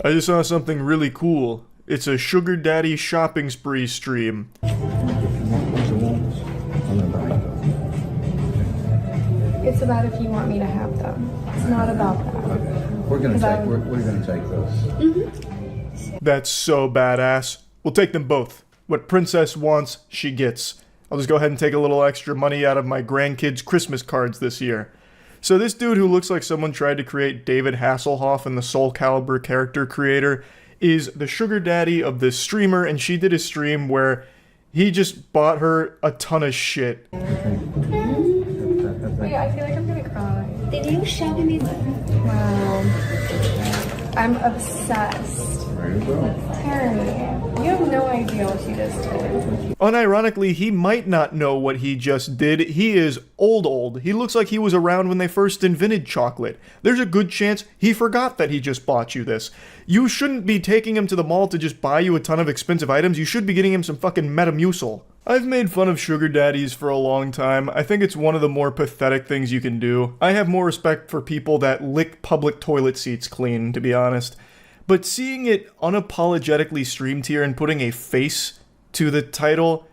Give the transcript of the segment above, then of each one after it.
I just saw something really cool. It's a sugar daddy shopping spree stream. It's about if you want me to have them. It's not about that. Okay. We're gonna take those. Mm-hmm. That's so badass. We'll take them both. What Princess wants, she gets. I'll just go ahead and take a little extra money out of my grandkids' Christmas cards this year. So this dude who looks like someone tried to create David Hasselhoff in the Soul Calibur character creator is the sugar daddy of this streamer, and she did a stream where he just bought her a ton of shit. Wait, I feel like I'm gonna cry. Did you show me? Wow. I'm obsessed. Terry, you have no idea what you just did. Unironically, he might not know what he just did. He is old. He looks like he was around when they first invented chocolate. There's a good chance he forgot that he just bought you this. You shouldn't be taking him to the mall to just buy you a ton of expensive items. You should be getting him some fucking Metamucil. I've made fun of sugar daddies for a long time. I think it's one of the more pathetic things you can do. I have more respect for people that lick public toilet seats clean, to be honest. But seeing it unapologetically streamed here and putting a face to the title,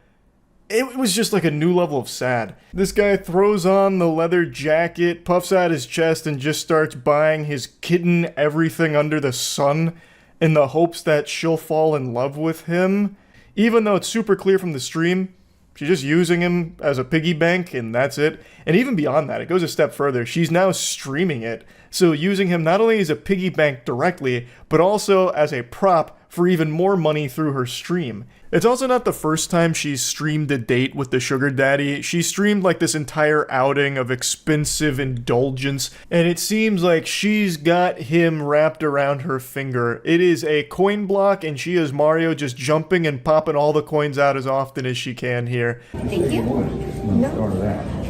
it was just like a new level of sad. This guy throws on the leather jacket, puffs out his chest, and just starts buying his kitten everything under the sun in the hopes that she'll fall in love with him. Even though it's super clear from the stream, she's just using him as a piggy bank, and that's it. And even beyond that, it goes a step further. She's now streaming it, so using him not only as a piggy bank directly, but also as a prop for even more money through her stream. It's also not the first time she's streamed a date with the sugar daddy. She streamed like this entire outing of expensive indulgence, and it seems like she's got him wrapped around her finger. It is a coin block, and she is Mario just jumping and popping all the coins out as often as she can here. Thank you. No.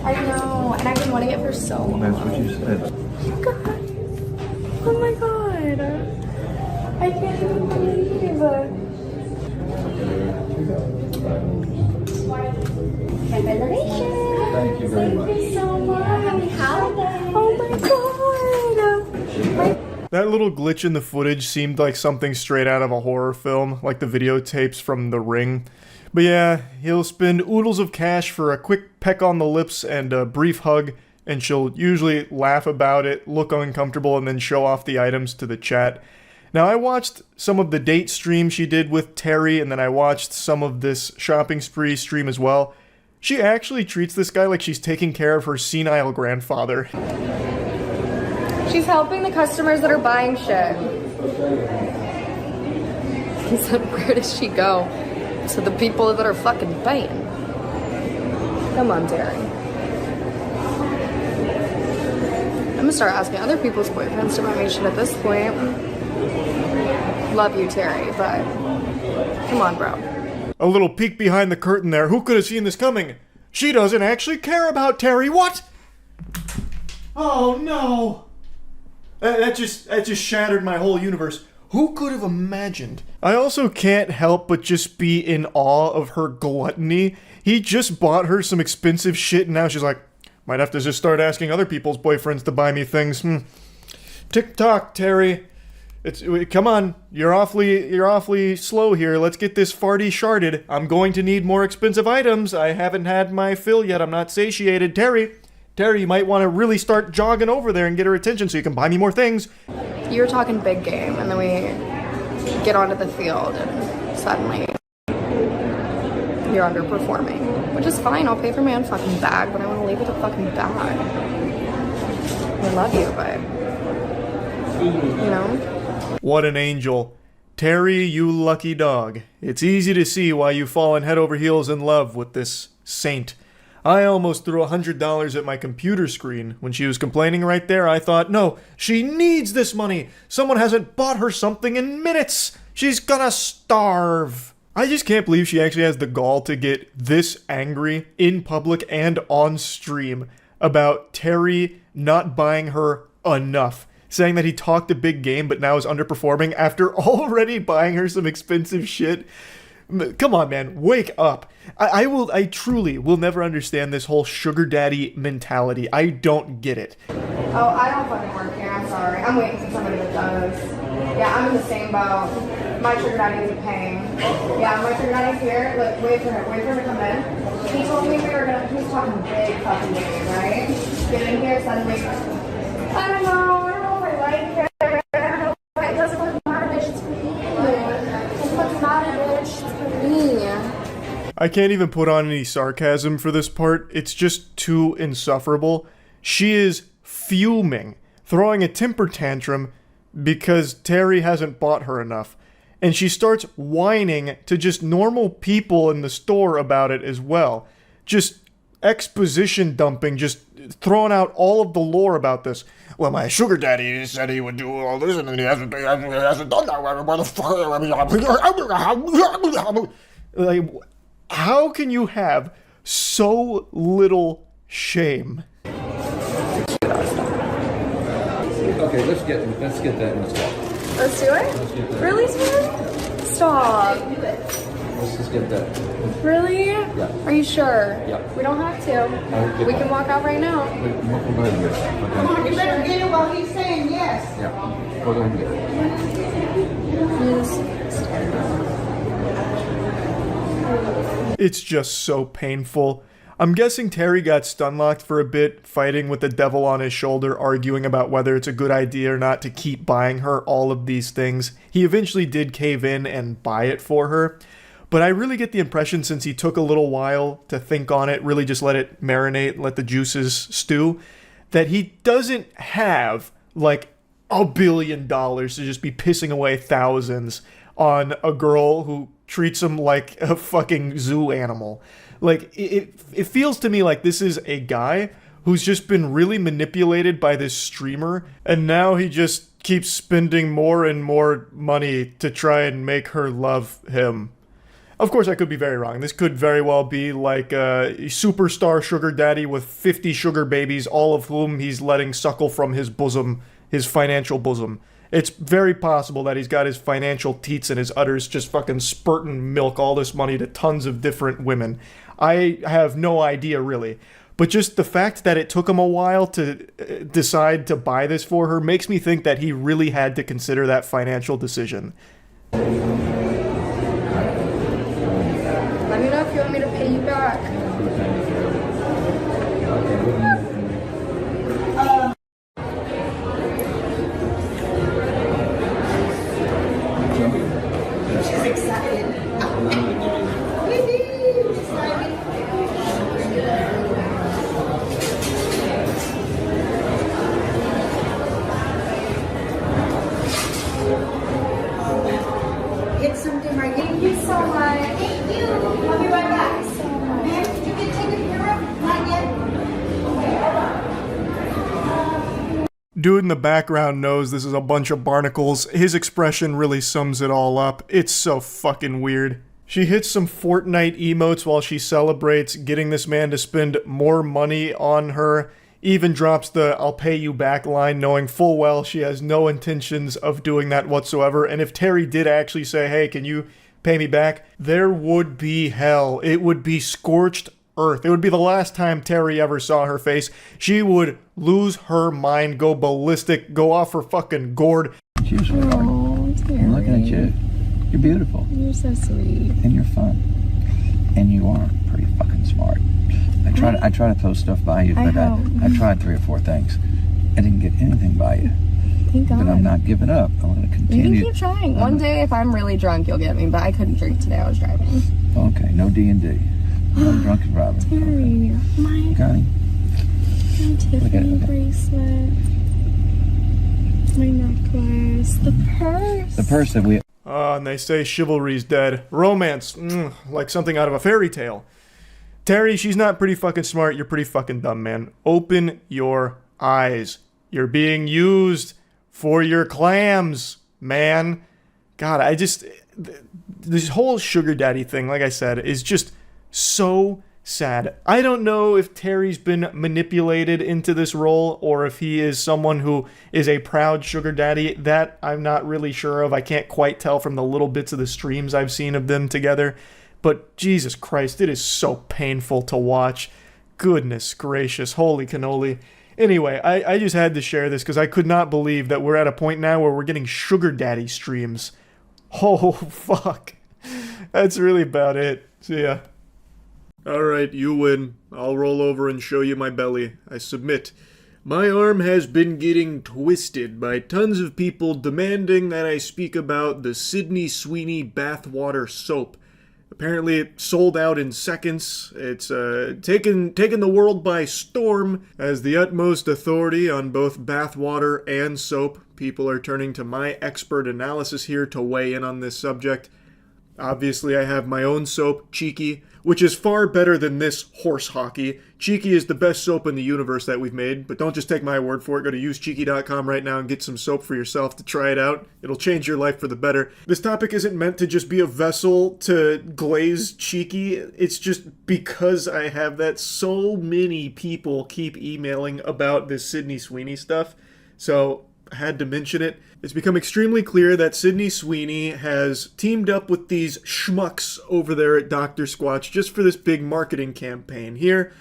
I know, and I've been wanting it for so long. That's what you said. You guys. Oh my god. I can't even believe it. Congratulations. Thank you very much. Thank you so much. Happy holidays. Oh my god. That little glitch in the footage seemed like something straight out of a horror film, like the videotapes from The Ring. But yeah, he'll spend oodles of cash for a quick peck on the lips and a brief hug, and she'll usually laugh about it, look uncomfortable, and then show off the items to the chat. Now, I watched some of the date stream she did with Terry, and then I watched some of this shopping spree stream as well. She actually treats this guy like she's taking care of her senile grandfather. She's helping the customers that are buying shit. He said, where does she go? To the people that are fucking paying. Come on, Terry. I'm gonna start asking other people's boyfriends to buy me shit at this point. Love you, Terry, but come on, bro. A little peek behind the curtain there. Who could have seen this coming? She doesn't actually care about Terry. What? Oh no. That just shattered my whole universe. Who could have imagined? I also can't help but just be in awe of her gluttony. He just bought her some expensive shit and now she's like, might have to just start asking other people's boyfriends to buy me things. Tick-tock, Terry. Come on, you're awfully slow here. Let's get this farty sharded. I'm going to need more expensive items. I haven't had my fill yet. I'm not satiated. Terry, you might want to really start jogging over there and get her attention so you can buy me more things. You were talking big game, and then we get onto the field, and suddenly you're underperforming, which is fine. I'll pay for my own fucking bag, but I want to leave with a fucking bag. I love you, but you know. What an angel. Terry, you lucky dog. It's easy to see why you've fallen head over heels in love with this saint. I almost threw $100 at my computer screen. When she was complaining right there, I thought, no, she needs this money. Someone hasn't bought her something in minutes. She's gonna starve. I just can't believe she actually has the gall to get this angry in public and on stream about Terry not buying her enough. Saying that he talked a big game but now is underperforming after already buying her some expensive shit. Come on, man, wake up. I truly will never understand this whole sugar daddy mentality. I don't get it. Oh, I don't fucking work here. I'm sorry. I'm waiting for somebody that does. Yeah, I'm in the same boat. My sugar daddy is a pain. Yeah, my sugar daddy's here. Look, wait for him to come in. He told me he was talking big fucking game, right? Get in here, suddenly. I don't know if I like it. It doesn't look matter, bitch, it's for me. It doesn't look matter, bitch, it's for me. I can't even put on any sarcasm for this part. It's just too insufferable. She is fuming, throwing a temper tantrum because Terry hasn't bought her enough. And she starts whining to just normal people in the store about it as well. Just exposition dumping, just throwing out all of the lore about this. Well, my sugar daddy said he would do all this and he hasn't done that. Where the fuck? Like, how can you have so little shame? Okay, let's get that installed. Let's do it? Really, sweetie? Stop. Let's just get that. Really? Yeah. Are you sure? Yeah. We don't have to. We can walk out right now. We'll go ahead and get it. Okay? You better get it while he's saying yes. Yeah. We'll go ahead and get it. It's just so painful. I'm guessing Terry got stun-locked for a bit, fighting with the devil on his shoulder, arguing about whether it's a good idea or not to keep buying her all of these things. He eventually did cave in and buy it for her, but I really get the impression, since he took a little while to think on it, really just let it marinate, let the juices stew, that he doesn't have, like, $1 billion to just be pissing away thousands on a girl who treats him like a fucking zoo animal. Like, it feels to me like this is a guy who's just been really manipulated by this streamer, and now he just keeps spending more and more money to try and make her love him. Of course, I could be very wrong. This could very well be like a superstar sugar daddy with 50 sugar babies, all of whom he's letting suckle from his bosom, his financial bosom. It's very possible that he's got his financial teats and his udders just fucking spurting milk all this money to tons of different women. I have no idea, really. But just the fact that it took him a while to decide to buy this for her makes me think that he really had to consider that financial decision. Let me know if you want me to pay you back. She's excited. Get something right. Thank you so much. Thank you. I'll be right back. Ma'am, did you get taken care of? Not yet. Dude in the background knows this is a bunch of barnacles. His expression really sums it all up. It's so fucking weird. She hits some Fortnite emotes while she celebrates getting this man to spend more money on her. Even drops the "I'll pay you back" line, knowing full well she has no intentions of doing that whatsoever. And if Terry did actually say, hey, can you pay me back? There would be hell. It would be scorched earth. It would be the last time Terry ever saw her face. She would lose her mind, go ballistic, go off her fucking gourd. Cheers, sweetheart. Oh, Terry. I'm looking at you. You're beautiful. You're so sweet. And you're fun. And you are pretty fucking smart. I try to throw stuff by you, but I tried 3 or 4 things. I didn't get anything by you. Thank God. But I'm not giving up. I want to continue. You can keep trying. One day, if I'm really drunk, you'll get me, but I couldn't drink today. I was driving. Okay, no D&D. I'm drunk and driving. Terry, my Okay. Tiffany bracelet, my necklace, the purse. The purse that we... And they say chivalry's dead. Romance, like something out of a fairy tale. Terry, she's not pretty fucking smart. You're pretty fucking dumb, man. Open your eyes. You're being used for your clams, man. God, this whole sugar daddy thing, like I said, is just so sad. I don't know if Terry's been manipulated into this role or if he is someone who is a proud sugar daddy. That I'm not really sure of. I can't quite tell from the little bits of the streams I've seen of them together. But Jesus Christ, it is so painful to watch. Goodness gracious, holy cannoli. Anyway, I just had to share this because I could not believe that we're at a point now where we're getting sugar daddy streams. Oh, fuck. That's really about it. See ya. Alright, you win. I'll roll over and show you my belly. I submit. My arm has been getting twisted by tons of people demanding that I speak about the Sydney Sweeney Bathwater soap. Apparently it sold out in seconds. It's taken the world by storm. As the utmost authority on both bathwater and soap, people are turning to my expert analysis here to weigh in on this subject. Obviously, I have my own soap, Cheeky, which is far better than this horse hockey. Cheeky is the best soap in the universe that we've made, but don't just take my word for it. Go to usecheeky.com right now and get some soap for yourself to try it out. It'll change your life for the better. This topic isn't meant to just be a vessel to glaze Cheeky. It's just because I have that, so many people keep emailing about this Sydney Sweeney stuff. So I had to mention it. It's become extremely clear that Sydney Sweeney has teamed up with these schmucks over there at Dr. Squatch just for this big marketing campaign here.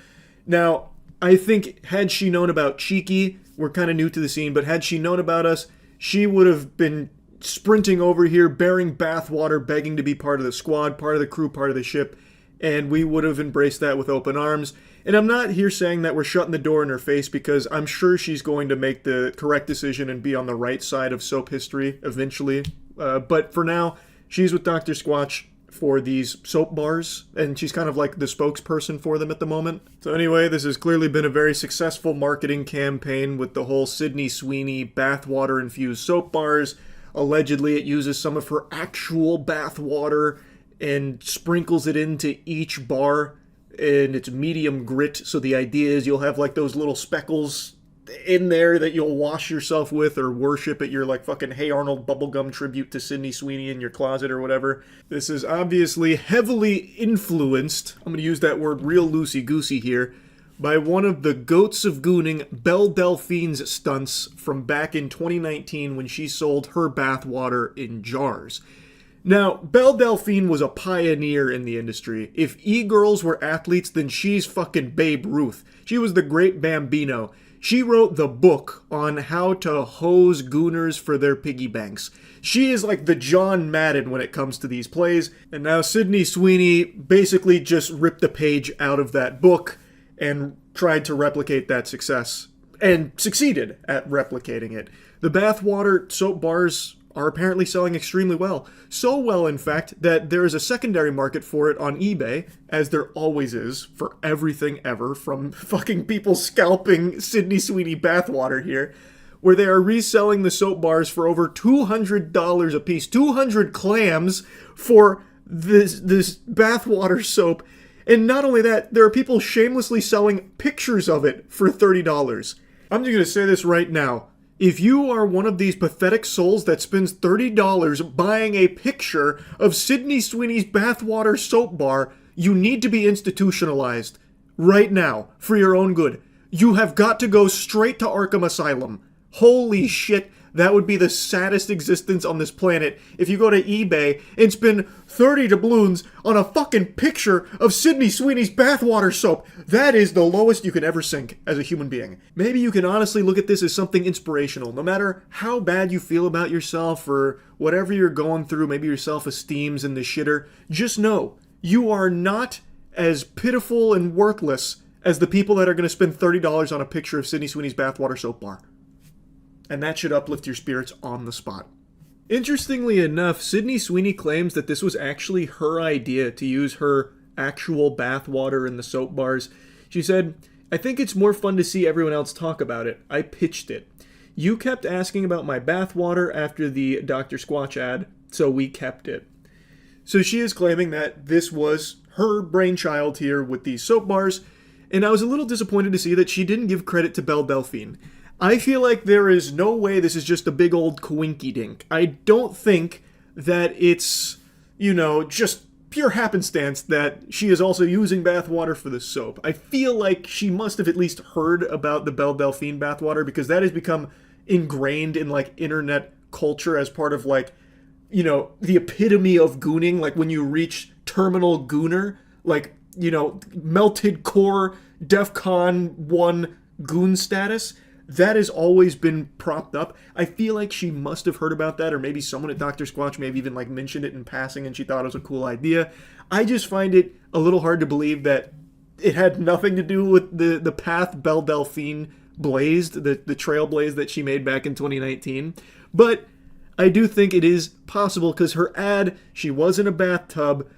Now, I think had she known about Cheeky, we're kind of new to the scene, but had she known about us, she would have been sprinting over here, bearing bathwater, begging to be part of the squad, part of the crew, part of the ship, and we would have embraced that with open arms. And I'm not here saying that we're shutting the door in her face, because I'm sure she's going to make the correct decision and be on the right side of soap history eventually. But for now, she's with Dr. Squatch for these soap bars, and she's kind of like the spokesperson for them at the moment. So anyway, this has clearly been a very successful marketing campaign with the whole Sydney Sweeney bathwater-infused soap bars. Allegedly, it uses some of her actual bathwater and sprinkles it into each bar, and it's medium grit, so the idea is you'll have like those little speckles in there that you'll wash yourself with or worship at your like fucking Hey Arnold bubblegum tribute to Sydney Sweeney in your closet or whatever. This is obviously heavily influenced, I'm going to use that word real loosey-goosey here, by one of the goats of gooning, Belle Delphine's stunts from back in 2019 when she sold her bathwater in jars. Now, Belle Delphine was a pioneer in the industry. If e-girls were athletes, then she's fucking Babe Ruth. She was the great Bambino. She wrote the book on how to hose gooners for their piggy banks. She is like the John Madden when it comes to these plays, and now Sydney Sweeney basically just ripped a page out of that book and tried to replicate that success, and succeeded at replicating it. The bathwater soap bars are apparently selling extremely well. So well, in fact, that there is a secondary market for it on eBay, as there always is for everything ever, from fucking people scalping Sydney Sweeney bathwater here, where they are reselling the soap bars for over $200 a piece. 200 clams for this bathwater soap. And not only that, there are people shamelessly selling pictures of it for $30. I'm just going to say this right now. If you are one of these pathetic souls that spends $30 buying a picture of Sydney Sweeney's bathwater soap bar, you need to be institutionalized right now for your own good. You have got to go straight to Arkham Asylum. Holy shit, that would be the saddest existence on this planet if you go to eBay and spend 30 doubloons on a fucking picture of Sydney Sweeney's bathwater soap. That is the lowest you can ever sink as a human being. Maybe you can honestly look at this as something inspirational. No matter how bad you feel about yourself or whatever you're going through, maybe your self-esteem's in the shitter, just know you are not as pitiful and worthless as the people that are going to spend $30 on a picture of Sydney Sweeney's bathwater soap bar. And that should uplift your spirits on the spot. Interestingly enough, Sydney Sweeney claims that this was actually her idea to use her actual bathwater in the soap bars. She said, "I think it's more fun to see everyone else talk about it. I pitched it. You kept asking about my bathwater after the Dr. Squatch ad, so we kept it." So she is claiming that this was her brainchild here with these soap bars, and I was a little disappointed to see that she didn't give credit to Belle Delphine. I feel like there is no way this is just a big old coinky-dink. I don't think that it's, just pure happenstance that she is also using bathwater for the soap. I feel like she must have at least heard about the Belle Delphine bathwater, because that has become ingrained in, internet culture as part of, the epitome of gooning. Like, when you reach terminal gooner, melted core, DEFCON 1 goon status, that has always been propped up. I feel like she must have heard about that, or maybe someone at Dr. Squatch maybe even like mentioned it in passing and she thought it was a cool idea. I just find it a little hard to believe that it had nothing to do with the path Belle Delphine blazed, the trailblaze that she made back in 2019. But I do think it is possible because her ad, she was in a bathtub,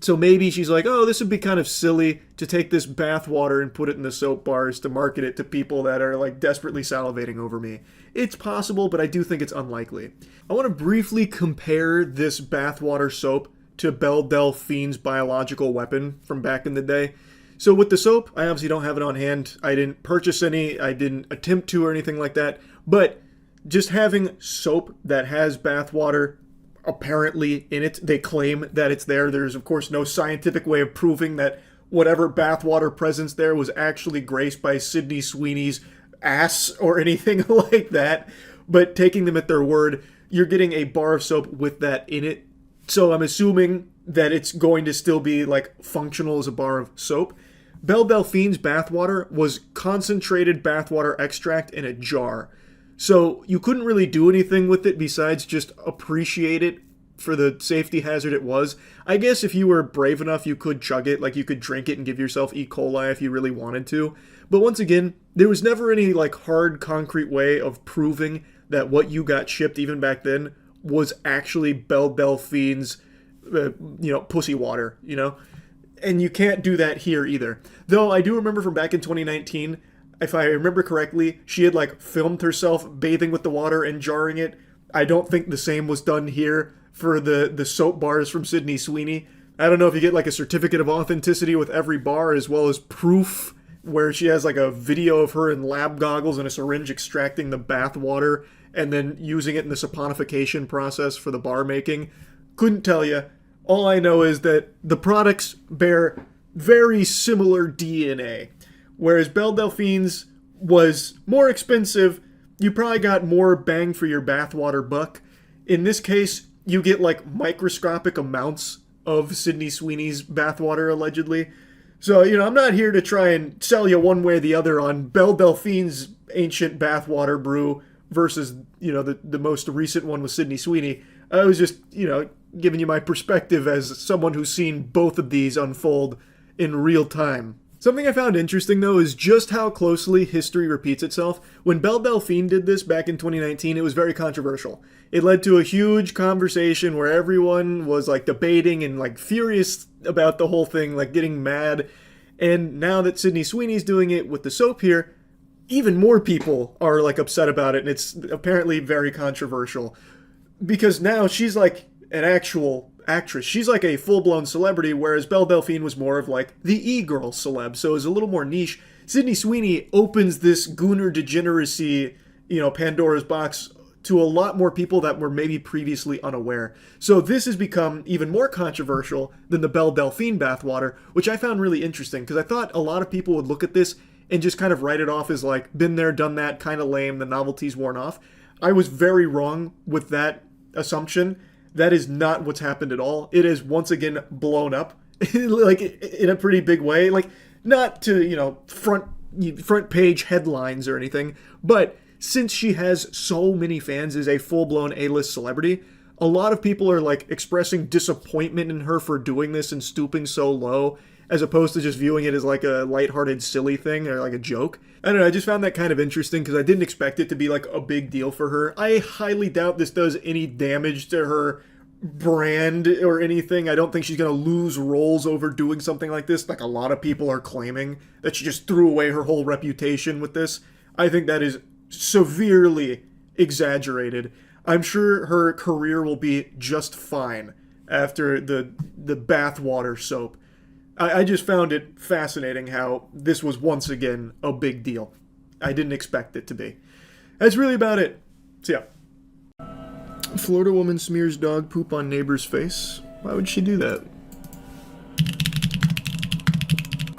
so maybe she's like, oh, this would be kind of silly to take this bath water and put it in the soap bars to market it to people that are like desperately salivating over me. It's possible, but I do think it's unlikely. I want to briefly compare this bathwater soap to Belle Delphine's biological weapon from back in the day. So with the soap, I obviously don't have it on hand. I didn't purchase any, I didn't attempt to or anything like that, but just having soap that has bathwater apparently in it, they claim that it's there. There's of course no scientific way of proving that whatever bathwater presence there was actually graced by Sydney Sweeney's ass or anything like that. But taking them at their word, you're getting a bar of soap with that in it. So I'm assuming that it's going to still be like functional as a bar of soap. Belle Delphine's bathwater was concentrated bathwater extract in a jar. So you couldn't really do anything with it besides just appreciate it for the safety hazard it was. I guess if you were brave enough, you could chug it, like you could drink it and give yourself E. coli if you really wanted to. But once again, there was never any like hard concrete way of proving that what you got shipped even back then was actually Belle Delphine's, pussy water, And you can't do that here either. Though I do remember from back in 2019, if I remember correctly, she had like filmed herself bathing with the water and jarring it. I don't think the same was done here for the soap bars from Sydney Sweeney. I don't know if you get like a certificate of authenticity with every bar as well as proof where she has like a video of her in lab goggles and a syringe extracting the bath water and then using it in the saponification process for the bar making. Couldn't tell you. All I know is that the products bear very similar DNA. Whereas Belle Delphine's was more expensive, you probably got more bang for your bathwater buck. In this case, you get like microscopic amounts of Sydney Sweeney's bathwater, allegedly. So, I'm not here to try and sell you one way or the other on Belle Delphine's ancient bathwater brew versus, the most recent one with Sydney Sweeney. I was just, giving you my perspective as someone who's seen both of these unfold in real time. Something I found interesting, though, is just how closely history repeats itself. When Belle Delphine did this back in 2019, it was very controversial. It led to a huge conversation where everyone was, like, debating and, like, furious about the whole thing, like, getting mad. And now that Sydney Sweeney's doing it with the soap here, even more people are, like, upset about it, and it's apparently very controversial. Because now she's, like, an actual actress. She's like a full-blown celebrity, whereas Belle Delphine was more of like the e-girl celeb, so it was a little more niche. Sydney Sweeney opens this gooner degeneracy, Pandora's box to a lot more people that were maybe previously unaware. So this has become even more controversial than the Belle Delphine bathwater, which I found really interesting, because I thought a lot of people would look at this and just kind of write it off as like, been there, done that, kind of lame, the novelty's worn off. I was very wrong with that assumption. That is not what's happened at all. It is once again blown up, like in a pretty big way. Like not to front page headlines or anything, but since she has so many fans as a full blown A-list celebrity, a lot of people are like expressing disappointment in her for doing this and stooping so low, as opposed to just viewing it as like a lighthearted, silly thing or like a joke. I don't know, I just found that kind of interesting because I didn't expect it to be like a big deal for her. I highly doubt this does any damage to her brand or anything. I don't think she's going to lose roles over doing something like this, like a lot of people are claiming that she just threw away her whole reputation with this. I think that is severely exaggerated. I'm sure her career will be just fine after the bathwater soap. I just found it fascinating how this was once again a big deal. I didn't expect it to be. That's really about it. So yeah. Florida woman smears dog poop on neighbor's face. Why would she do that?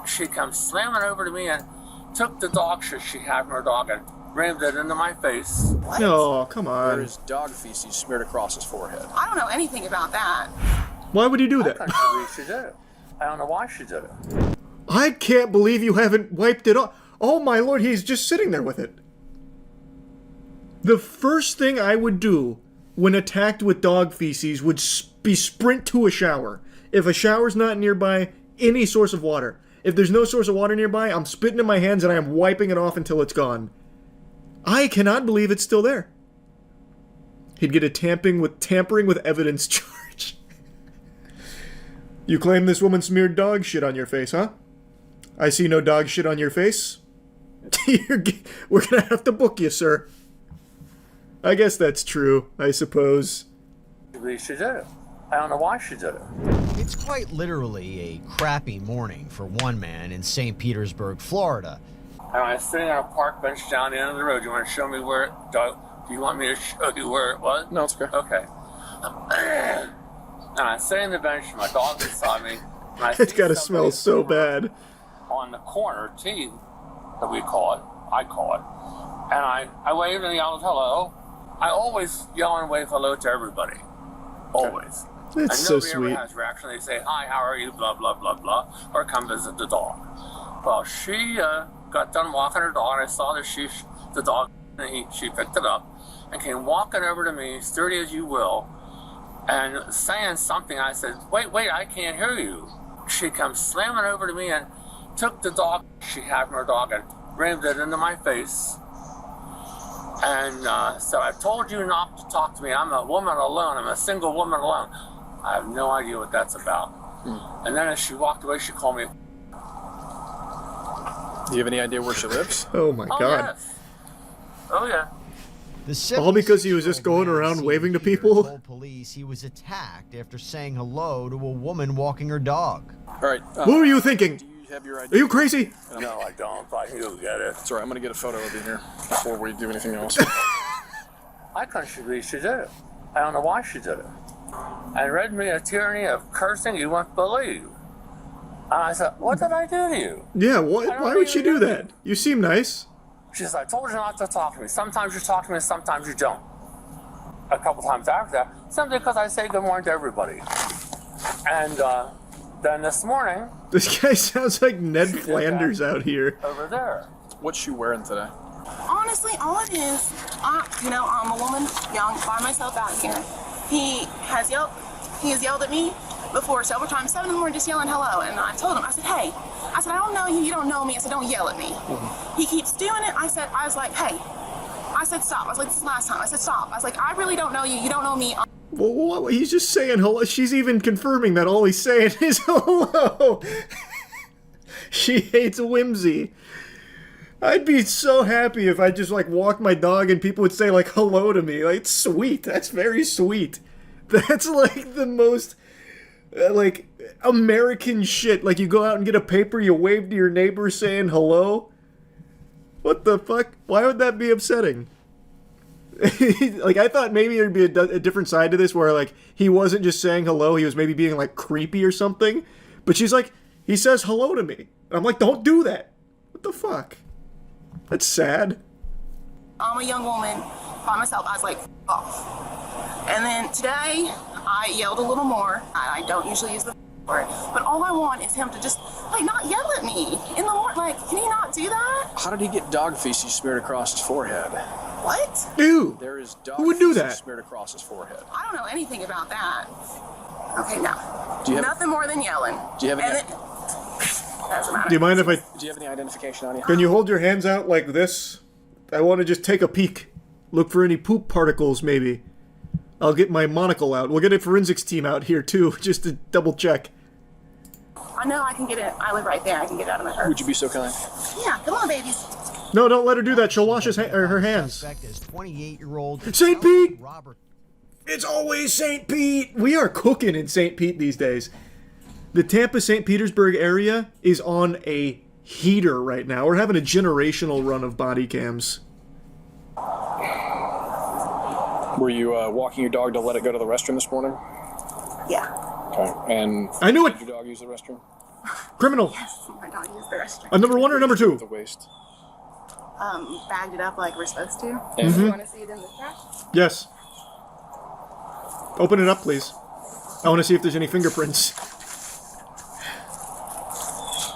She comes slamming over to me and took the dog shit she had from her dog and rammed it into my face. What? Oh, come on. There is dog feces smeared across his forehead. I don't know anything about that. Why would you do that? I thought she did it. I don't know why she did it. I can't believe you haven't wiped it off. Oh my lord, he's just sitting there with it. The first thing I would do when attacked with dog feces would be sprint to a shower. If a shower's not nearby, any source of water. If there's no source of water nearby, I'm spitting in my hands and I am wiping it off until it's gone. I cannot believe it's still there. He'd get a tampering with evidence charge. You claim this woman smeared dog shit on your face, huh? I see no dog shit on your face. We're gonna have to book you, sir. I guess that's true, I suppose. She did it. I don't know why she did it. It's quite literally a crappy morning for one man in St. Petersburg, Florida. And I was sitting on a park bench down the end of the road. You want to show me where it... Do you want me to show you where it was? No, it's okay. Okay. And I sit on the bench, my dog beside me. It's gotta smell so bad. On the corner, T, that we call it. I call it. And I waved and yelled hello. I always yell and wave hello to everybody. Always. That's so sweet. Nobody ever has reaction. They say, hi, how are you, blah, blah, blah, blah, or come visit the dog. Well, she got done walking her dog, and I saw that the dog, and she picked it up and came walking over to me, sturdy as you will, and saying something. I said, wait, I can't hear you. She comes slamming over to me and took the dog she had from her dog and rammed it into my face. And so I told you not to talk to me. I'm a woman alone. I'm a single woman alone. I have no idea what that's about. And then as she walked away, she called me. Do you have any idea where she lives? Oh my god. Yes. Oh yeah. All because he was just going around waving to people? Told police he was attacked after saying hello to a woman walking her dog. All right. What were you thinking? Do you have your Are idea? you crazy? No, I don't. But you'll get it. It's all right. I'm going to get a photo of you here before we do anything else. I couldn't believe she did it. I don't know why she did it. And read me a tyranny of cursing you won't believe. And I said, what did I do to you? Yeah, why would she do that? You seem nice. She says, I told you not to talk to me. Sometimes you talk to me, sometimes you don't. A couple times after that, simply because I say good morning to everybody. And then this morning... This guy sounds like Ned Flanders out here. Over there. What's she wearing today? Honestly, all it is, I'm a woman, young, by myself out here. He has yelled at me before several times, 7 in the morning, just yelling hello. And I told him, I said, hey, I don't know you, you don't know me. I said, don't yell at me. He keeps doing it. I was like, hey. I said, stop. I was like, this is the last time. I said, stop. I was like, I really don't know you, you don't know me. Well, he's just saying hello. She's even confirming that all he's saying is hello. She hates whimsy. I'd be so happy if I just, like, walked my dog and people would say, like, hello to me. Like, it's sweet. That's very sweet. That's, like, the most, like, American shit. Like, you go out and get a paper, you wave to your neighbor saying hello. What the fuck? Why would that be upsetting? Like, I thought maybe there'd be a different side to this where, like, he wasn't just saying hello, he was maybe being, like, creepy or something. But she's like, he says hello to me. And I'm like, don't do that. What the fuck? That's sad. I'm a young woman by myself. I was like, off. And then today, I yelled a little more. I don't usually use the word, but all I want is him to just, like, not yell at me in the morning. Like, can he not do that? How did he get dog feces smeared across his forehead? What? Ew. There is dog Who would do feces that? smeared across his forehead. I don't know anything about that. Okay, no. Do you have, Nothing more than yelling. Do you have any? Doesn't matter. Do you mind if I... Do you have any identification on you? Can you hold your hands out like this? I want to just take a peek. Look for any poop particles, maybe. I'll get my monocle out. We'll get a forensics team out here, too, just to double check. I know I can get it. I live right there. I can get it out of my purse. Would you be so kind? Yeah, come on, babies. No, don't let her do that. She'll wash her hands. 28-year-old St. Pete! Robert. It's always St. Pete! We are cooking in St. Pete these days. The Tampa-St. Petersburg area is on a heater right now. We're having a generational run of body cams. Were you walking your dog to let it go to the restroom this morning? Yeah. Okay. And I knew it! did your dog use the restroom? Criminal! Yes, my dog used the restroom. Number 1 or number 2? The waste. Bagged it up like we're supposed to. Mm-hmm. You want to see it in the trash? Yes. Open it up, please. I want to see if there's any fingerprints.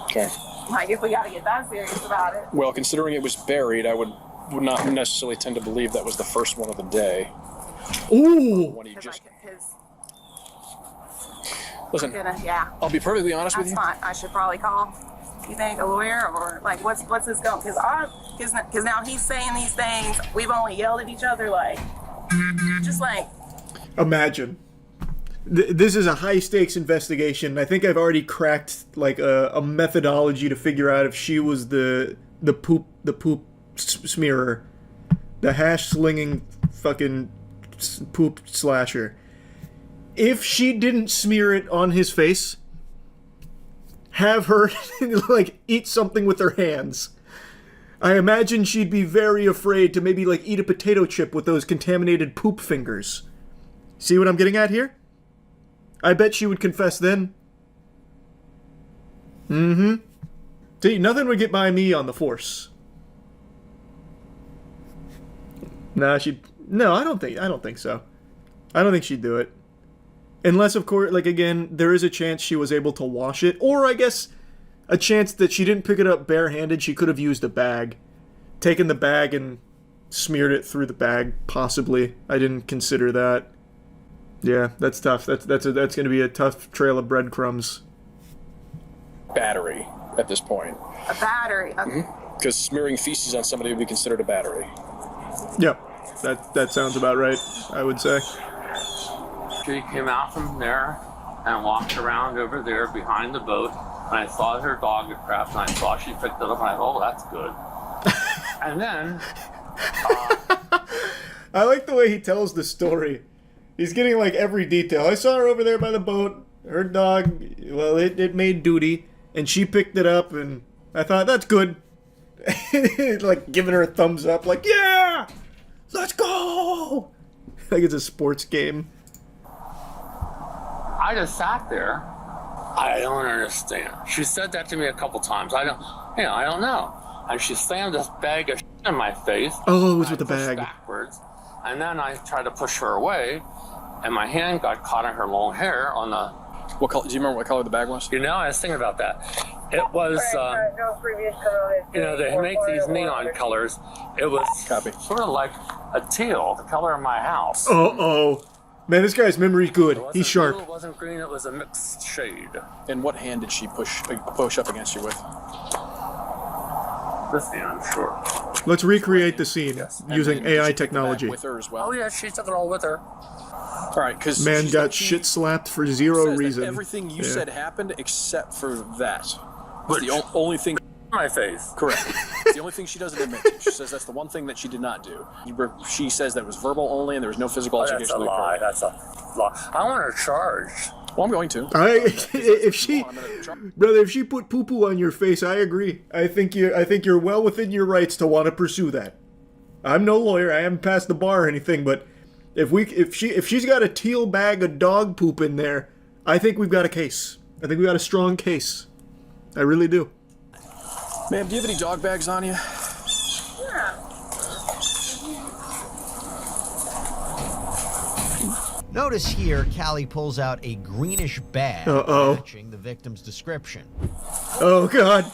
Okay. Like, if we gotta get that serious about it. Well, considering it was buried, I would not necessarily tend to believe that was the first one of the day. Ooh! When he just... Because Listen, yeah. I'll be perfectly honest with That's you. fine. I should probably call, you think, a lawyer? Or, like, what's this going? Because now he's saying these things. We've only yelled at each other, like, just like... Imagine. This is a high-stakes investigation. I think I've already cracked, like, a methodology to figure out if she was the poop smearer. The hash-slinging fucking poop slasher. If she didn't smear it on his face, have her, like, eat something with her hands. I imagine she'd be very afraid to maybe, like, eat a potato chip with those contaminated poop fingers. See what I'm getting at here? I bet she would confess then. Mm-hmm. See, nothing would get by me on the force. Nah, no, I don't think so. I don't think she'd do it. Unless, of course, like, again, there is a chance she was able to wash it. Or, I guess, a chance that she didn't pick it up barehanded. She could have used a bag. Taken the bag and smeared it through the bag, possibly. I didn't consider that. Yeah, that's tough. That's going to be a tough trail of breadcrumbs. Battery at this point. A battery. Because smearing feces on somebody would be considered a battery. Yep, that sounds about right, I would say. She came out from there and walked around over there behind the boat, and I saw her dog get trapped, and I saw she picked it up, and I thought, oh, that's good. And then... I like the way he tells the story. He's getting, like, every detail. I saw her over there by the boat. Her dog, well, it made duty. And she picked it up, and I thought, that's good. Like, giving her a thumbs up. Like, yeah! Let's go! Like it's a sports game. I just sat there. I don't understand. She said that to me a couple times. I don't know. And she slammed this bag of shit in my face. Oh, it was with the pushed bag. Backwards. And then I tried to push her away. And my hand got caught in her long hair on the... What color? Do you remember what color the bag was? You know, I was thinking about that. It was, they make these neon colors. It was sort of like a teal, the color of my house. Uh-oh. Man, this guy's memory's good. He's sharp. Blue, it wasn't green, it was a mixed shade. And what hand did she push up against you with? This hand, sure. Let's recreate the scene using AI technology. With her as well? Oh, yeah, she took it all with her. All right, because man got shit slapped for zero reason. Everything you said happened except for that. It's the only thing. My face. Correct. It's the only thing she doesn't admit to. She says that's the one thing that she did not do. She says that it was verbal only, and there was no physical altercation. That's a lie. That's a lie. I want her charged. Well, I'm going to. If she put poo-poo on your face, I agree. I think you're well within your rights to want to pursue that. I'm no lawyer. I haven't passed the bar or anything, but if she's got a teal bag of dog poop in there, I think we've got a case. I think we got a strong case. I really do. Ma'am, do you have any dog bags on you? Yeah. Notice here, Callie pulls out a greenish bag matching the victim's description. Oh, God.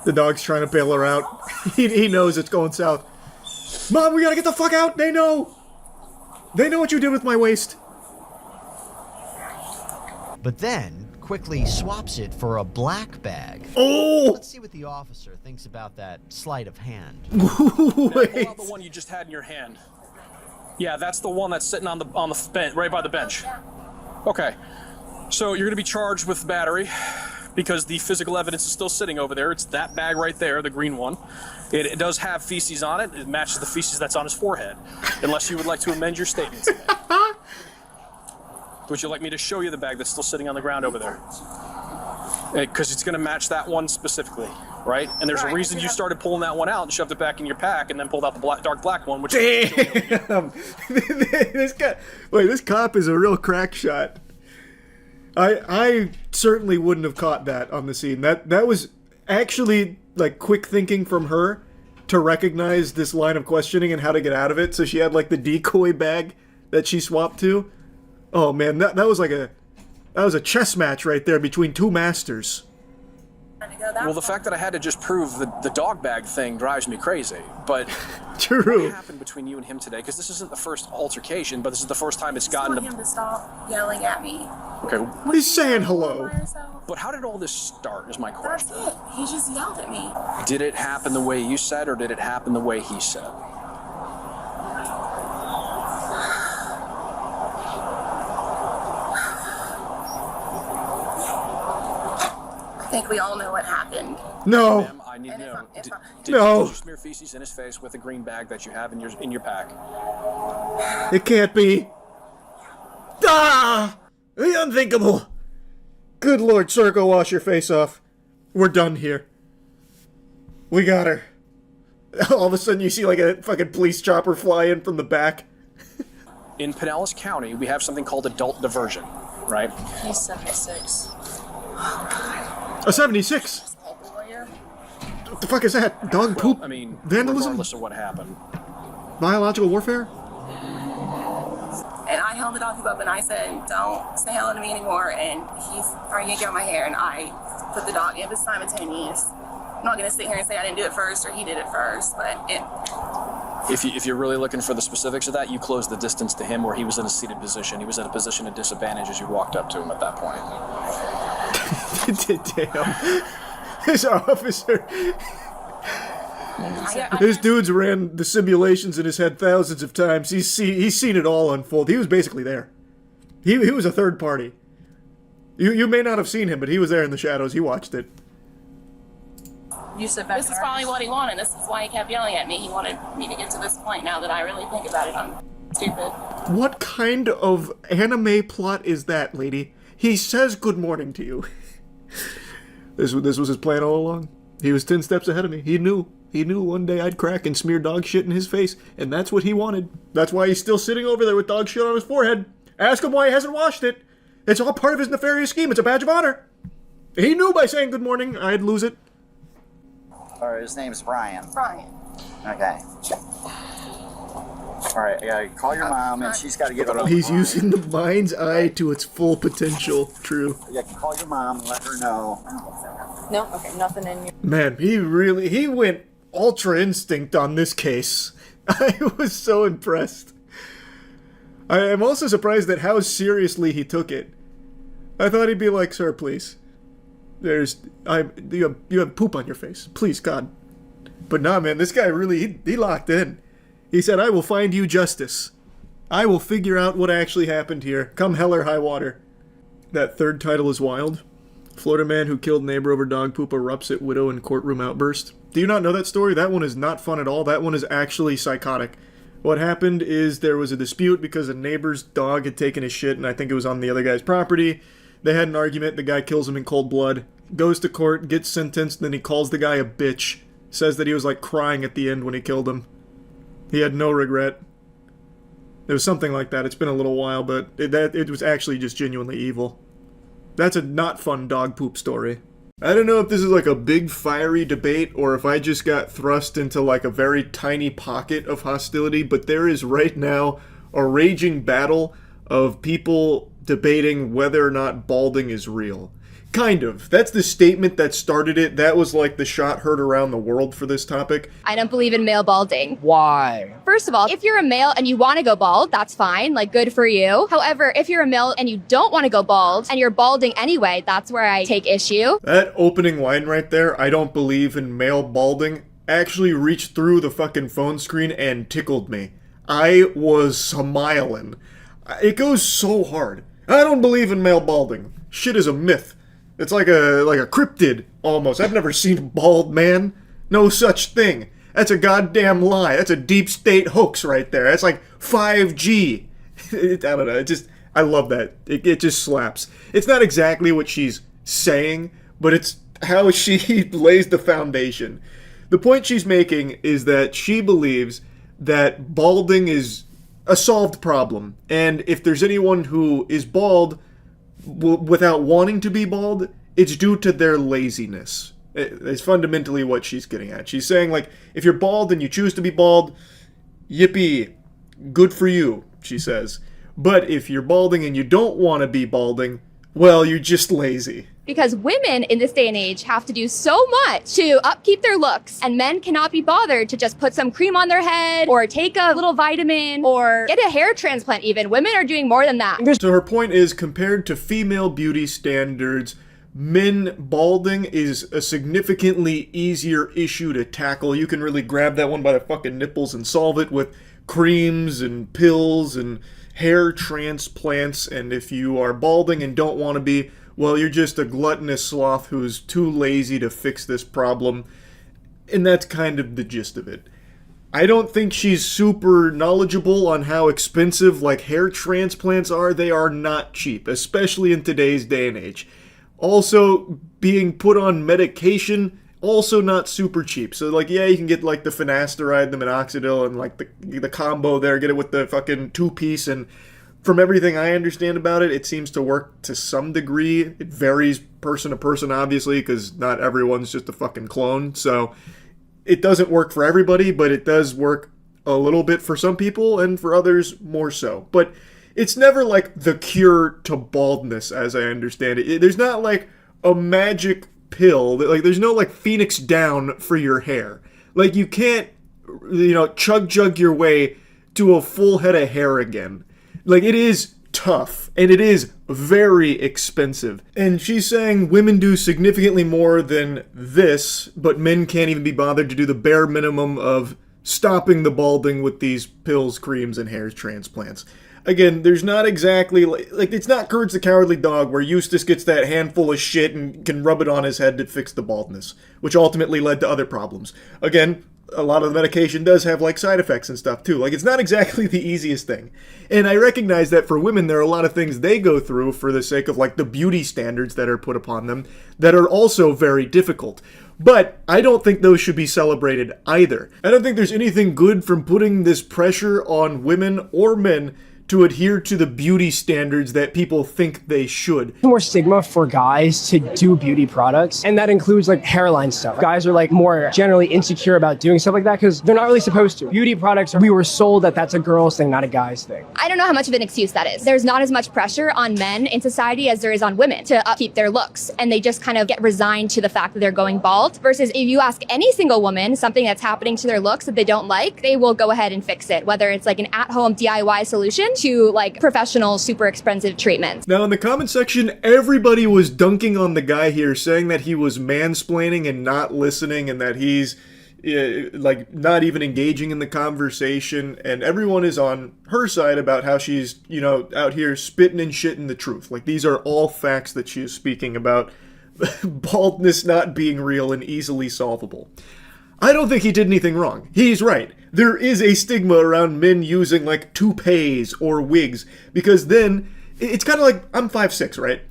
The dog's trying to bail her out. He knows it's going south. Mom, we gotta get the fuck out! They know! They know what you did with my waist. But then quickly swaps it for a black bag. Oh! Let's see what the officer thinks about that sleight of hand. Wait. Pull out the one you just had in your hand. Yeah, that's the one that's sitting on the bench, right by the bench. Okay. So you're going to be charged with battery because the physical evidence is still sitting over there. It's that bag right there, the green one. It does have feces on it. It matches the feces that's on his forehead. Unless you would like to amend your statement today. Would you like me to show you the bag that's still sitting on the ground over there? Because it's going to match that one specifically, right? And there's a reason you started pulling that one out and shoved it back in your pack and then pulled out the dark black one, which damn! This cop is a real crack shot. I certainly wouldn't have caught that on the scene. That was actually like quick thinking from her to recognize this line of questioning and how to get out of it. So she had like the decoy bag that she swapped to. Oh man, that was like That was a chess match right there between two masters. Well, the fact that I had to just prove the dog bag thing drives me crazy. But True. what happened between you and him today? Because this isn't the first altercation, but this is the first time it's gotten I want him to stop yelling at me. Okay. He's saying hello. But how did all this start? Is my That's question. it. He just yelled at me. Did it happen the way you said, or did it happen the way he said? I think we all know what happened. No. Ma'am, I need to know. Did No. you smear feces in his face with a green bag that you have in your pack? It can't be. Ah! The unthinkable. Good Lord, sir, go wash your face off. We're done here. We got her. All of a sudden you see like a fucking police chopper fly in from the back. In Pinellas County, we have something called adult diversion, right? He's 76. A 76. What the fuck is that? Dog poop? I mean, Vandalism? regardless of what happened. Biological warfare? And I held the dog up and I said, don't say hello to me anymore. And he's trying to get on my hair. And I put the dog in. It was simultaneous. I'm not going to sit here and say I didn't do it first or he did it first. But it... If you're really looking for the specifics of that, you closed the distance to him where he was in a seated position. He was in a position of disadvantage as you walked up to him at that point. Damn. This officer. This dude's ran the simulations in his head thousands of times. He's seen it all unfold. He was basically there. He was a third party. You may not have seen him, but he was there in the shadows. He watched it. You sit back. This is probably what he wanted. This is why he kept yelling at me. He wanted me to get to this point. Now that I really think about it, I'm stupid. What kind of anime plot is that, lady? He says good morning to you. This was his plan all along. He was 10 steps ahead of me. He knew one day I'd crack and smear dog shit in his face, and that's what he wanted. That's why he's still sitting over there with dog shit on his forehead. Ask him why he hasn't washed it. It's all part of his nefarious scheme. It's a badge of honor. He knew by saying good morning I'd lose it. Or his name's Brian. Brian. Okay. All right, I gotta call your mom, and she's got to get it. He's using the mind's eye to its full potential. True. You can call your mom and let her know. No, okay, nothing in you. Man, he went ultra instinct on this case. I was so impressed. I am also surprised at how seriously he took it. I thought he'd be like, "Sir, please. You have poop on your face. Please, God." But nah, man, this guy really, he locked in. He said, "I will find you justice. I will figure out what actually happened here. Come hell or high water." That third title is wild. Florida man who killed neighbor over dog poop erupts at widow in courtroom outburst. Do you not know that story? That one is not fun at all. That one is actually psychotic. What happened is there was a dispute because a neighbor's dog had taken his shit, and I think it was on the other guy's property. They had an argument. The guy kills him in cold blood. Goes to court, gets sentenced, then he calls the guy a bitch. Says that he was like crying at the end when he killed him. He had no regret. It was something like that. It's been a little while, but it was actually just genuinely evil. That's a not fun dog poop story. I don't know if this is like a big fiery debate or if I just got thrust into like a very tiny pocket of hostility, but there is right now a raging battle of people debating whether or not balding is real. Kind of. That's the statement that started it. That was like the shot heard around the world for this topic. I don't believe in male balding. Why? First of all, if you're a male and you want to go bald, that's fine, like good for you. However, if you're a male and you don't want to go bald and you're balding anyway, that's where I take issue. That opening line right there, "I don't believe in male balding," actually reached through the fucking phone screen and tickled me. I was smiling. It goes so hard. I don't believe in male balding. Shit is a myth. It's like a cryptid, almost. I've never seen a bald man. No such thing. That's a goddamn lie. That's a deep state hoax right there. That's like 5G. I don't know. I love that. It just slaps. It's not exactly what she's saying, but it's how she lays the foundation. The point she's making is that she believes that balding is a solved problem. And if there's anyone who is bald without wanting to be bald, it's due to their laziness. It's fundamentally what she's getting at. She's saying, like, if you're bald and you choose to be bald, yippee, good for you, she says. But if you're balding and you don't want to be balding, well, you're just lazy. Because women in this day and age have to do so much to upkeep their looks, and men cannot be bothered to just put some cream on their head or take a little vitamin or get a hair transplant even. Women are doing more than that. So her point is, compared to female beauty standards, men balding is a significantly easier issue to tackle. You can really grab that one by the fucking nipples and solve it with creams and pills and hair transplants. And if you are balding and don't want to be, well, you're just a gluttonous sloth who's too lazy to fix this problem. And that's kind of the gist of it. I don't think she's super knowledgeable on how expensive, like, hair transplants are. They are not cheap, especially in today's day and age. Also, being put on medication, also not super cheap. So, like, yeah, you can get, like, the finasteride, the minoxidil, and, like, the combo there. Get it with the fucking 2-piece, and from everything I understand about it, it seems to work to some degree. It varies person to person, obviously, because not everyone's just a fucking clone. So it doesn't work for everybody, but it does work a little bit for some people, and for others, more so. But it's never like the cure to baldness, as I understand it. There's not like a magic pill. Like, there's no like Phoenix down for your hair. Like, you can't, chug your way to a full head of hair again. Like, it is tough, and it is very expensive. And she's saying women do significantly more than this, but men can't even be bothered to do the bare minimum of stopping the balding with these pills, creams, and hair transplants. Again, there's not exactly, like, it's not Courage the Cowardly Dog where Eustace gets that handful of shit and can rub it on his head to fix the baldness, which ultimately led to other problems. Again, a lot of the medication does have, like, side effects and stuff, too. Like, it's not exactly the easiest thing. And I recognize that for women, there are a lot of things they go through for the sake of, like, the beauty standards that are put upon them that are also very difficult. But I don't think those should be celebrated either. I don't think there's anything good from putting this pressure on women or men to adhere to the beauty standards that people think they should. More stigma for guys to do beauty products, and that includes like hairline stuff. Guys are like more generally insecure about doing stuff like that because they're not really supposed to. Beauty products, we were sold that that's a girl's thing, not a guy's thing. I don't know how much of an excuse that is. There's not as much pressure on men in society as there is on women to upkeep their looks, and they just kind of get resigned to the fact that they're going bald, versus if you ask any single woman something that's happening to their looks that they don't like, they will go ahead and fix it, whether it's like an at-home DIY solution to like professional, super expensive treatments. Now, in the comment section, everybody was dunking on the guy here, saying that he was mansplaining and not listening, and that he's like not even engaging in the conversation, and everyone is on her side about how she's, out here spitting and shitting the truth. Like, these are all facts that she is speaking about baldness not being real and easily solvable. I don't think he did anything wrong. He's right. There is a stigma around men using, like, toupees or wigs, because then it's kind of like, I'm 5'6", right?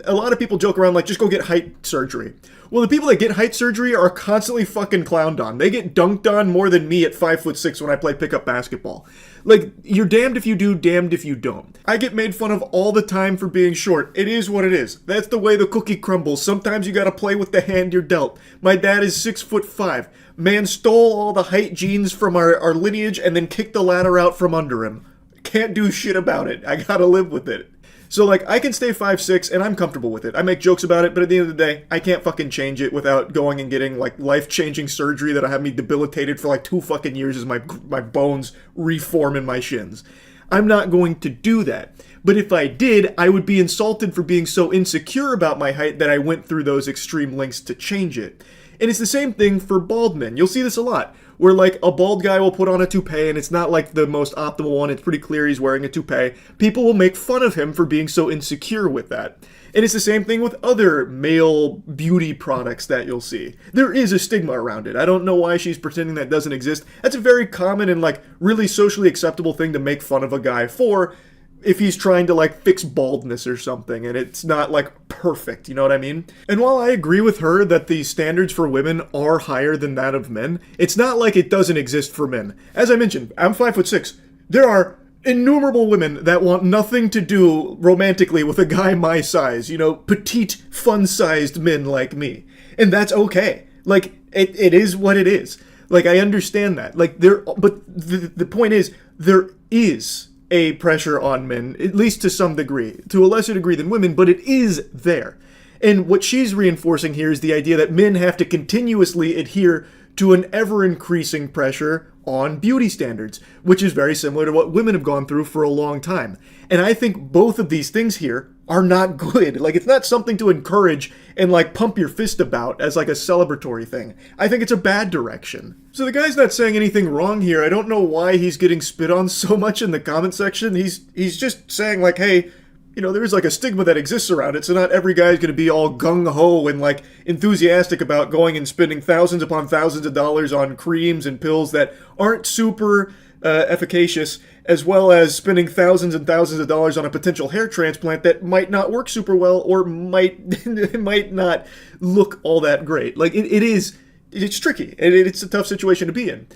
A lot of people joke around, like, just go get height surgery. Well, the people that get height surgery are constantly fucking clowned on. They get dunked on more than me at 5'6" when I play pickup basketball. Like, you're damned if you do, damned if you don't. I get made fun of all the time for being short. It is what it is. That's the way the cookie crumbles. Sometimes you gotta play with the hand you're dealt. My dad is 6'5". Man stole all the height genes from our lineage and then kicked the ladder out from under him. Can't do shit about it. I gotta live with it. So, like, I can stay 5'6", and I'm comfortable with it. I make jokes about it, but at the end of the day, I can't fucking change it without going and getting, like, life-changing surgery that'll have me debilitated for, like, 2 fucking years as my bones reform in my shins. I'm not going to do that. But if I did, I would be insulted for being so insecure about my height that I went through those extreme lengths to change it. And it's the same thing for bald men. You'll see this a lot, where, like, a bald guy will put on a toupee, and it's not, like, the most optimal one. It's pretty clear he's wearing a toupee. People will make fun of him for being so insecure with that. And it's the same thing with other male beauty products that you'll see. There is a stigma around it. I don't know why she's pretending that doesn't exist. That's a very common and, like, really socially acceptable thing to make fun of a guy for, if he's trying to, like, fix baldness or something, and it's not, like, perfect, you know what I mean? And while I agree with her that the standards for women are higher than that of men, it's not like it doesn't exist for men. As I mentioned, I'm 5'6". There are innumerable women that want nothing to do romantically with a guy my size, petite, fun-sized men like me. And that's okay. Like, it is what it is. Like, I understand that. Like, but the point is, there is a pressure on men, at least to some degree, to a lesser degree than women, but it is there. And what she's reinforcing here is the idea that men have to continuously adhere to an ever-increasing pressure on beauty standards, which is very similar to what women have gone through for a long time. And I think both of these things here are not good. Like, it's not something to encourage and, like, pump your fist about as, like, a celebratory thing. I think it's a bad direction. So the guy's not saying anything wrong here. I don't know why he's getting spit on so much in the comment section. He's just saying, like, hey, you know, there's like a stigma that exists around it, so not every guy's going to be all gung-ho and like enthusiastic about going and spending thousands upon thousands of dollars on creams and pills that aren't super efficacious, as well as spending thousands and thousands of dollars on a potential hair transplant that might not work super well or might not look all that great. Like, it's tricky, and it's a tough situation to be in.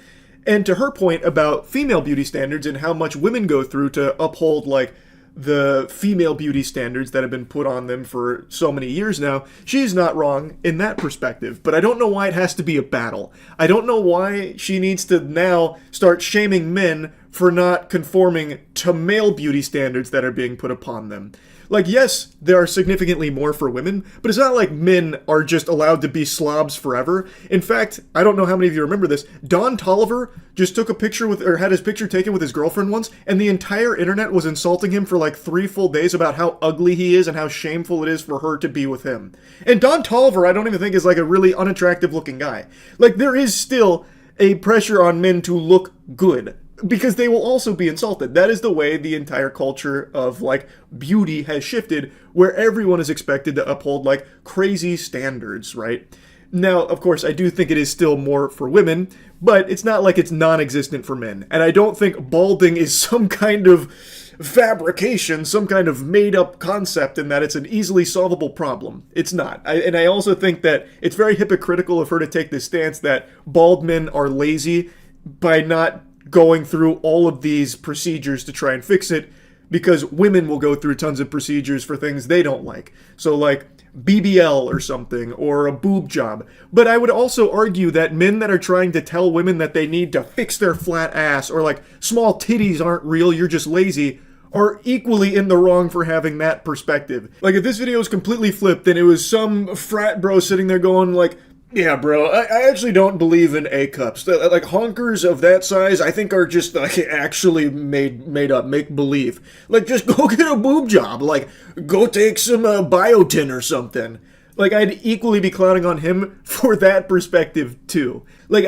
And to her point about female beauty standards and how much women go through to uphold, like, the female beauty standards that have been put on them for so many years now, she's not wrong in that perspective. But I don't know why it has to be a battle. I don't know why she needs to now start shaming men for not conforming to male beauty standards that are being put upon them. Like, yes, there are significantly more for women, but it's not like men are just allowed to be slobs forever. In fact, I don't know how many of you remember this, Don Tolliver just took a picture with, or had his picture taken with his girlfriend once, and the entire internet was insulting him for like 3 full days about how ugly he is and how shameful it is for her to be with him. And Don Tolliver, I don't even think is like a really unattractive looking guy. Like, there is still a pressure on men to look good, because they will also be insulted. That is the way the entire culture of, like, beauty has shifted, where everyone is expected to uphold, like, crazy standards, right? Now, of course, I do think it is still more for women, but it's not like it's non-existent for men. And I don't think balding is some kind of fabrication, some kind of made-up concept in that it's an easily solvable problem. It's not. And I also think that it's very hypocritical of her to take this stance that bald men are lazy by not going through all of these procedures to try and fix it, because women will go through tons of procedures for things they don't like. So like BBL or something, or a boob job. But I would also argue that men that are trying to tell women that they need to fix their flat ass, or like small titties aren't real, you're just lazy, are equally in the wrong for having that perspective. Like, if this video was completely flipped, then it was some frat bro sitting there going like, yeah, bro, I actually don't believe in A-cups. Like, honkers of that size, I think are just, like, actually made up, make-believe. Like, just go get a boob job. Like, go take some biotin or something. Like, I'd equally be clowning on him for that perspective, too. Like,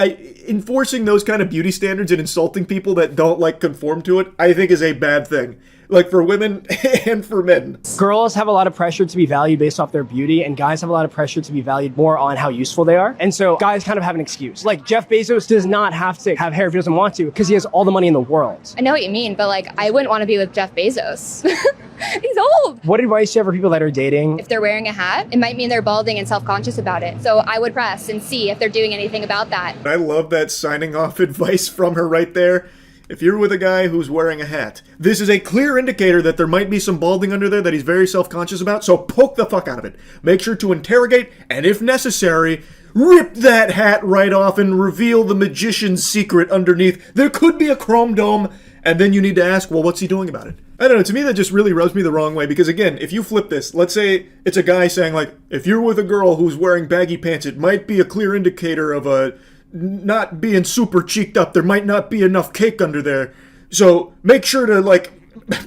enforcing those kind of beauty standards and insulting people that don't, like, conform to it, I think is a bad thing. Like, for women and for men. Girls have a lot of pressure to be valued based off their beauty, and guys have a lot of pressure to be valued more on how useful they are. And so guys kind of have an excuse. Like, Jeff Bezos does not have to have hair if he doesn't want to, because he has all the money in the world. I know what you mean, but like, I wouldn't want to be with Jeff Bezos. He's old. What advice do you have for people that are dating? If they're wearing a hat, it might mean they're balding and self-conscious about it. So I would press and see if they're doing anything about that. I love that signing off advice from her right there. If you're with a guy who's wearing a hat, this is a clear indicator that there might be some balding under there that he's very self-conscious about, so poke the fuck out of it. Make sure to interrogate, and if necessary, rip that hat right off and reveal the magician's secret underneath. There could be a chrome dome, and then you need to ask, well, what's he doing about it? I don't know, to me that just really rubs me the wrong way, because again, if you flip this, let's say it's a guy saying like, if you're with a girl who's wearing baggy pants, it might be a clear indicator of a not being super cheeked up. There might not be enough cake under there. So make sure to, like,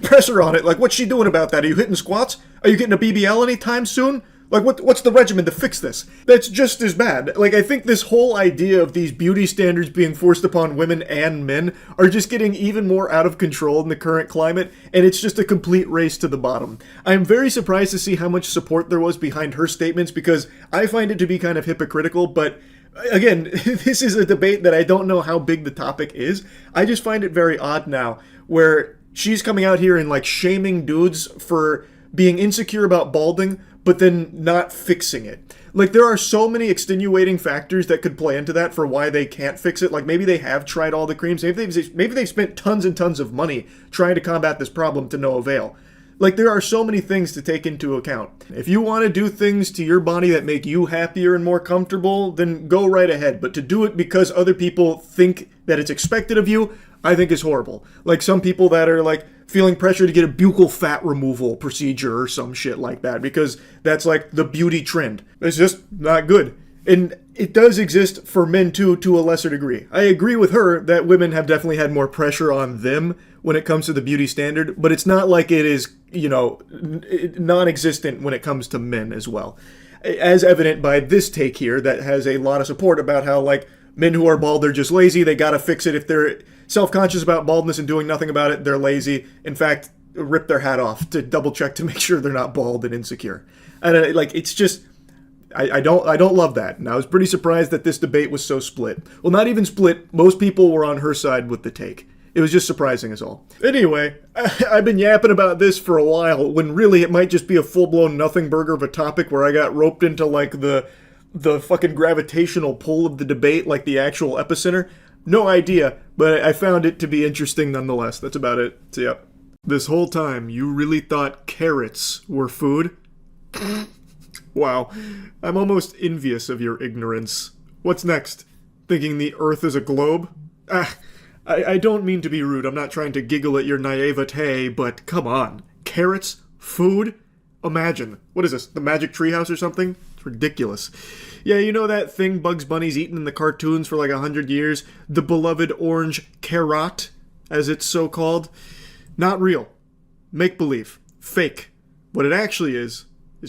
press her on it. Like, what's she doing about that? Are you hitting squats? Are you getting a BBL anytime soon? Like, what's the regimen to fix this? That's just as bad. Like, I think this whole idea of these beauty standards being forced upon women and men are just getting even more out of control in the current climate, and it's just a complete race to the bottom. I'm very surprised to see how much support there was behind her statements, because I find it to be kind of hypocritical, but again, this is a debate that I don't know how big the topic is. I just find it very odd now, where she's coming out here and, like, shaming dudes for being insecure about balding, but then not fixing it. Like, there are so many extenuating factors that could play into that for why they can't fix it. Like, maybe they have tried all the creams. Maybe they've spent tons and tons of money trying to combat this problem to no avail. Like, there are so many things to take into account. If you want to do things to your body that make you happier and more comfortable, then go right ahead. But to do it because other people think that it's expected of you, I think is horrible. Like, some people that are, like, feeling pressure to get a buccal fat removal procedure or some shit like that, because that's like the beauty trend. It's just not good. And it does exist for men too, to a lesser degree. I agree with her that women have definitely had more pressure on them when it comes to the beauty standard, but it's not like it is, you know, non-existent when it comes to men as well. As evident by this take here that has a lot of support about how, like, men who are bald, they're just lazy, they gotta fix it. If they're self-conscious about baldness and doing nothing about it, they're lazy. In fact, rip their hat off to double check to make sure they're not bald and insecure. And like, it's just... I don't love that, and I was pretty surprised that this debate was so split. Well, not even split, most people were on her side with the take. It was just surprising as all. Anyway, I've been yapping about this for a while, when really it might just be a full-blown nothing burger of a topic where I got roped into, like, the fucking gravitational pull of the debate, like the actual epicenter. No idea, but I found it to be interesting nonetheless. That's about it. So, yep. This whole time, you really thought carrots were food? Wow, I'm almost envious of your ignorance. What's next? Thinking the Earth is a globe? I don't mean to be rude, I'm not trying to giggle at your naivete, but come on. Carrots? Food? Imagine. What is this, the Magic Treehouse or something? It's ridiculous. Yeah, you know that thing Bugs Bunny's eaten in the cartoons for like 100 years? The beloved orange carrot, as it's so called? Not real. Make-believe. Fake. What it actually is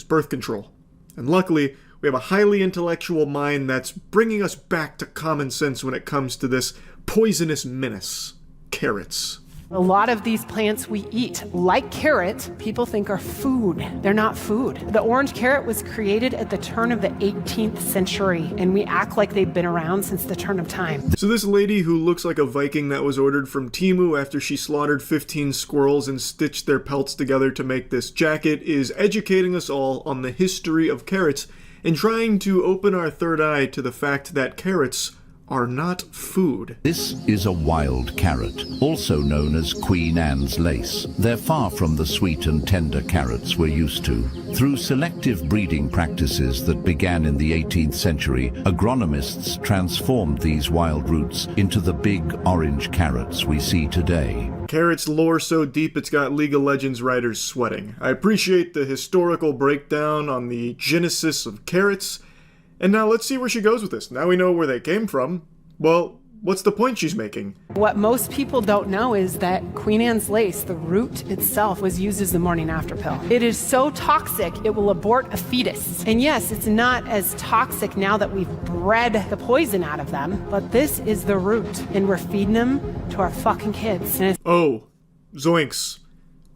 birth control. And luckily, we have a highly intellectual mind that's bringing us back to common sense when it comes to this poisonous menace. Carrots. A lot of these plants we eat, like carrot, people think are food. They're not food. The orange carrot was created at the turn of the 18th century, and we act like they've been around since the turn of time. So this lady who looks like a Viking that was ordered from Temu after she slaughtered 15 squirrels and stitched their pelts together to make this jacket is educating us all on the history of carrots and trying to open our third eye to the fact that carrots are not food. This is a wild carrot, also known as Queen Anne's lace. They're far from the sweet and tender carrots we're used to. Through selective breeding practices that began in the 18th century, agronomists transformed these wild roots into the big orange carrots we see today. Carrots lore so deep it's got League of Legends writers sweating. I appreciate the historical breakdown on the genesis of carrots. And now let's see where she goes with this. Now we know where they came from. Well, what's the point she's making? What most people don't know is that Queen Anne's lace, the root itself, was used as the morning after pill. It is so toxic, it will abort a fetus. And yes, it's not as toxic now that we've bred the poison out of them, but this is the root, and we're feeding them to our fucking kids. Oh, zoinks.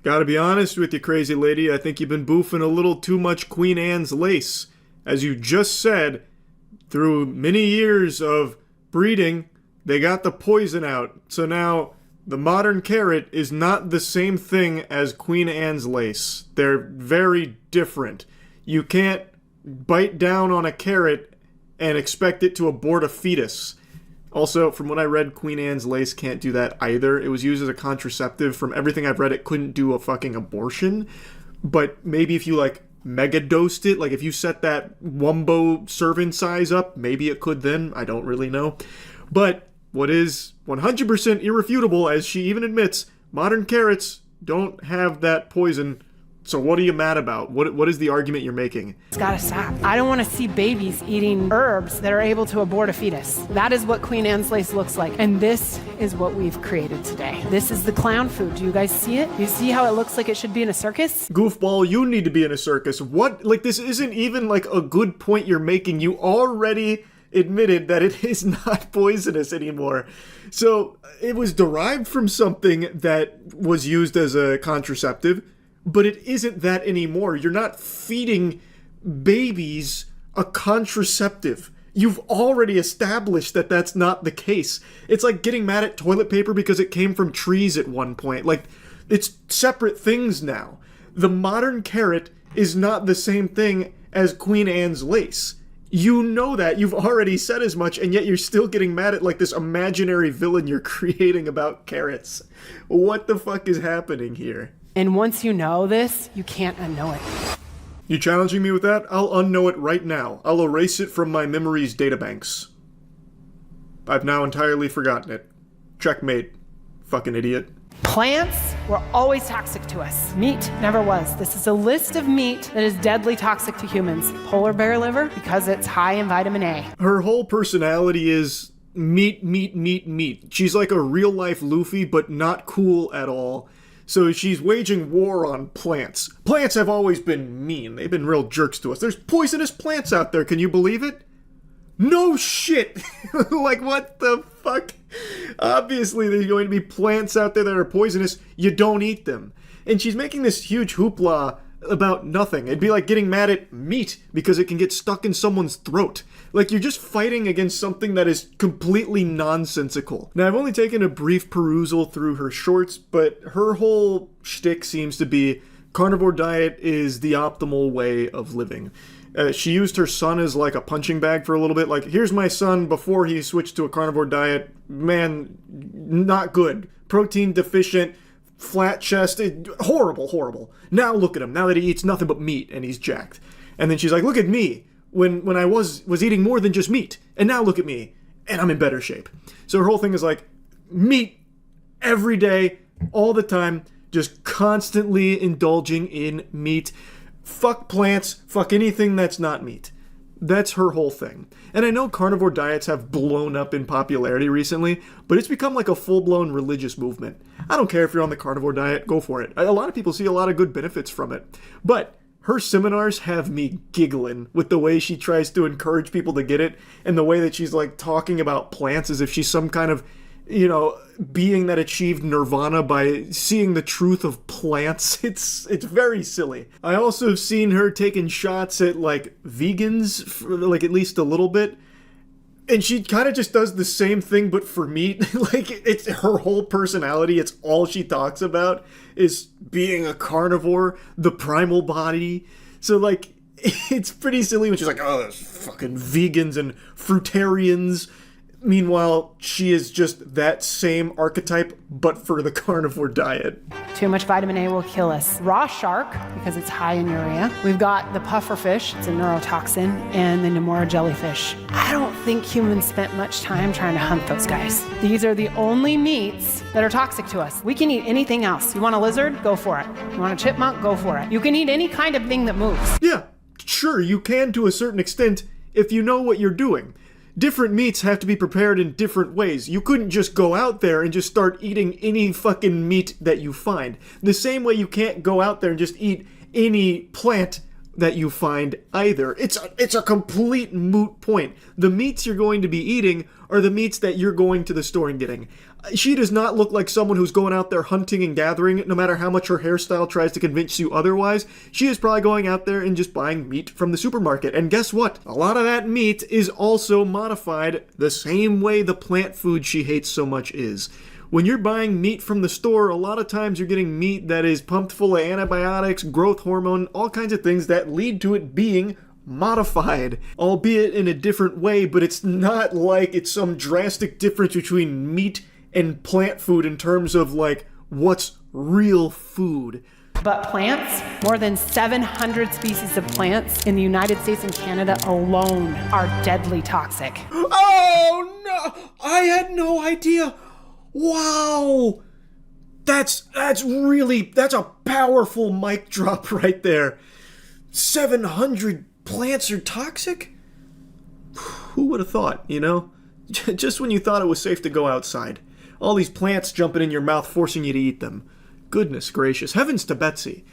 Gotta be honest with you, crazy lady, I think you've been boofing a little too much Queen Anne's lace. As you just said, through many years of breeding, they got the poison out. So now, the modern carrot is not the same thing as Queen Anne's lace. They're very different. You can't bite down on a carrot and expect it to abort a fetus. Also, from what I read, Queen Anne's lace can't do that either. It was used as a contraceptive. From everything I've read, it couldn't do a fucking abortion. But maybe if you, like, mega dosed it, like if you set that Wumbo serving size up, maybe it could then. I don't really know. But what is 100% irrefutable, as she even admits, modern carrots don't have that poison. So what are you mad about? What is the argument you're making? It's gotta stop. I don't want to see babies eating herbs that are able to abort a fetus. That is what Queen Anne's lace looks like. And this is what we've created today. This is the clown food. Do you guys see it? You see how it looks like it should be in a circus? Goofball, you need to be in a circus. What? Like, this isn't even like a good point you're making. You already admitted that it is not poisonous anymore. So it was derived from something that was used as a contraceptive. But it isn't that anymore. You're not feeding babies a contraceptive. You've already established that that's not the case. It's like getting mad at toilet paper because it came from trees at one point. Like, it's separate things now. The modern carrot is not the same thing as Queen Anne's lace. You know that. You've already said as much, and yet you're still getting mad at, like, this imaginary villain you're creating about carrots. What the fuck is happening here? And once you know this, you can't unknow it. You challenging me with that? I'll unknow it right now. I'll erase it from my memories databanks. I've now entirely forgotten it. Checkmate. Fucking idiot. Plants were always toxic to us. Meat never was. This is a list of meat that is deadly toxic to humans. Polar bear liver, because it's high in vitamin A. Her whole personality is meat, meat, meat, meat. She's like a real-life Luffy, but not cool at all. So she's waging war on plants. Plants have always been mean. They've been real jerks to us. There's poisonous plants out there. Can you believe it? No shit! Like, what the fuck? Obviously, there's going to be plants out there that are poisonous. You don't eat them. And she's making this huge hoopla about nothing. It'd be like getting mad at meat because it can get stuck in someone's throat. Like, you're just fighting against something that is completely nonsensical. Now, I've only taken a brief perusal through her shorts, but her whole shtick seems to be carnivore diet is the optimal way of living. She used her son as like a punching bag for a little bit. Like, here's my son before he switched to a carnivore diet. Man, not good. Protein deficient, flat chest, horrible, horrible. Now look at him. Now that he eats nothing but meat and he's jacked. And then she's like, look at me when I was eating more than just meat. And now look at me and I'm in better shape. So her whole thing is like meat every day, all the time, just constantly indulging in meat. Fuck plants, fuck anything that's not meat. That's her whole thing. And I know carnivore diets have blown up in popularity recently, but it's become like a full-blown religious movement. I don't care if you're on the carnivore diet, go for it. A lot of people see a lot of good benefits from it. But her seminars have me giggling with the way she tries to encourage people to get it, and the way that she's like talking about plants as if she's some kind of, you know, being that achieved nirvana by seeing the truth of plants. It's very silly. I also have seen her taking shots at like vegans, for, like at least a little bit, and she kind of just does the same thing but for meat. Like, it's her whole personality. It's all she talks about is being a carnivore, the primal body. So like, it's pretty silly when she's like, oh, those fucking vegans and fruitarians. Meanwhile, she is just that same archetype, but for the carnivore diet. Too much vitamin A will kill us. Raw shark, because it's high in urea. We've got the puffer fish, it's a neurotoxin, and the Nemora jellyfish. I don't think humans spent much time trying to hunt those guys. These are the only meats that are toxic to us. We can eat anything else. You want a lizard? Go for it. You want a chipmunk? Go for it. You can eat any kind of thing that moves. Yeah, sure, you can to a certain extent if you know what you're doing. Different meats have to be prepared in different ways. You couldn't just go out there and just start eating any fucking meat that you find. The same way you can't go out there and just eat any plant that you find either. It's a complete moot point. The meats you're going to be eating are the meats that you're going to the store and getting. She does not look like someone who's going out there hunting and gathering, no matter how much her hairstyle tries to convince you otherwise. She is probably going out there and just buying meat from the supermarket. And guess what? A lot of that meat is also modified the same way the plant food she hates so much is. When you're buying meat from the store, a lot of times you're getting meat that is pumped full of antibiotics, growth hormone, all kinds of things that lead to it being modified, albeit in a different way, but it's not like it's some drastic difference between meat and plant food in terms of like what's real food. But plants, more than 700 species of plants in the United States and Canada alone are deadly toxic. Oh no! I had no idea! Wow! That's a powerful mic drop right there. 700 plants are toxic? Who would have thought, you know? Just when you thought it was safe to go outside. All these plants jumping in your mouth, forcing you to eat them. Goodness gracious. Heavens to Betsy.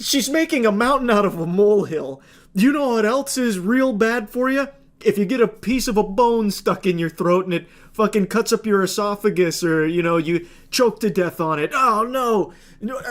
She's making a mountain out of a molehill. You know what else is real bad for you? If you get a piece of a bone stuck in your throat and it fucking cuts up your esophagus, or, you know, you choke to death on it. Oh no!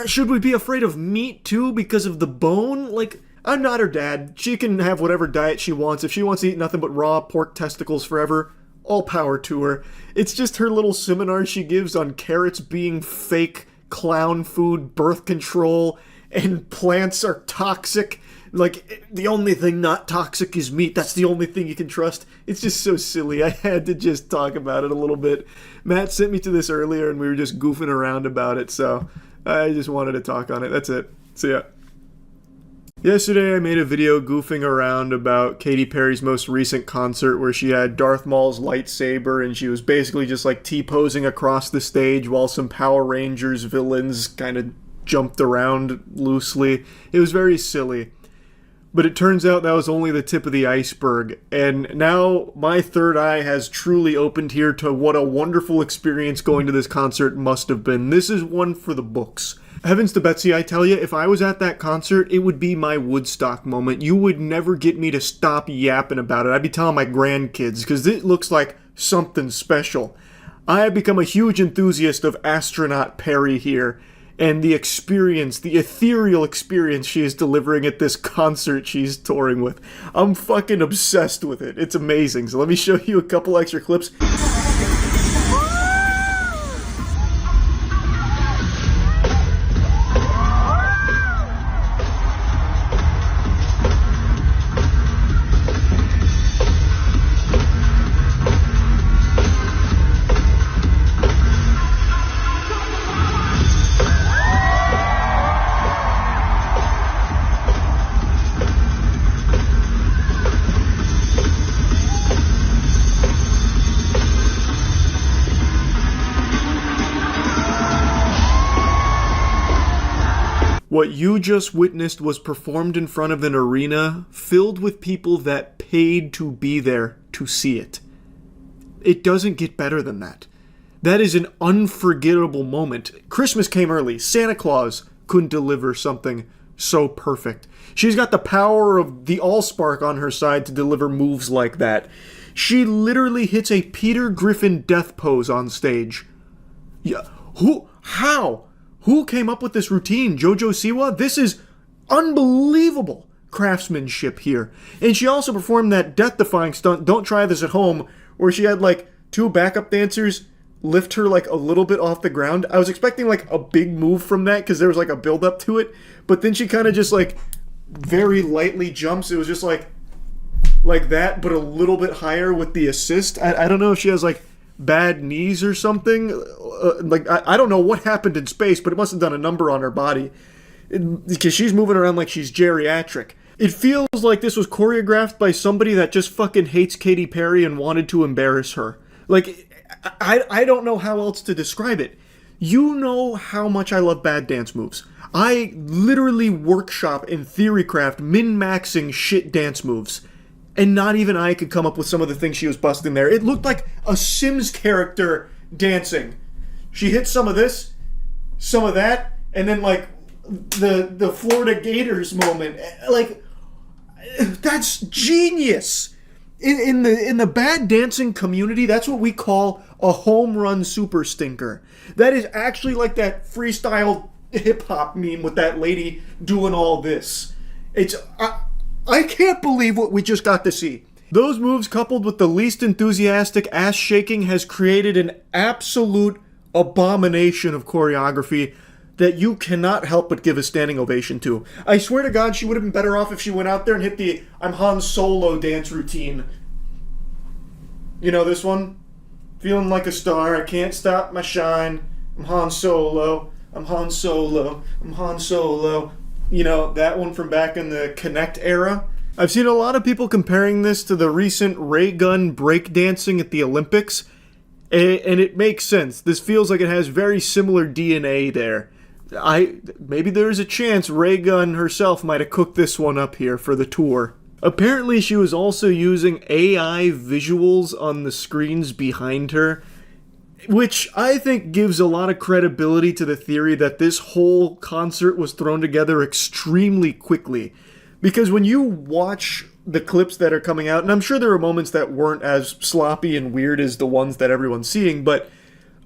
Should we be afraid of meat too because of the bone? Like, I'm not her dad. She can have whatever diet she wants. If she wants to eat nothing but raw pork testicles forever, all power to her. It's just her little seminar she gives on carrots being fake, clown food, birth control, and plants are toxic. Like, the only thing not toxic is meat. That's the only thing you can trust. It's just so silly. I had to just talk about it a little bit. Matt sent me to this earlier, and we were just goofing around about it, so I just wanted to talk on it. That's it. See ya. Yesterday I made a video goofing around about Katy Perry's most recent concert where she had Darth Maul's lightsaber and she was basically just like T-posing across the stage while some Power Rangers villains kind of jumped around loosely. It was very silly. But it turns out that was only the tip of the iceberg, and now my third eye has truly opened here to what a wonderful experience going to this concert must have been. This is one for the books. Heavens to Betsy, I tell you, if I was at that concert, it would be my Woodstock moment. You would never get me to stop yapping about it. I'd be telling my grandkids, because it looks like something special. I have become a huge enthusiast of Astronaut Perry here, and the experience, the ethereal experience she is delivering at this concert she's touring with. I'm fucking obsessed with it. It's amazing. So let me show you a couple extra clips. What you just witnessed was performed in front of an arena filled with people that paid to be there to see it. It doesn't get better than that. That is an unforgettable moment. Christmas came early. Santa Claus couldn't deliver something so perfect. She's got the power of the Allspark on her side to deliver moves like that. She literally hits a Peter Griffin death pose on stage. Yeah, how? Who came up with this routine? Jojo Siwa? This is unbelievable craftsmanship here. And she also performed that death-defying stunt, don't try this at home, where she had like two backup dancers lift her like a little bit off the ground. I was expecting like a big move from that because there was like a build-up to it, but then she kind of just like very lightly jumps. It was just like that, but a little bit higher with the assist. I don't know if she has like bad knees or something. I don't know what happened in space, but it must have done a number on her body because she's moving around like she's geriatric. It feels like this was choreographed by somebody that just fucking hates Katy Perry and wanted to embarrass her. Like, I don't know how else to describe it. You know how much I love bad dance moves. I literally workshop and theorycraft min-maxing shit dance moves. And not even I could come up with some of the things she was busting there. It looked like a Sims character dancing. She hit some of this, some of that, and then like the Florida Gators moment. Like, that's genius. In the bad dancing community, that's what we call a home run super stinker. That is actually like that freestyle hip hop meme with that lady doing all this. I can't believe what we just got to see. Those moves coupled with the least enthusiastic ass shaking has created an absolute abomination of choreography that you cannot help but give a standing ovation to. I swear to God, she would have been better off if she went out there and hit the I'm Han Solo dance routine. You know this one? Feeling like a star, I can't stop my shine. I'm Han Solo, I'm Han Solo, I'm Han Solo. You know, that one from back in the Connect era. I've seen a lot of people comparing this to the recent ray gun breakdancing at the Olympics, and it makes sense. This feels like it has very similar DNA there. Maybe there's a chance Ray Gun herself might have cooked this one up here for the tour. Apparently she was also using AI visuals on the screens behind her, which I think gives a lot of credibility to the theory that this whole concert was thrown together extremely quickly. Because when you watch the clips that are coming out, and I'm sure there are moments that weren't as sloppy and weird as the ones that everyone's seeing, but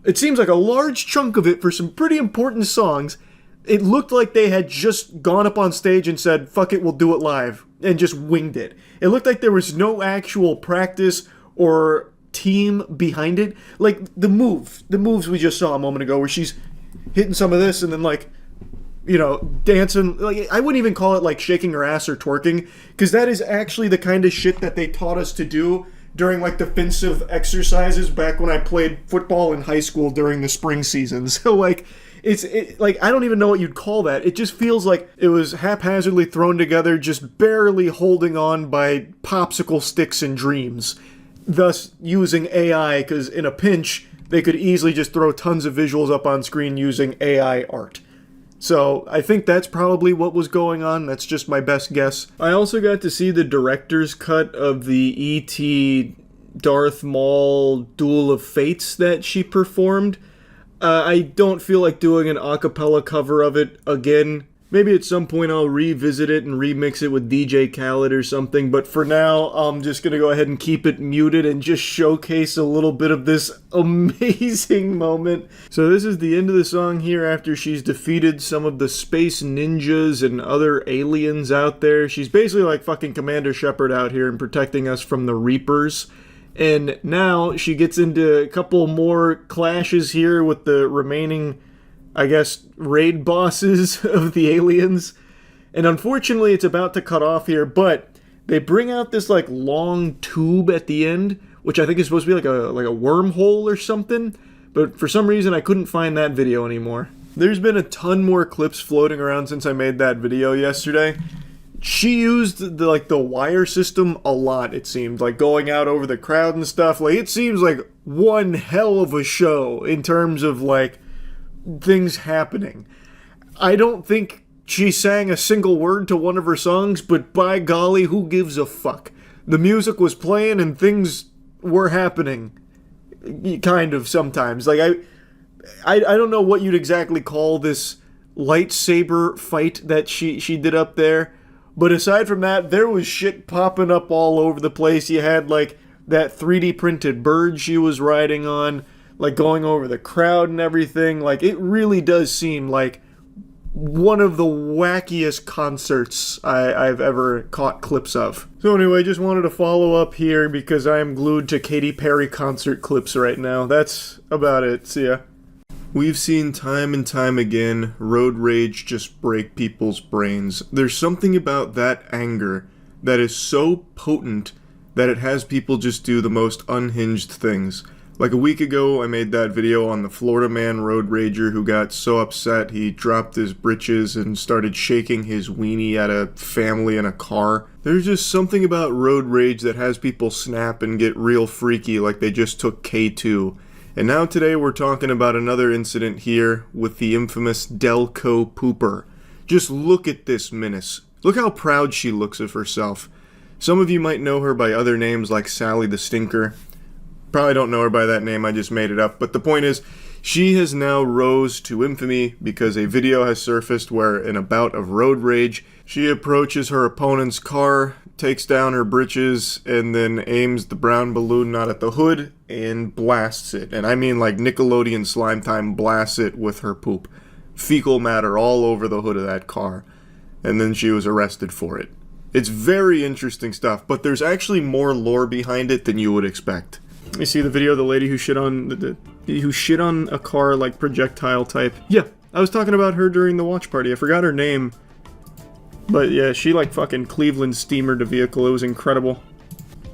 it seems like a large chunk of it for some pretty important songs, it looked like they had just gone up on stage and said, fuck it, we'll do it live, and just winged it. It looked like there was no actual practice or team behind it. Like the moves we just saw a moment ago where she's hitting some of this and then like, you know, dancing. Like, I wouldn't even call it like shaking her ass or twerking, because that is actually the kind of shit that they taught us to do during like defensive exercises back when I played football in high school during the spring season. So like, like, I don't even know what you'd call that. It just feels like it was haphazardly thrown together, just barely holding on by popsicle sticks and dreams. Thus, using AI, because in a pinch, they could easily just throw tons of visuals up on screen using AI art. So, I think that's probably what was going on. That's just my best guess. I also got to see the director's cut of the E.T. Darth Maul Duel of Fates that she performed. I don't feel like doing an a cappella cover of it again. Maybe at some point I'll revisit it and remix it with DJ Khaled or something, but for now, I'm just gonna go ahead and keep it muted and just showcase a little bit of this amazing moment. So this is the end of the song here after she's defeated some of the space ninjas and other aliens out there. She's basically like fucking Commander Shepard out here and protecting us from the Reapers. And now she gets into a couple more clashes here with the remaining, I guess, raid bosses of the aliens. And unfortunately, it's about to cut off here, but they bring out this, like, long tube at the end, which I think is supposed to be like a wormhole or something. But for some reason, I couldn't find that video anymore. There's been a ton more clips floating around since I made that video yesterday. She used the wire system a lot, it seemed, like going out over the crowd and stuff. Like, it seems like one hell of a show in terms of, like, things happening. I don't think she sang a single word to one of her songs, but by golly, who gives a fuck? The music was playing and things were happening. Kind of, sometimes. Like, I don't know what you'd exactly call this lightsaber fight that she did up there. But aside from that, there was shit popping up all over the place. You had, like, that 3D printed bird she was riding on, like, going over the crowd and everything. Like, it really does seem like one of the wackiest concerts I've ever caught clips of. So anyway, just wanted to follow up here because I am glued to Katy Perry concert clips right now. That's about it. See ya. We've seen time and time again road rage just break people's brains. There's something about that anger that is so potent that it has people just do the most unhinged things. Like a week ago, I made that video on the Florida man road rager who got so upset he dropped his britches and started shaking his weenie at a family in a car. There's just something about road rage that has people snap and get real freaky like they just took K2. And now today we're talking about another incident here with the infamous Delco Pooper. Just look at this menace. Look how proud she looks of herself. Some of you might know her by other names like Sally the Stinker. Probably don't know her by that name, I just made it up. But the point is, she has now rose to infamy because a video has surfaced where in a bout of road rage, she approaches her opponent's car, takes down her britches, and then aims the brown balloon not at the hood and blasts it. And I mean like Nickelodeon Slime Time blasts it with her poop. Fecal matter all over the hood of that car. And then she was arrested for it. It's very interesting stuff, but there's actually more lore behind it than you would expect. You see the video of the lady who shit on who shit on a car like projectile type? Yeah, I was talking about her during the watch party. I forgot her name. But yeah, she like fucking Cleveland steamered a vehicle. It was incredible.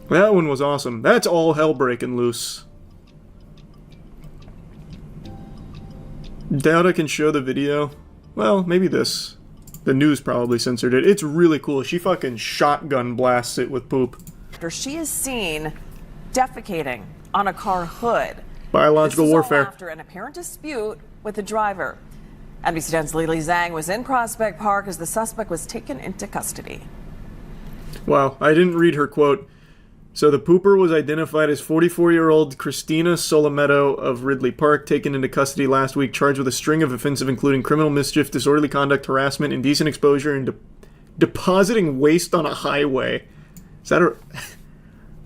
That one was awesome. That's all hell breaking loose. Doubt I can show the video. Well, maybe this. The news probably censored it. It's really cool. She fucking shotgun blasts it with poop. She is seen defecating on a car hood. Biological warfare. After an apparent dispute with the driver. NBC 10's Lily Zhang was in Prospect Park as the suspect was taken into custody. Wow, I didn't read her quote. So the pooper was identified as 44-year-old Christina Solometto of Ridley Park, taken into custody last week, charged with a string of offenses including criminal mischief, disorderly conduct, harassment, indecent exposure, and depositing waste on a highway. Is that a...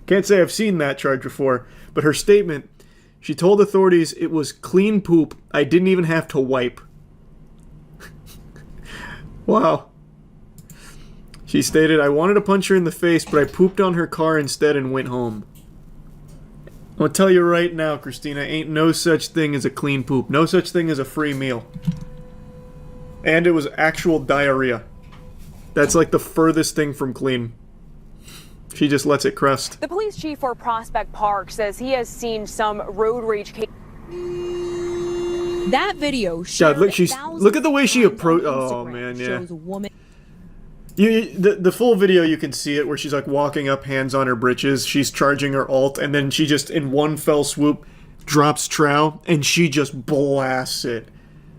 Can't say I've seen that charge before, but her statement, she told authorities it was clean poop. I didn't even have to wipe. Wow. She stated, I wanted to punch her in the face, but I pooped on her car instead and went home. I'm gonna tell you right now, Christina, ain't no such thing as a clean poop. No such thing as a free meal. And it was actual diarrhea. That's like the furthest thing from clean. She just lets it crust. The police chief for Prospect Park says he has seen some road rage cases. That video God, look at the way she approached. Oh man, yeah. shows a woman. The full video, you can see it where she's like walking up, hands on her britches. She's charging her ult, and then she just in one fell swoop drops trow, and she just blasts it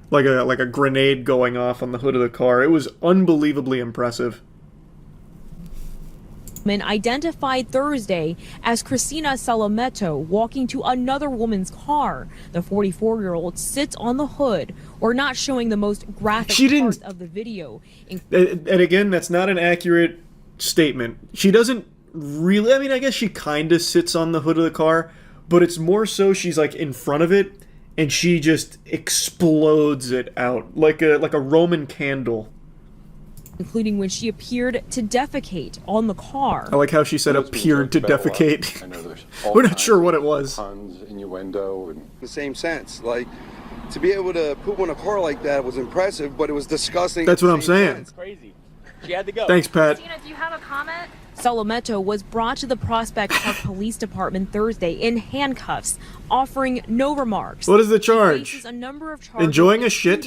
like a grenade going off on the hood of the car. It was unbelievably impressive. Identified Thursday as Cristina Salameto walking to another woman's car. The 44-year-old sits on the hood, or not showing the most graphic parts of the video. And again, that's not an accurate statement. She doesn't really, I mean, I guess she kind of sits on the hood of the car, but it's more so she's like in front of it, and she just explodes it out like a Roman candle. Including when she appeared to defecate on the car. I like how she said appeared to defecate. We're not sure what it was. Puns, innuendo, and the same sense. Like, to be able to poop on a car like that was impressive, but it was disgusting. That's what I'm saying. It's crazy. She had to go. Thanks, Pat. Christina, do you have a comment? Salameto was brought to the Prospect Park Police Department Thursday in handcuffs, offering no remarks. What is the charge? She faces a number of charges, enjoying a shit,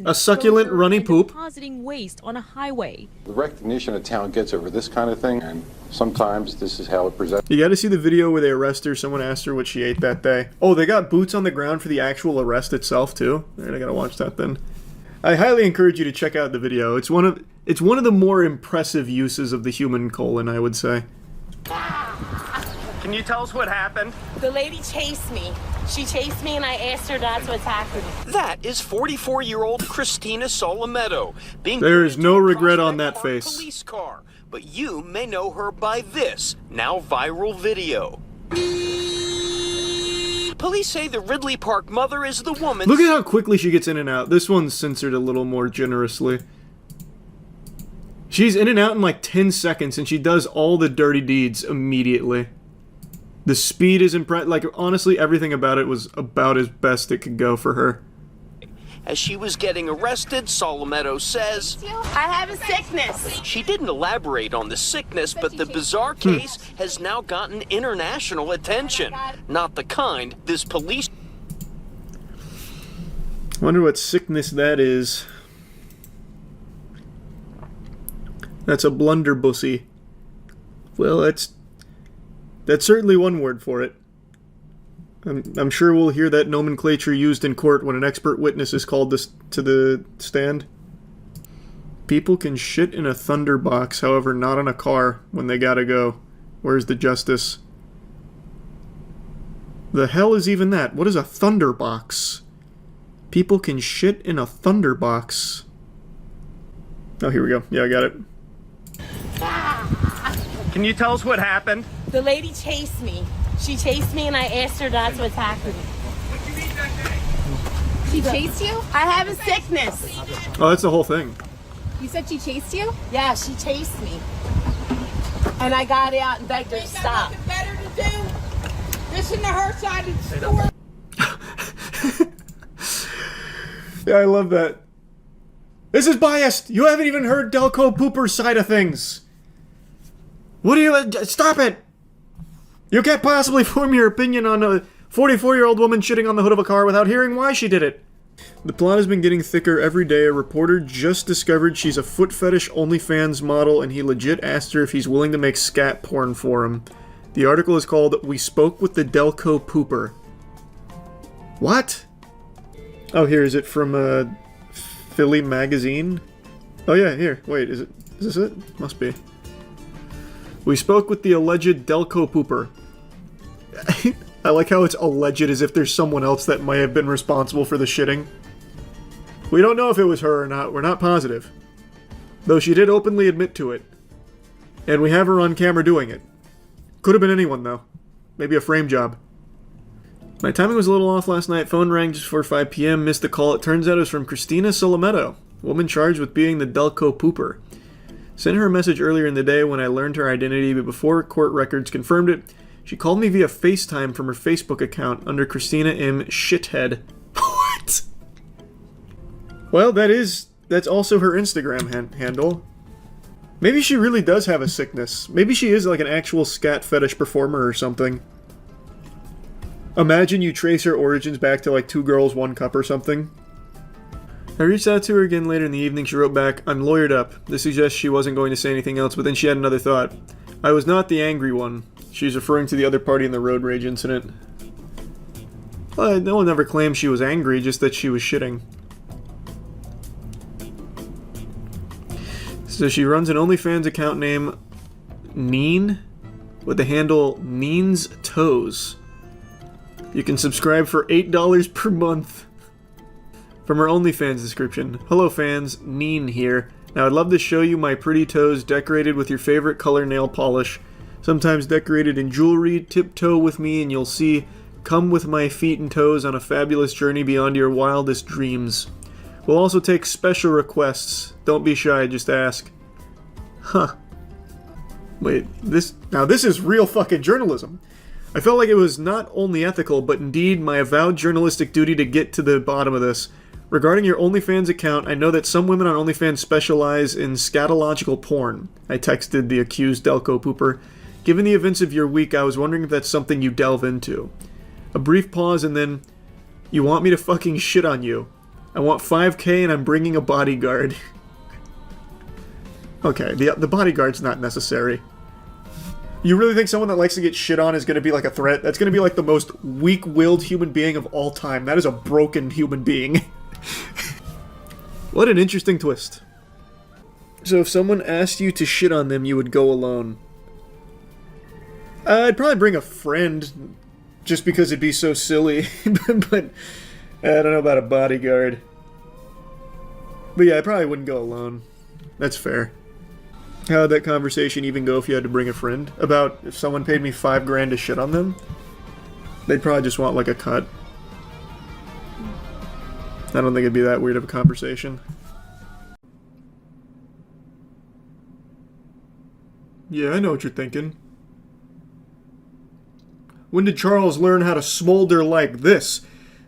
a succulent runny poop, depositing waste on a highway. The recognition a town gets over this kind of thing, and sometimes this is how it presents. You got to see the video where they arrest her. Someone asked her what she ate that day. Oh, they got boots on the ground for the actual arrest itself too. Alright, I gotta watch that then. I highly encourage you to check out the video. It's one of the more impressive uses of the human colon, I would say. Can you tell us what happened? The lady chased me. She chased me and I asked her not to attack me. That is 44-year-old Cristina Salameto being There is no regret on that face. police car, but you may know her by this now viral video. Police say the Ridley Park mother is the woman. Look at how quickly she gets in and out. This one's censored a little more generously. She's in and out in like 10 seconds, and she does all the dirty deeds immediately. The speed is impressive. Like, honestly, everything about it was about as best it could go for her. As she was getting arrested, Salameto says, I have a sickness. She didn't elaborate on the sickness, but the bizarre case has now gotten international attention. Not the kind this police... Wonder what sickness that is. That's a blunderbussy. Well, that's certainly one word for it. I'm sure we'll hear that nomenclature used in court when an expert witness is called to the stand. People can shit in a thunderbox, however, not on a car when they gotta go. Where's the justice? The hell is even that? What is a thunderbox? People can shit in a thunderbox. Oh, here we go. Yeah, I got it. Can you tell us what happened? The lady chased me. She chased me and I asked her not to attack me. She chased you? I have a sickness. Oh, that's the whole thing. You said she chased you? Yeah, she chased me. And I got out and begged her to stop. Better to do this in the her side of the store. Yeah, I love that. This is biased! You haven't even heard Delco Pooper's side of things! What do you... Stop it! You can't possibly form your opinion on a 44-year-old woman shitting on the hood of a car without hearing why she did it. The plot has been getting thicker every day. A reporter just discovered she's a foot fetish OnlyFans model, and he legit asked her if he's willing to make scat porn for him. The article is called We Spoke with the Delco Pooper. What? Oh, here, is it from, Philly Magazine? Oh yeah, here. Wait, is this it? Must be. We spoke with the alleged Delco Pooper. I like how it's alleged as if there's someone else that might have been responsible for the shitting. We don't know if it was her or not. We're not positive. Though she did openly admit to it. And we have her on camera doing it. Could have been anyone, though. Maybe a frame job. My timing was a little off last night. Phone rang just before 5 p.m. Missed the call. It turns out it was from Cristina Salameto, woman charged with being the Delco Pooper. Sent her a message earlier in the day when I learned her identity, but before court records confirmed it, she called me via FaceTime from her Facebook account under Christina M. Shithead. What? Well, that's also her Instagram handle. Maybe she really does have a sickness. Maybe she is like an actual scat fetish performer or something. Imagine you trace her origins back to like 2 Girls, 1 Cup or something. I reached out to her again later in the evening. She wrote back, "I'm lawyered up." This suggests she wasn't going to say anything else, but then she had another thought. "I was not the angry one." She's referring to the other party in the road rage incident. Well, no one ever claimed she was angry, just that she was shitting. So she runs an OnlyFans account named Neen, with the handle Neen's Toes. You can subscribe for $8 per month. From her OnlyFans description, "Hello fans, Neen here. Now I'd love to show you my pretty toes decorated with your favorite color nail polish. Sometimes decorated in jewelry. Tiptoe with me and you'll see. Come with my feet and toes on a fabulous journey beyond your wildest dreams. We'll also take special requests. Don't be shy, just ask." Huh. Wait, this is real fucking journalism. I felt like it was not only ethical, but indeed my avowed journalistic duty to get to the bottom of this. "Regarding your OnlyFans account, I know that some women on OnlyFans specialize in scatological porn." I texted the accused Delco pooper. "Given the events of your week, I was wondering if that's something you delve into." A brief pause and then, "You want me to fucking shit on you? I want 5K and I'm bringing a bodyguard." Okay, the bodyguard's not necessary. You really think someone that likes to get shit on is going to be like a threat? That's going to be like the most weak-willed human being of all time. That is a broken human being. What an interesting twist. So if someone asked you to shit on them, you would go alone. I'd probably bring a friend, just because it'd be so silly. But I don't know about a bodyguard. But yeah, I probably wouldn't go alone. That's fair. How'd that conversation even go if you had to bring a friend? About if someone paid me $5 grand to shit on them? They'd probably just want like a cut. I don't think it'd be that weird of a conversation. Yeah, I know what you're thinking. When did Charles learn how to smolder like this?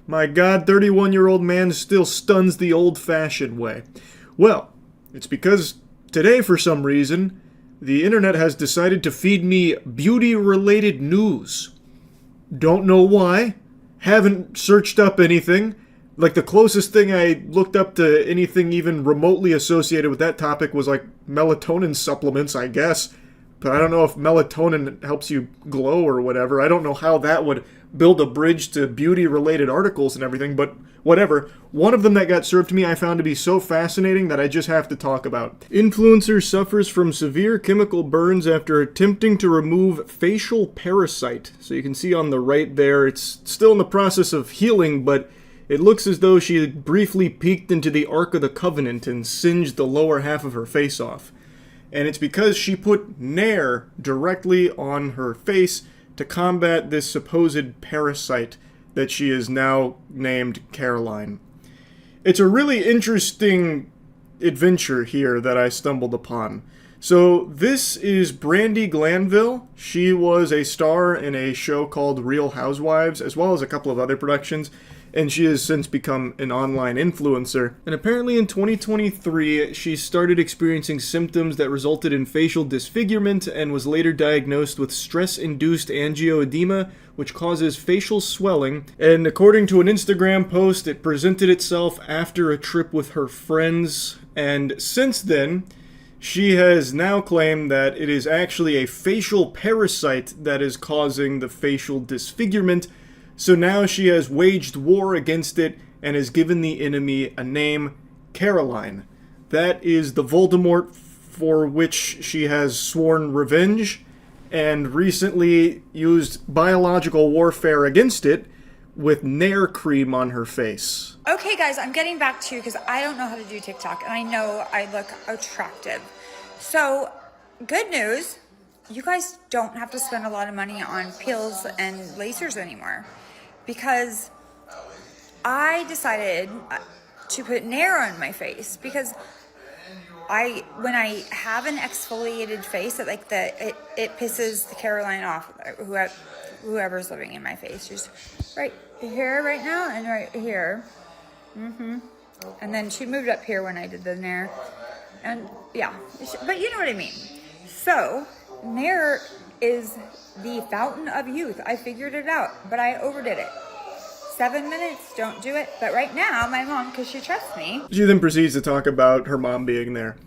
My god, 31-year-old man still stuns the old-fashioned way. Well, it's because today, for some reason, the internet has decided to feed me beauty-related news. Don't know why. Haven't searched up anything. Like, the closest thing I looked up to anything even remotely associated with that topic was, like, melatonin supplements, I guess. But I don't know if melatonin helps you glow or whatever. I don't know how that would build a bridge to beauty-related articles and everything, but whatever. One of them that got served to me I found to be so fascinating that I just have to talk about. Influencer suffers from severe chemical burns after attempting to remove facial parasite. So you can see on the right there, it's still in the process of healing, but it looks as though she had briefly peeked into the Ark of the Covenant and singed the lower half of her face off. And it's because she put Nair directly on her face to combat this supposed parasite that she is now named Caroline. It's a really interesting adventure here that I stumbled upon. So this is Brandi Glanville. She was a star in a show called Real Housewives, as well as a couple of other productions, and she has since become an online influencer. And apparently in 2023, she started experiencing symptoms that resulted in facial disfigurement and was later diagnosed with stress-induced angioedema, which causes facial swelling. And according to an Instagram post, it presented itself after a trip with her friends. And since then, she has now claimed that it is actually a facial parasite that is causing the facial disfigurement. So now she has waged war against it and has given the enemy a name, Caroline. That is the Voldemort for which she has sworn revenge and recently used biological warfare against it with Nair cream on her face. Okay guys, I'm getting back to you because I don't know how to do TikTok and I know I look attractive. So, good news, you guys don't have to spend a lot of money on pills and lasers anymore. Because I decided to put Nair on my face because when I have an exfoliated face, it pisses the Caroline off, whoever's living in my face. Just right here right now and right here. And then she moved up here when I did the Nair. And yeah, but you know what I mean. So Nair is the fountain of youth. I figured it out, but I overdid it. 7 minutes, don't do it. But right now, my mom, because she trusts me. She then proceeds to talk about her mom being there.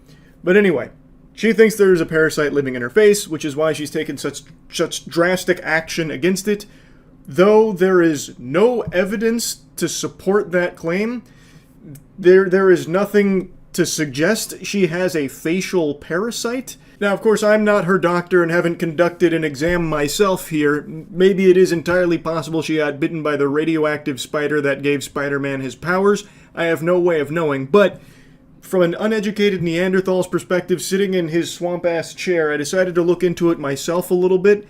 But anyway, she thinks there is a parasite living in her face, which is why she's taken such drastic action against it. Though there is no evidence to support that claim, there is nothing to suggest she has a facial parasite. Now, of course, I'm not her doctor and haven't conducted an exam myself here. Maybe it is entirely possible she got bitten by the radioactive spider that gave Spider-Man his powers. I have no way of knowing, but from an uneducated Neanderthal's perspective, sitting in his swamp-ass chair, I decided to look into it myself a little bit,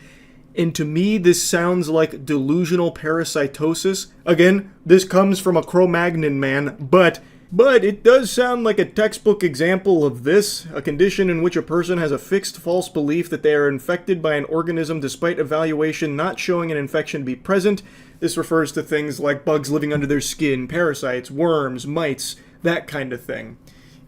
and to me, this sounds like delusional parasitosis. Again, this comes from a Cro-Magnon man, but it does sound like a textbook example of this, a condition in which a person has a fixed false belief that they are infected by an organism despite evaluation not showing an infection to be present. This refers to things like bugs living under their skin, parasites, worms, mites, that kind of thing,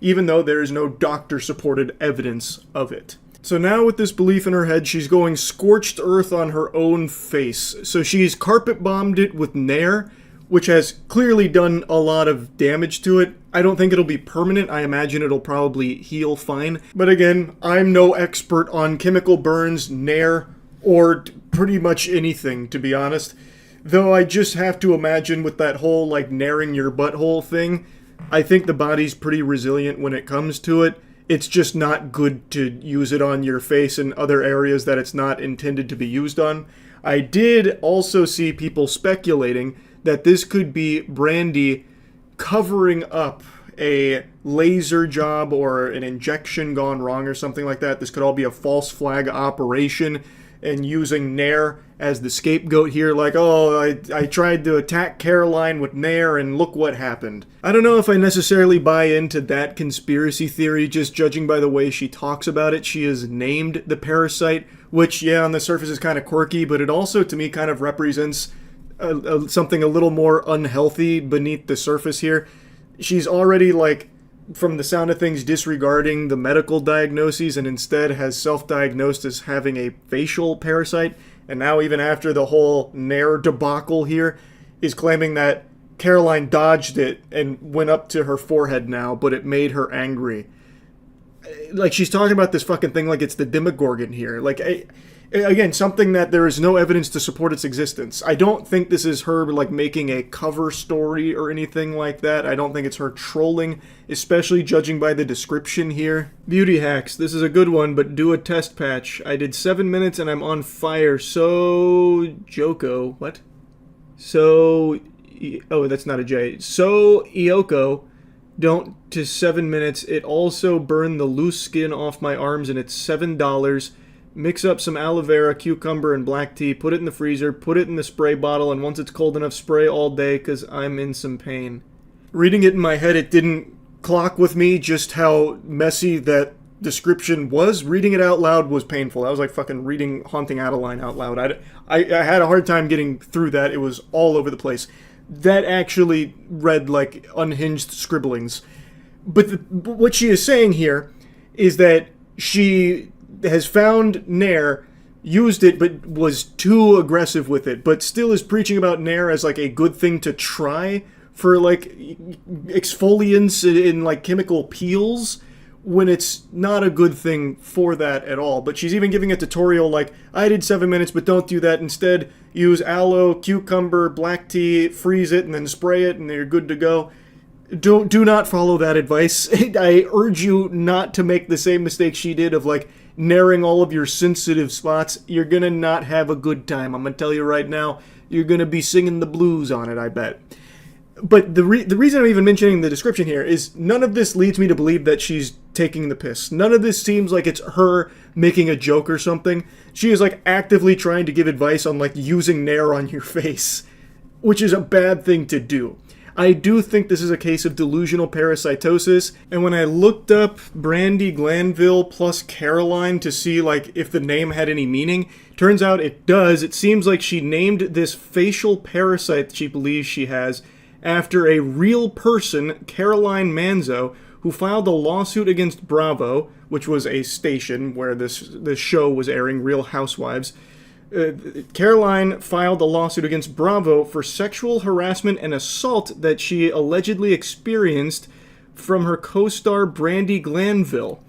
even though there is no doctor-supported evidence of it. So now with this belief in her head, she's going scorched earth on her own face. So she's carpet-bombed it with Nair, which has clearly done a lot of damage to it. I don't think it'll be permanent. I imagine it'll probably heal fine. But again, I'm no expert on chemical burns, Nair, or pretty much anything, to be honest. Though I just have to imagine with that whole, like, Nairing your butthole thing, I think the body's pretty resilient when it comes to it. It's just not good to use it on your face and other areas that it's not intended to be used on. I did also see people speculating that this could be Brandy covering up a laser job or an injection gone wrong or something like that. This could all be a false flag operation, and using Nair as the scapegoat here, like, oh, I tried to attack Caroline with Nair and look what happened. I don't know if I necessarily buy into that conspiracy theory, just judging by the way she talks about it. She is named the parasite, which, yeah, on the surface is kind of quirky, but it also, to me, kind of represents something a little more unhealthy beneath the surface here. She's already, like, from the sound of things, disregarding the medical diagnoses and instead has self-diagnosed as having a facial parasite. And now, even after the whole Nair debacle here, is claiming that Caroline dodged it and went up to her forehead now, but it made her angry. Like, she's talking about this fucking thing like it's the Demogorgon here. Like, again, something that there is no evidence to support its existence. I don't think this is her, like, making a cover story or anything like that. I don't think it's her trolling, especially judging by the description here. Beauty hacks. This is a good one, but do a test patch. I did 7 minutes and I'm on fire. So... Joko. What? So... Oh, that's not a J. So... Ioko. Don't to 7 minutes. It also burned the loose skin off my arms and it's $7. Mix up some aloe vera, cucumber, and black tea, put it in the freezer, put it in the spray bottle, and once it's cold enough, spray all day because I'm in some pain. Reading it in my head, it didn't clock with me just how messy that description was. Reading it out loud was painful. That was like fucking reading Haunting Adeline out loud. I had a hard time getting through that. It was all over the place. That actually read like unhinged scribblings. But what she is saying here is that she has found Nair, used it, but was too aggressive with it, but still is preaching about Nair as like a good thing to try for like exfoliants in like chemical peels, when it's not a good thing for that at all. But she's even giving a tutorial like, I did 7 minutes, but don't do that. Instead, use aloe, cucumber, black tea, freeze it, and then spray it, and you're good to go. Do not follow that advice. I urge you not to make the same mistake she did of like narrowing all of your sensitive spots. You're gonna not have a good time. I'm gonna tell you right now, you're gonna be singing the blues on it, I bet. But the reason I'm even mentioning the description here is none of this leads me to believe that she's taking the piss. None of this seems like it's her making a joke or something. She is like actively trying to give advice on like using Nair on your face, which is a bad thing to do. I do think this is a case of delusional parasitosis, and when I looked up Brandy Glanville plus Caroline to see like if the name had any meaning, turns out it does. It seems like she named this facial parasite that she believes she has after a real person, Caroline Manzo, who filed a lawsuit against Bravo, which was a station where this show was airing, Real Housewives. Caroline filed a lawsuit against Bravo for sexual harassment and assault that she allegedly experienced from her co-star Brandi Glanville.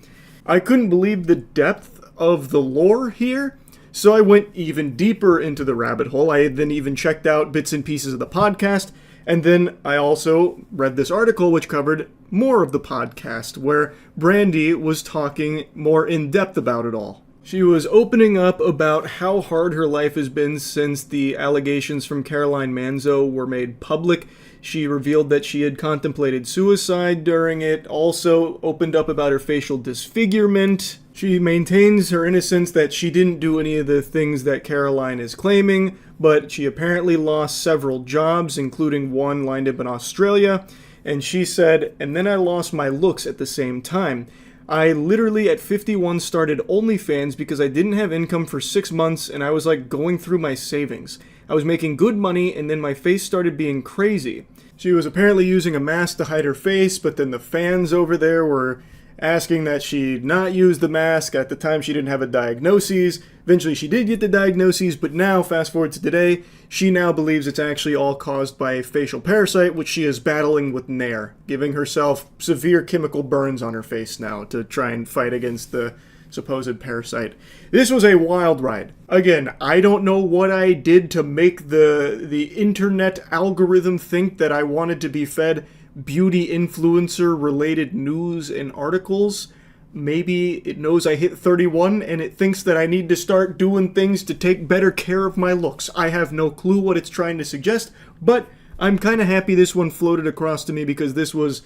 I couldn't believe the depth of the lore here, so I went even deeper into the rabbit hole. I then even checked out bits and pieces of the podcast, and then I also read this article which covered more of the podcast, where Brandi was talking more in depth about it all. She was opening up about how hard her life has been since the allegations from Caroline Manzo were made public. She revealed that she had contemplated suicide during it, also opened up about her facial disfigurement. She maintains her innocence, that she didn't do any of the things that Caroline is claiming, but she apparently lost several jobs, including one lined up in Australia. And she said, "And then I lost my looks at the same time. I literally at 51 started OnlyFans because I didn't have income for 6 months and I was like going through my savings. I was making good money and then my face started being crazy." She was apparently using a mask to hide her face, but then the fans over there were asking that she not use the mask. At the time she didn't have a diagnosis. Eventually she did get the diagnosis, but now, fast forward to today, she now believes it's actually all caused by a facial parasite, which she is battling with Nair, giving herself severe chemical burns on her face now to try and fight against the supposed parasite. This was a wild ride. Again, I don't know what I did to make the internet algorithm think that I wanted to be fed beauty influencer related news and articles. Maybe it knows I hit 31 and it thinks that I need to start doing things to take better care of my looks. I have no clue what it's trying to suggest, but I'm kind of happy this one floated across to me because this was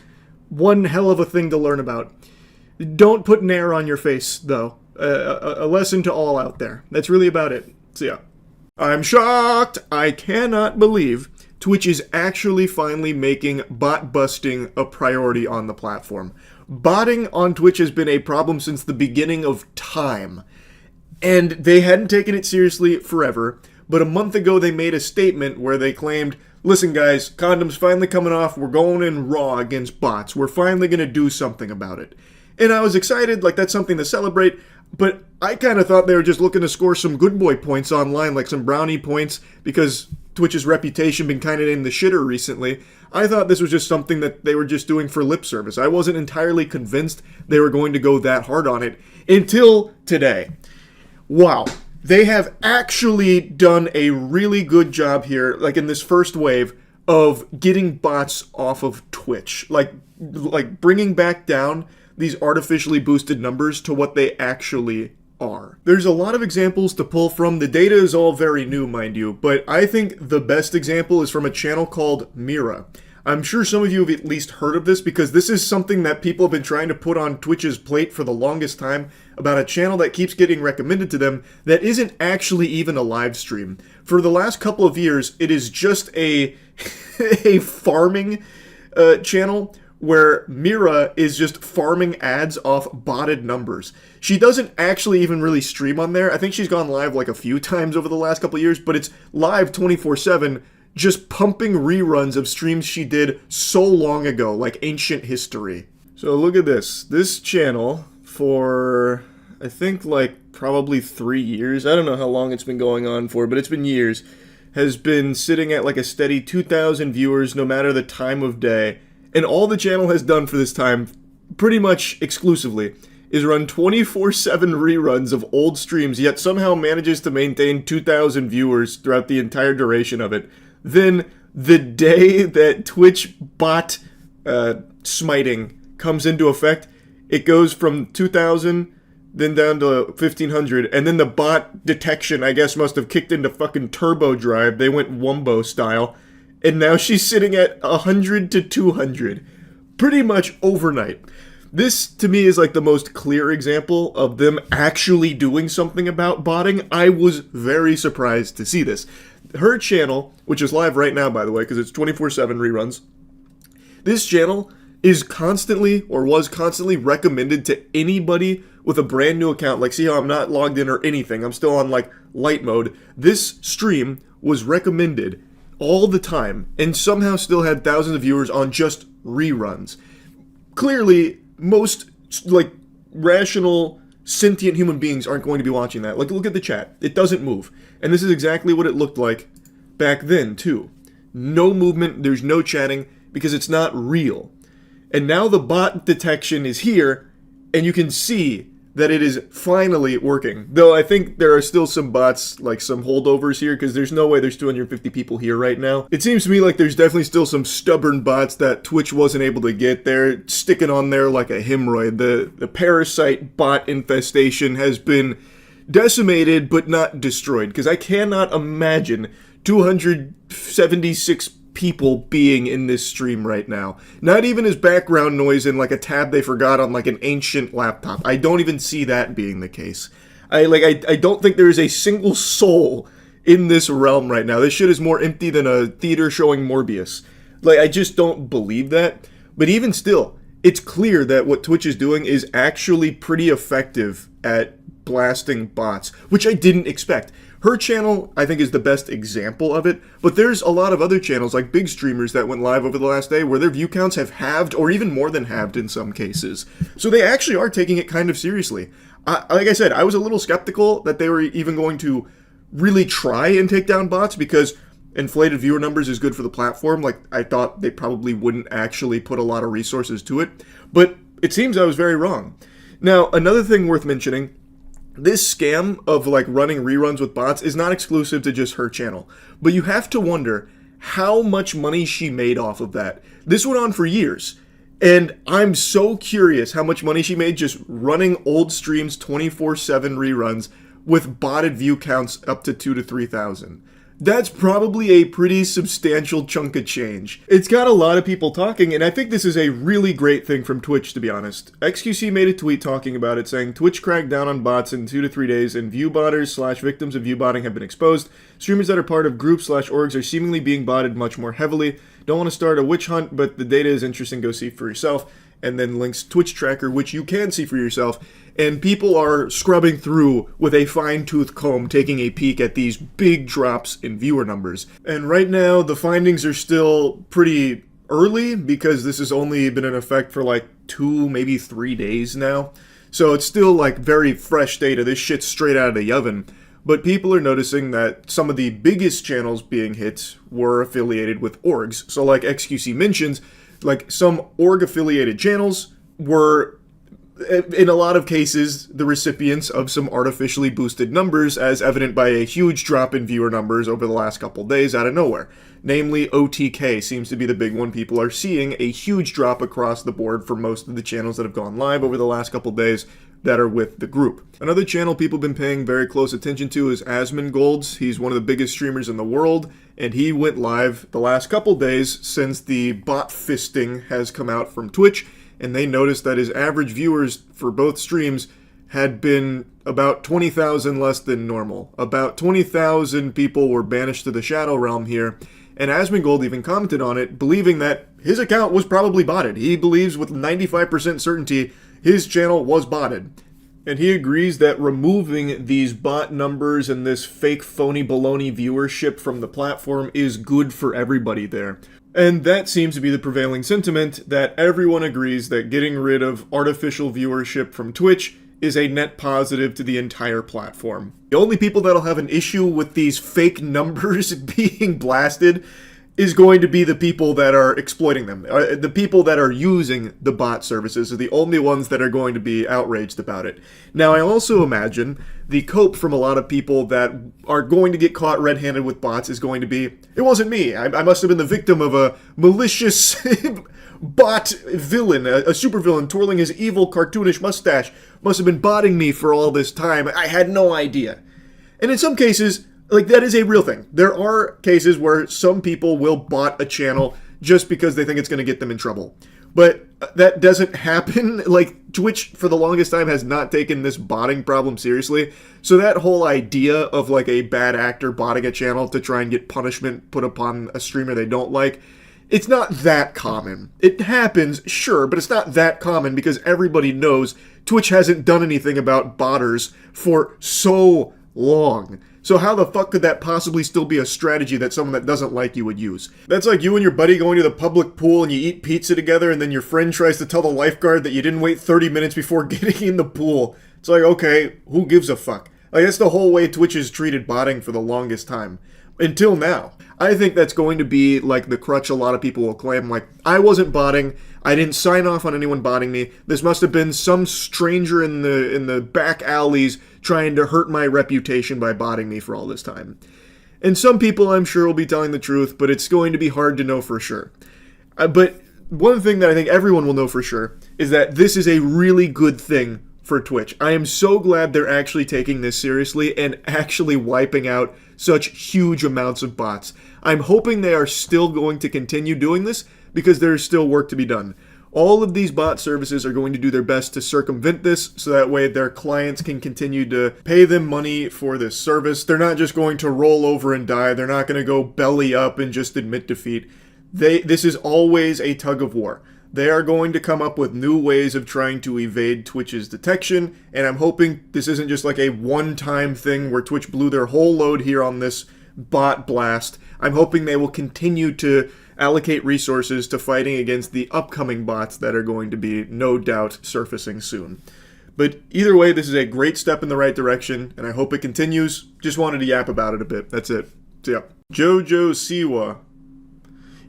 one hell of a thing to learn about. Don't put Nair on your face, though. A lesson to all out there. That's really about it. So yeah. I'm shocked! I cannot believe Twitch is actually finally making bot busting a priority on the platform. Botting on Twitch has been a problem since the beginning of time, and they hadn't taken it seriously forever, but a month ago they made a statement where they claimed, "Listen guys, condoms finally coming off, we're going in raw against bots, we're finally going to do something about it." And I was excited, like that's something to celebrate, but I kind of thought they were just looking to score some good boy points online, like some brownie points, because Twitch's reputation been kind of in the shitter recently. I thought this was just something that they were just doing for lip service. I wasn't entirely convinced they were going to go that hard on it until today. Wow. They have actually done a really good job here, like in this first wave, of getting bots off of Twitch. Like bringing back down these artificially boosted numbers to what they actually are. There's a lot of examples to pull from. The data is all very new, mind you, but I think the best example is from a channel called Mira. I'm sure some of you have at least heard of this because this is something that people have been trying to put on Twitch's plate for the longest time, about a channel that keeps getting recommended to them that isn't actually even a live stream. For the last couple of years, it is just a farming channel where Mira is just farming ads off botted numbers. She doesn't actually even really stream on there. I think she's gone live like a few times over the last couple of years, but it's live 24/7, just pumping reruns of streams she did so long ago, like ancient history. So look at this. This channel, for I think like probably 3 years, I don't know how long it's been going on for, but it's been years, has been sitting at like a steady 2,000 viewers no matter the time of day. And all the channel has done for this time, pretty much exclusively, is run 24/7 reruns of old streams, yet somehow manages to maintain 2,000 viewers throughout the entire duration of it. Then, the day that Twitch bot smiting comes into effect, it goes from 2,000, then down to 1,500, and then the bot detection, I guess, must have kicked into fucking turbo drive. They went Wumbo style. And now she's sitting at 100 to 200, pretty much overnight. This, to me, is like the most clear example of them actually doing something about botting. I was very surprised to see this. Her channel, which is live right now, by the way, because it's 24/7 reruns, this channel is constantly, or was constantly, recommended to anybody with a brand new account. Like, see how I'm not logged in or anything. I'm still on, like, light mode. This stream was recommended all the time, and somehow still had thousands of viewers on just reruns. clearly most, like, rational, sentient human beings aren't going to be watching that. Like, look at the chat. It doesn't move. And this is exactly what it looked like back then, too. No movement, there's no chatting, because it's not real. And now the bot detection is here, and you can see that it is finally working. Though I think there are still some bots, like some holdovers here, because there's no way there's 250 people here right now. It seems to me like there's definitely still some stubborn bots that Twitch wasn't able to get there, sticking on there like a hemorrhoid. The parasite bot infestation has been decimated, but not destroyed, because I cannot imagine 276 people being in this stream right now. Not even as background noise in like a tab they forgot on like an ancient laptop. I don't even see that being the case. I don't think there is a single soul in this realm right now. This shit is more empty than a theater showing Morbius. Like, I just don't believe that. But even still, it's clear that what Twitch is doing is actually pretty effective at blasting bots, which I didn't expect. Her channel, I think, is the best example of it, but there's a lot of other channels, like big streamers that went live over the last day, where their view counts have halved, or even more than halved in some cases. So they actually are taking it kind of seriously. Like I said, I was a little skeptical that they were even going to really try and take down bots, because inflated viewer numbers is good for the platform. Like, I thought they probably wouldn't actually put a lot of resources to it, but it seems I was very wrong. Now, another thing worth mentioning, this scam of like running reruns with bots is not exclusive to just her channel, but you have to wonder how much money she made off of that. This went on for years, and I'm so curious how much money she made just running old streams 24/7 reruns with botted view counts up to 2,000 to 3,000. That's probably a pretty substantial chunk of change. It's got a lot of people talking, and I think this is a really great thing from Twitch, to be honest. XQC made a tweet talking about it, saying, Twitch cracked down on bots in 2 to 3 days, and view-botters/victims of view-botting have been exposed. Streamers that are part of groups/orgs are seemingly being botted much more heavily. Don't want to start a witch hunt, but the data is interesting, go see for yourself. And then links Twitch tracker, which you can see for yourself. And people are scrubbing through with a fine-tooth comb, taking a peek at these big drops in viewer numbers. And right now, the findings are still pretty early, because this has only been in effect for like 2, maybe 3 days now. So it's still like very fresh data. This shit's straight out of the oven. But people are noticing that some of the biggest channels being hit were affiliated with orgs. So like XQC mentions, like some org-affiliated channels were, in a lot of cases, the recipients of some artificially boosted numbers, as evident by a huge drop in viewer numbers over the last couple days out of nowhere. Namely, OTK seems to be the big one. People are seeing a huge drop across the board for most of the channels that have gone live over the last couple days that are with the group. Another channel people have been paying very close attention to is Asmongold's. He's one of the biggest streamers in the world, and he went live the last couple days since the bot fisting has come out from Twitch, and they noticed that his average viewers for both streams had been about 20,000 less than normal. About 20,000 people were banished to the Shadow Realm here, and Asmongold even commented on it, believing that his account was probably botted. He believes with 95% certainty his channel was botted. And he agrees that removing these bot numbers and this fake phony baloney viewership from the platform is good for everybody there. And that seems to be the prevailing sentiment, that everyone agrees that getting rid of artificial viewership from Twitch is a net positive to the entire platform. The only people that'll have an issue with these fake numbers being blasted is going to be the people that are exploiting them. The people that are using the bot services are the only ones that are going to be outraged about it. Now, I also imagine the cope from a lot of people that are going to get caught red-handed with bots is going to be, it wasn't me. I must have been the victim of a malicious bot villain, a supervillain twirling his evil cartoonish mustache. Must have been botting me for all this time. I had no idea. And in some cases, like, that is a real thing. There are cases where some people will bot a channel just because they think it's going to get them in trouble. But that doesn't happen. Like, Twitch, for the longest time, has not taken this botting problem seriously. So that whole idea of, like, a bad actor botting a channel to try and get punishment put upon a streamer they don't like, it's not that common. It happens, sure, but it's not that common because everybody knows Twitch hasn't done anything about botters for so long. So how the fuck could that possibly still be a strategy that someone that doesn't like you would use? That's like you and your buddy going to the public pool and you eat pizza together and then your friend tries to tell the lifeguard that you didn't wait 30 minutes before getting in the pool. It's like, okay, who gives a fuck? Like, that's the whole way Twitch has treated botting for the longest time. Until now. I think that's going to be like the crutch a lot of people will claim. Like, I wasn't botting. I didn't sign off on anyone botting me. This must have been some stranger in the back alleys trying to hurt my reputation by botting me for all this time. And some people, I'm sure, will be telling the truth, but it's going to be hard to know for sure. But one thing that I think everyone will know for sure is that this is a really good thing for Twitch. I am so glad they're actually taking this seriously and actually wiping out such huge amounts of bots. I'm hoping they are still going to continue doing this because there's still work to be done. All of these bot services are going to do their best to circumvent this so that way their clients can continue to pay them money for this service. They're not just going to roll over and die. They're not going to go belly up and just admit defeat. This is always a tug of war. They are going to come up with new ways of trying to evade Twitch's detection, and I'm hoping this isn't just like a one-time thing where Twitch blew their whole load here on this bot blast. I'm hoping they will continue to allocate resources to fighting against the upcoming bots that are going to be, no doubt, surfacing soon. But either way, this is a great step in the right direction, and I hope it continues. Just wanted to yap about it a bit. That's it. So yeah. JoJo Siwa.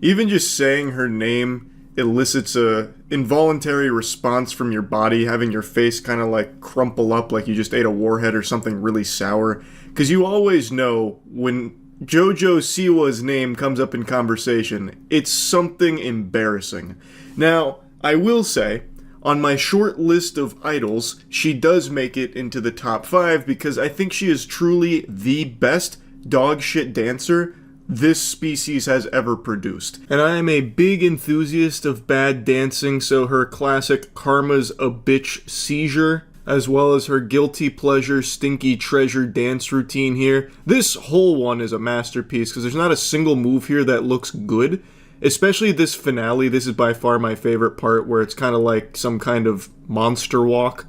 Even just saying her name elicits a involuntary response from your body, having your face kind of like crumple up like you just ate a warhead or something really sour. Because you always know when JoJo Siwa's name comes up in conversation, it's something embarrassing. Now, I will say, on my short list of idols, she does make it into the top 5 because I think she is truly the best dogshit dancer this species has ever produced. And I am a big enthusiast of bad dancing, so her classic Karma's a Bitch seizure, as well as her guilty pleasure stinky treasure dance routine here. This whole one is a masterpiece because there's not a single move here that looks good. Especially this finale, this is by far my favorite part where it's kind of like some kind of monster walk.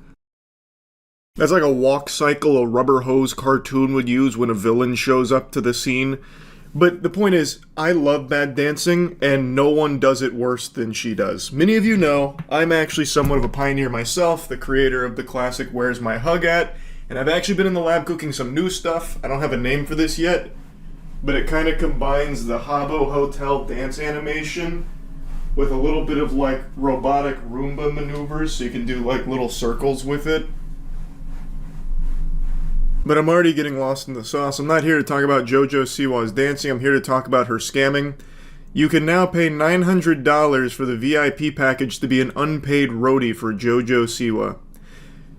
That's like a walk cycle a rubber hose cartoon would use when a villain shows up to the scene. But the point is, I love bad dancing, and no one does it worse than she does. Many of you know, I'm actually somewhat of a pioneer myself, the creator of the classic Where's My Hug At? And I've actually been in the lab cooking some new stuff. I don't have a name for this yet, but it kind of combines the Habbo Hotel dance animation with a little bit of like robotic Roomba maneuvers, so you can do like little circles with it. But I'm already getting lost in the sauce. I'm not here to talk about JoJo Siwa's dancing. I'm here to talk about her scamming. You can now pay $900 for the VIP package to be an unpaid roadie for JoJo Siwa.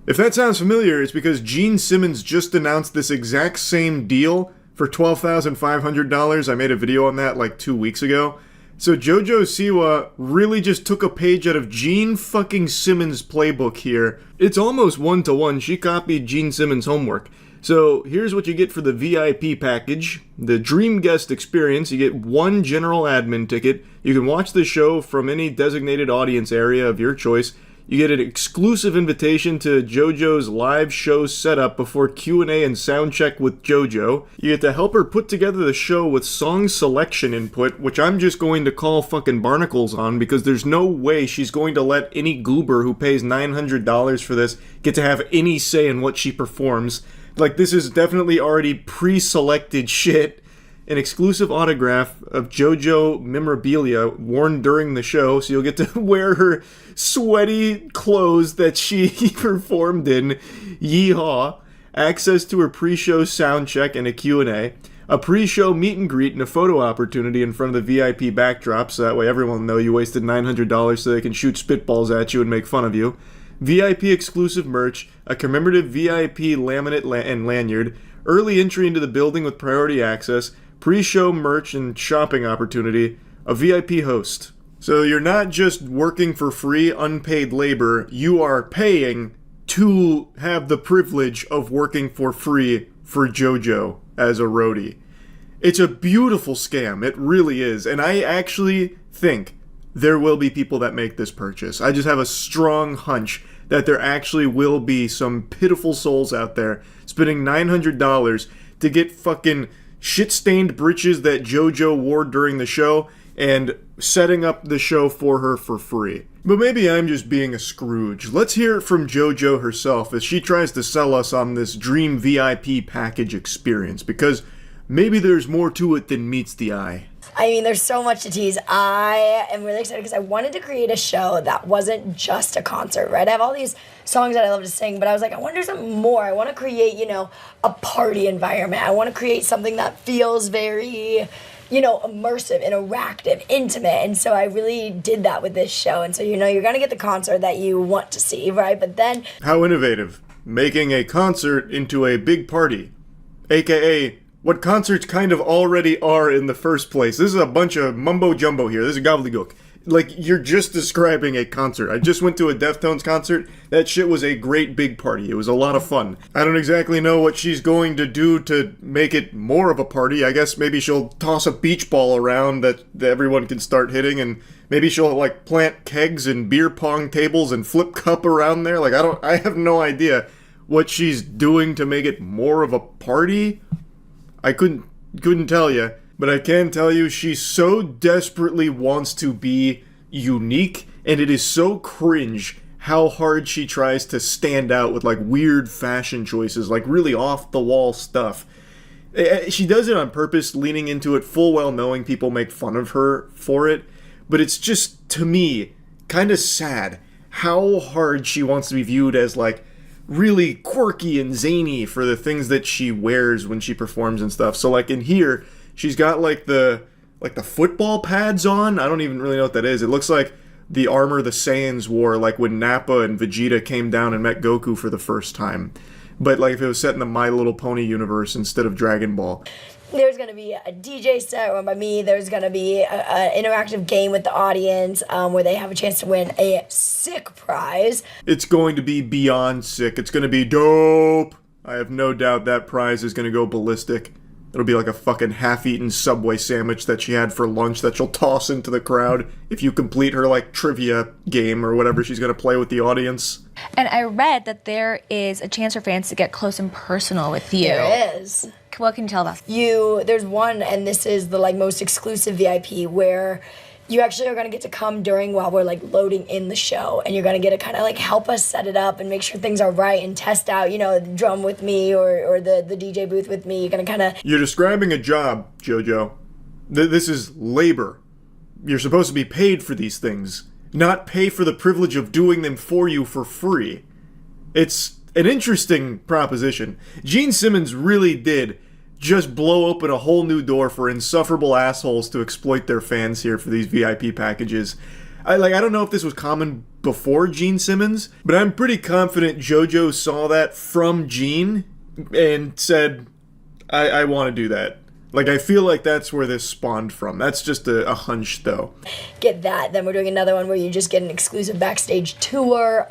If that sounds familiar, it's because Gene Simmons just announced this exact same deal for $12,500. I made a video on that like 2 weeks ago. So JoJo Siwa really just took a page out of Gene fucking Simmons' playbook here. It's almost one-to-one. She copied Gene Simmons' homework. So here's what you get for the VIP package. The Dream Guest experience. You get 1 general admin ticket. You can watch the show from any designated audience area of your choice. You get an exclusive invitation to JoJo's live show setup before Q&A and soundcheck with JoJo. You get to help her put together the show with song selection input, which I'm just going to call fucking barnacles on because there's no way she's going to let any goober who pays $900 for this get to have any say in what she performs. Like, this is definitely already pre-selected shit. An exclusive autograph of JoJo memorabilia worn during the show, so you'll get to wear her sweaty clothes that she performed in. Yeehaw. Access to her pre-show sound check and a Q&A. A pre-show meet and greet and a photo opportunity in front of the VIP backdrop, so that way everyone will know you wasted $900 so they can shoot spitballs at you and make fun of you. VIP exclusive merch, a commemorative VIP laminate and lanyard, early entry into the building with priority access, pre-show merch and shopping opportunity, a VIP host. So you're not just working for free, unpaid labor, you are paying to have the privilege of working for free for JoJo as a roadie. It's a beautiful scam, it really is, and I actually think there will be people that make this purchase. I just have a strong hunch that there actually will be some pitiful souls out there spending $900 to get fucking shit-stained breeches that JoJo wore during the show and setting up the show for her for free. But maybe I'm just being a Scrooge. Let's hear it from JoJo herself as she tries to sell us on this dream VIP package experience, because maybe there's more to it than meets the eye. I mean, there's so much to tease. I am really excited because I wanted to create a show that wasn't just a concert, right? I have all these songs that I love to sing, but I was like, I want to do something more. I want to create, a party environment. I want to create something that feels very, immersive, interactive, intimate. And so I really did that with this show. And so, you're going to get the concert that you want to see, right? But then... How innovative. Making a concert into a big party. AKA... what concerts kind of already are in the first place. This is a bunch of mumbo-jumbo here. This is gobbledygook. Like, you're just describing a concert. I just went to a Deftones concert. That shit was a great big party. It was a lot of fun. I don't exactly know what she's going to do to make it more of a party. I guess maybe she'll toss a beach ball around that everyone can start hitting, and maybe she'll, plant kegs and beer pong tables and flip cup around there. I have no idea what she's doing to make it more of a party. I couldn't tell you, but I can tell you she so desperately wants to be unique, and it is so cringe how hard she tries to stand out with weird fashion choices, really off-the-wall stuff. She does it on purpose, leaning into it full well knowing people make fun of her for it, but it's just, to me, kind of sad how hard she wants to be viewed as really quirky and zany for the things that she wears when she performs and stuff. So in here, she's got the football pads on. I don't even really know what that is. It looks like the armor the Saiyans wore when Nappa and Vegeta came down and met Goku for the first time. But if it was set in the My Little Pony universe instead of Dragon Ball. There's going to be a DJ set run by me. There's going to be an interactive game with the audience where they have a chance to win a sick prize. It's going to be beyond sick. It's going to be dope. I have no doubt that prize is going to go ballistic. It'll be like a fucking half-eaten Subway sandwich that she had for lunch that she'll toss into the crowd if you complete her trivia game or whatever she's going to play with the audience. And I read that there is a chance for fans to get close and personal with you. There is. What can you tell us? There's one, and this is the most exclusive VIP, where you actually are going to get to come during while we're loading in the show, and you're going to get to kind of help us set it up and make sure things are right and test out, the drum with me or the DJ booth with me. You're going to kind of... You're describing a job, JoJo. This is labor. You're supposed to be paid for these things, not pay for the privilege of doing them for you for free. It's an interesting proposition. Gene Simmons really did just blow open a whole new door for insufferable assholes to exploit their fans here for these VIP packages. I don't know if this was common before Gene Simmons, but I'm pretty confident JoJo saw that from Gene and said, I want to do that. I feel like that's where this spawned from. That's just a hunch, though. Get that. Then we're doing another one where you just get an exclusive backstage tour.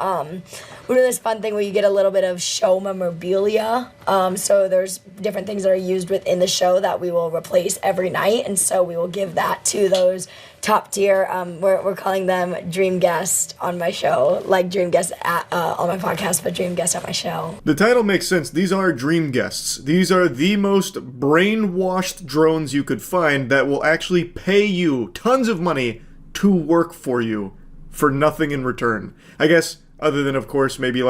We're doing this fun thing where you get a little bit of show memorabilia. So there's different things that are used within the show that we will replace every night. And so we will give that to those top tier. We're calling them dream guests on my show. Dream guests on my podcast, but dream guests on my show. The title makes sense. These are dream guests. These are the most brainwashed drones you could find that will actually pay you tons of money to work for you for nothing in return. I guess, other than, of course, maybe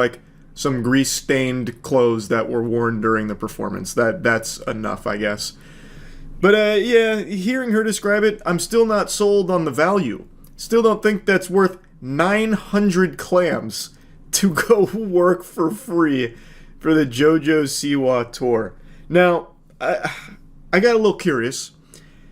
some grease-stained clothes that were worn during the performance. That's enough, I guess. But, yeah, hearing her describe it, I'm still not sold on the value. Still don't think that's worth 900 clams to go work for free for the JoJo Siwa tour. Now, I got a little curious.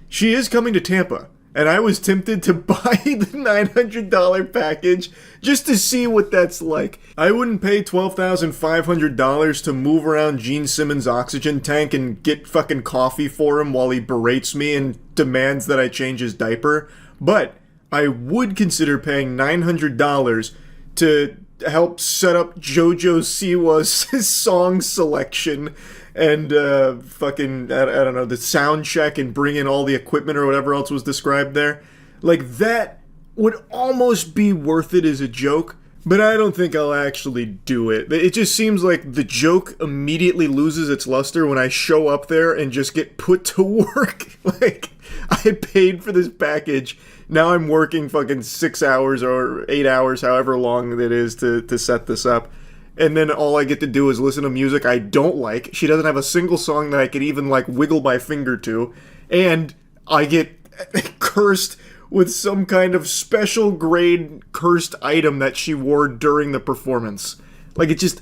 She is coming to Tampa, and I was tempted to buy the $900 package just to see what that's like. I wouldn't pay $12,500 to move around Gene Simmons' oxygen tank and get fucking coffee for him while he berates me and demands that I change his diaper, but I would consider paying $900 to help set up JoJo Siwa's song selection and fucking, I don't know, the sound check and bring in all the equipment or whatever else was described there. That would almost be worth it as a joke, But I don't think I'll actually do it. It just seems like the joke immediately loses its luster when I show up there and just get put to work. Like, I paid for this package. Now I'm working fucking 6 hours or 8 hours, however long it is to set this up. And then all I get to do is listen to music I don't like. She doesn't have a single song that I could even, like, wiggle my finger to. And I get cursed with some kind of special grade cursed item that she wore during the performance. Like, it just...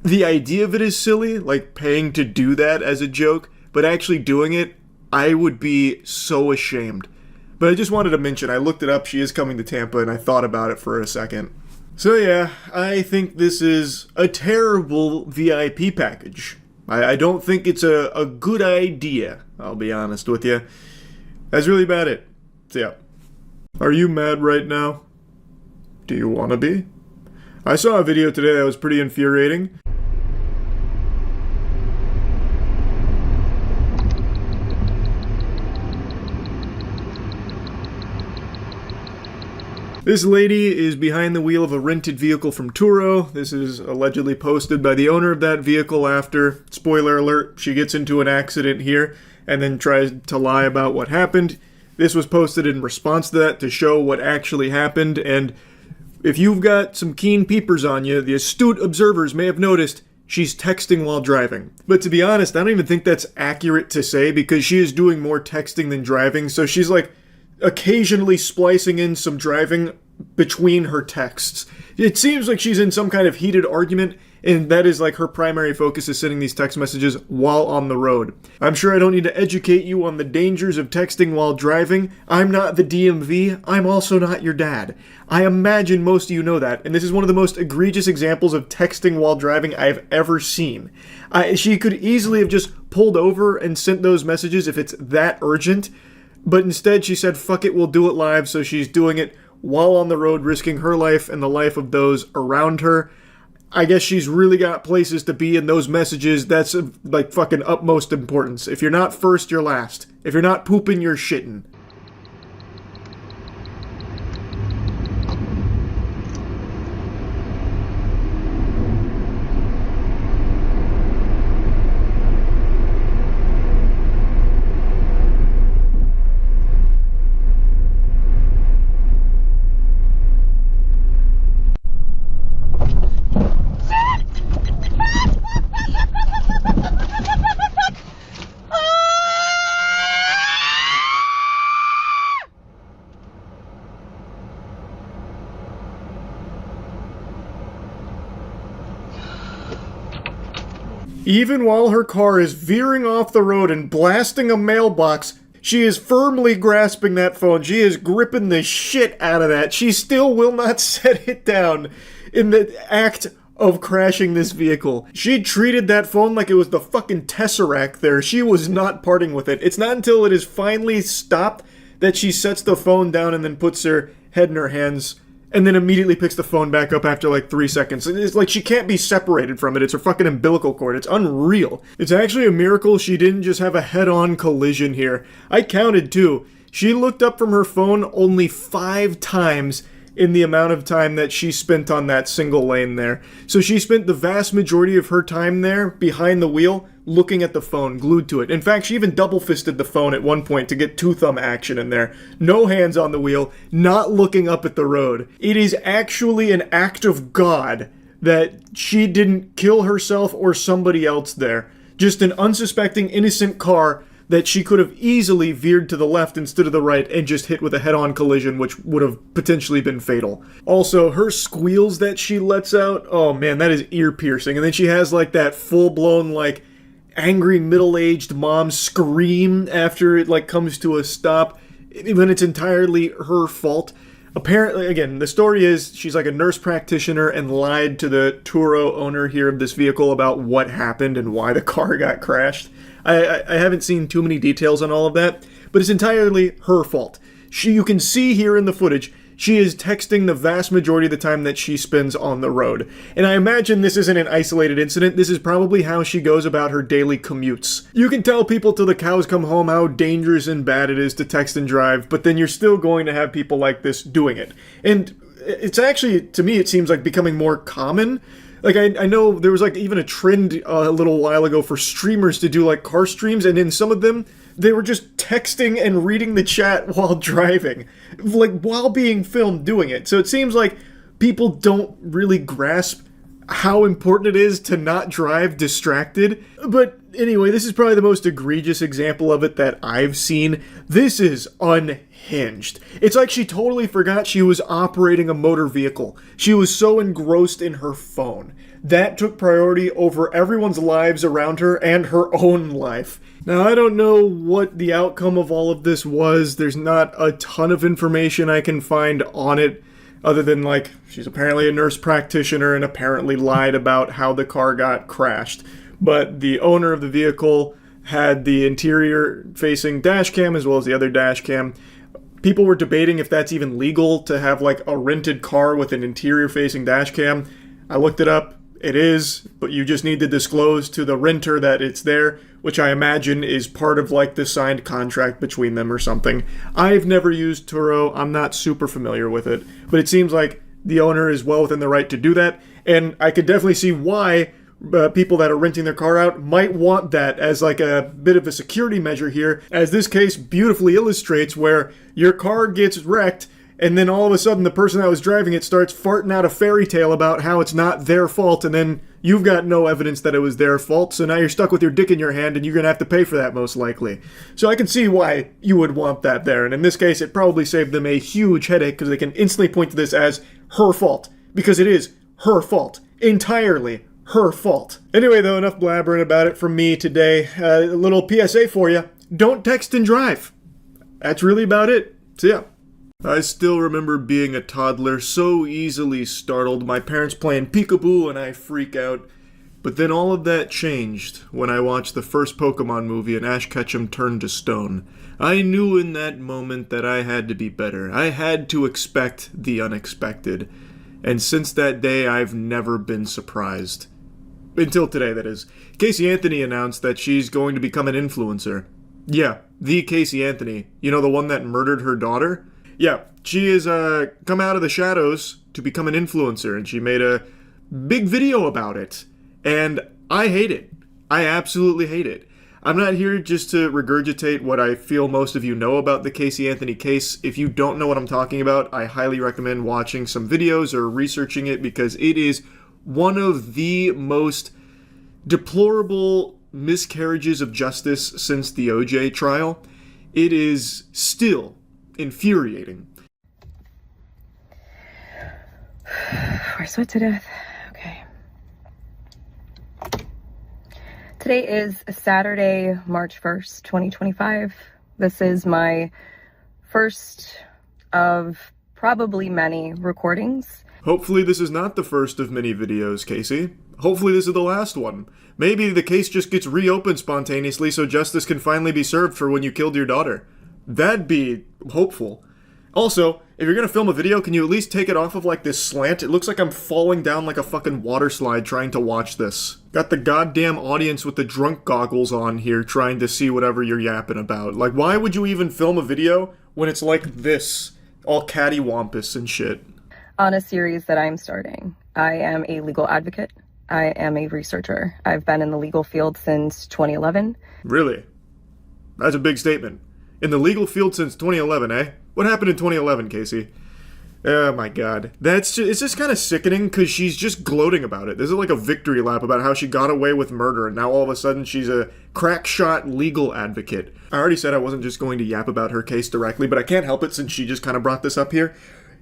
The idea of it is silly, like paying to do that as a joke, but actually doing it, I would be so ashamed. But I just wanted to mention, I looked it up, she is coming to Tampa, and I thought about it for a second. So yeah, I think this is a terrible VIP package. I don't think it's a good idea, I'll be honest with you. That's really about it. So yeah. Are you mad right now? Do you want to be? I saw a video today that was pretty infuriating. This lady is behind the wheel of a rented vehicle from Tuah. This is allegedly posted by the owner of that vehicle after, spoiler alert, she gets into an accident here and then tries to lie about what happened. This was posted in response to that to show what actually happened, and if you've got some keen peepers on you, the astute observers may have noticed she's texting while driving. But to be honest, I don't even think that's accurate to say because she is doing more texting than driving, so she's like occasionally splicing in some driving between her texts. It seems like she's in some kind of heated argument, and that is like her primary focus is sending these text messages while on the road. I'm sure I don't need to educate you on the dangers of texting while driving. I'm not the DMV. I'm also not your dad. I imagine most of you know that, and this is one of the most egregious examples of texting while driving I've ever seen. She could easily have just pulled over and sent those messages if it's that urgent, but instead she said, fuck it, we'll do it live, so she's doing it while on the road, risking her life and the life of those around her. I guess she's really got places to be in those messages. That's like fucking utmost importance. If you're not first, you're last. If you're not pooping, you're shitting. Even while her car is veering off the road and blasting a mailbox, she is firmly grasping that phone. She is gripping the shit out of that. She still will not set it down in the act of crashing this vehicle. She treated that phone like it was the fucking Tesseract there. She was not parting with it. It's not until it is finally stopped that she sets the phone down and then puts her head in her hands and then immediately picks the phone back up after like 3 seconds. It's like she can't be separated from it. It's her fucking umbilical cord. It's unreal. It's actually a miracle she didn't just have a head-on collision here. I counted too. She looked up from her phone only 5 times in the amount of time that she spent on that single lane there. So she spent the vast majority of her time there behind the wheel looking at the phone, glued to it. In fact, she even double-fisted the phone at one point to get two-thumb action in there. No hands on the wheel, not looking up at the road. It is actually an act of God that she didn't kill herself or somebody else there. Just an unsuspecting, innocent car that she could have easily veered to the left instead of the right and just hit with a head-on collision, which would have potentially been fatal. Also, her squeals that she lets out, oh man, that is ear-piercing. And then she has like that full-blown like angry middle-aged mom scream after it like comes to a stop when it's entirely her fault. Apparently, again, the story is she's like a nurse practitioner and lied to the Tuah owner here of this vehicle about what happened and why the car got crashed. I haven't seen too many details on all of that, but it's entirely her fault. You can see here in the footage, she is texting the vast majority of the time that she spends on the road. And I imagine this isn't an isolated incident. This is probably how she goes about her daily commutes. You can tell people till the cows come home how dangerous and bad it is to text and drive, but then you're still going to have people like this doing it. And it's actually, to me, it seems like becoming more common. Like, I know there was, like, even a trend a little while ago for streamers to do, like, car streams, and in some of them, they were just texting and reading the chat while driving. Like, while being filmed doing it. So it seems like people don't really grasp how important it is to not drive distracted. But anyway, this is probably the most egregious example of it that I've seen. This is unhinged. It's like she totally forgot she was operating a motor vehicle. She was so engrossed in her phone. That took priority over everyone's lives around her and her own life. Now, I don't know what the outcome of all of this was. There's not a ton of information I can find on it, other than, like, she's apparently a nurse practitioner and apparently lied about how the car got crashed. But the owner of the vehicle had the interior-facing dash cam as well as the other dash cam. People were debating if that's even legal to have, like, a rented car with an interior-facing dash cam. I looked it up. It is, but you just need to disclose to the renter that it's there, which I imagine is part of, like, the signed contract between them or something. I've never used Turo. I'm not super familiar with it, but it seems like the owner is well within the right to do that, and I could definitely see why people that are renting their car out might want that as, like, a bit of a security measure here, as this case beautifully illustrates, where your car gets wrecked, and then all of a sudden the person that was driving it starts farting out a fairy tale about how it's not their fault, and then you've got no evidence that it was their fault, so now you're stuck with your dick in your hand, and you're going to have to pay for that most likely. So I can see why you would want that there, and in this case it probably saved them a huge headache, because they can instantly point to this as her fault, because it is her fault. Entirely her fault. Anyway though, enough blabbering about it from me today. A little PSA for you. Don't text and drive. That's really about it. So yeah. I still remember being a toddler, so easily startled, my parents playing peekaboo and I freak out. But then all of that changed when I watched the first Pokemon movie and Ash Ketchum turned to stone. I knew in that moment that I had to be better. I had to expect the unexpected. And since that day, I've never been surprised. Until today, that is. Casey Anthony announced that she's going to become an influencer. Yeah, the Casey Anthony. You know, the one that murdered her daughter? Yeah, she has come out of the shadows to become an influencer, and she made a big video about it. And I hate it. I absolutely hate it. I'm not here just to regurgitate what I feel most of you know about the Casey Anthony case. If you don't know what I'm talking about, I highly recommend watching some videos or researching it, because it is one of the most deplorable miscarriages of justice since the OJ trial. It is still infuriating. We're sweat to death. Okay. Today is Saturday, March 1st, 2025. This is my first of probably many recordings. Hopefully this is not the first of many videos, Casey. Hopefully this is the last one. Maybe the case just gets reopened spontaneously so justice can finally be served for when you killed your daughter. That'd be hopeful. Also, if you're gonna film a video, can you at least take it off of, like, this slant? It looks like I'm falling down like a fucking water slide trying to watch this. Got the goddamn audience with the drunk goggles on here trying to see whatever you're yapping about. Like, why would you even film a video when it's like this? All cattywampus and shit. On a series that I'm starting. I am a legal advocate. I am a researcher. I've been in the legal field since 2011. Really? That's a big statement. In the legal field since 2011, eh? What happened in 2011, Casey? Oh my god. It's just kind of sickening, because she's just gloating about it. This is like a victory lap about how she got away with murder, and now all of a sudden she's a crack shot legal advocate. I already said I wasn't just going to yap about her case directly, but I can't help it since she just kind of brought this up here.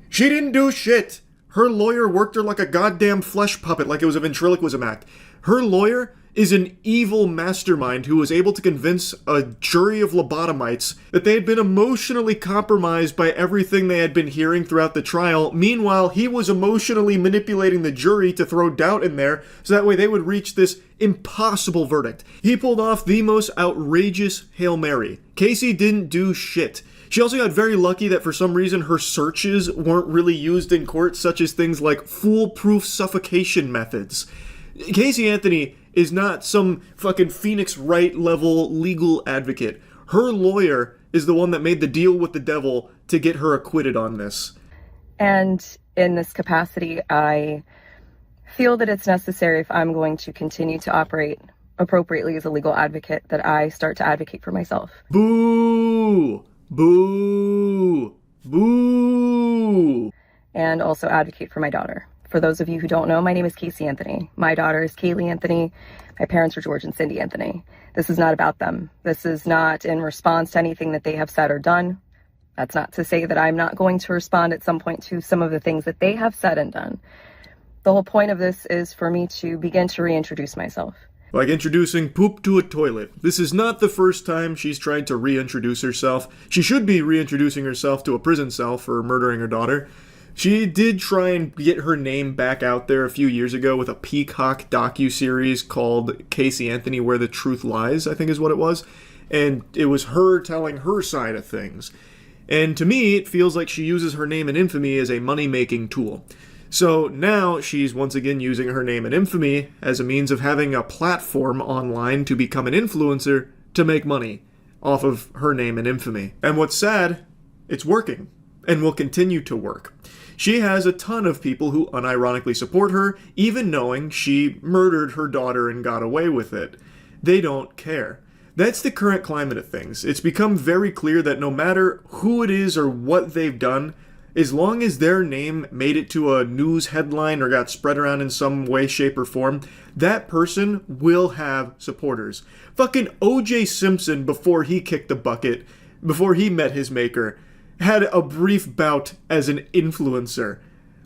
She didn't do shit! Her lawyer worked her like a goddamn flesh puppet, like it was a ventriloquism act. Her lawyer is an evil mastermind who was able to convince a jury of lobotomites that they had been emotionally compromised by everything they had been hearing throughout the trial. Meanwhile, he was emotionally manipulating the jury to throw doubt in there so that way they would reach this impossible verdict. He pulled off the most outrageous Hail Mary. Casey didn't do shit. She also got very lucky that for some reason her searches weren't really used in court, such as things like foolproof suffocation methods. Casey Anthony is not some fucking Phoenix Wright level legal advocate. Her lawyer is the one that made the deal with the devil to get her acquitted on this. And in this capacity, I feel that it's necessary, if I'm going to continue to operate appropriately as a legal advocate, that I start to advocate for myself. Boo! Boo! Boo! And also advocate for my daughter. For those of you who don't know, my name is Casey Anthony. My daughter is Kaylee Anthony. My parents are George and Cindy Anthony. This is not about them. This is not in response to anything that they have said or done. That's not to say that I'm not going to respond at some point to some of the things that they have said and done. The whole point of this is for me to begin to reintroduce myself. Like introducing poop to a toilet. This is not the first time she's tried to reintroduce herself. She should be reintroducing herself to a prison cell for murdering her daughter. She did try and get her name back out there a few years ago with a Peacock docuseries called Casey Anthony Where the Truth Lies, I think is what it was. And it was her telling her side of things. And to me, it feels like she uses her name and infamy as a money-making tool. So now she's once again using her name and infamy as a means of having a platform online to become an influencer to make money off of her name and infamy. And what's sad, it's working and will continue to work. She has a ton of people who unironically support her, even knowing she murdered her daughter and got away with it. They don't care. That's the current climate of things. It's become very clear that no matter who it is or what they've done, as long as their name made it to a news headline or got spread around in some way, shape, or form, that person will have supporters. Fucking O.J. Simpson, before he kicked the bucket, before he met his maker, had a brief bout as an influencer.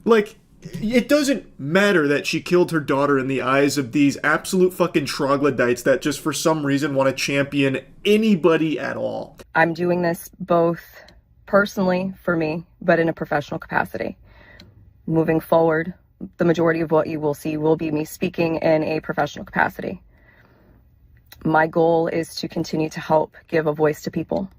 Like, it doesn't matter that she killed her daughter in the eyes of these absolute fucking troglodytes that just for some reason want to champion anybody at all. I'm doing this both personally for me, but in a professional capacity. Moving forward, the majority of what you will see will be me speaking in a professional capacity. My goal is to continue to help give a voice to people,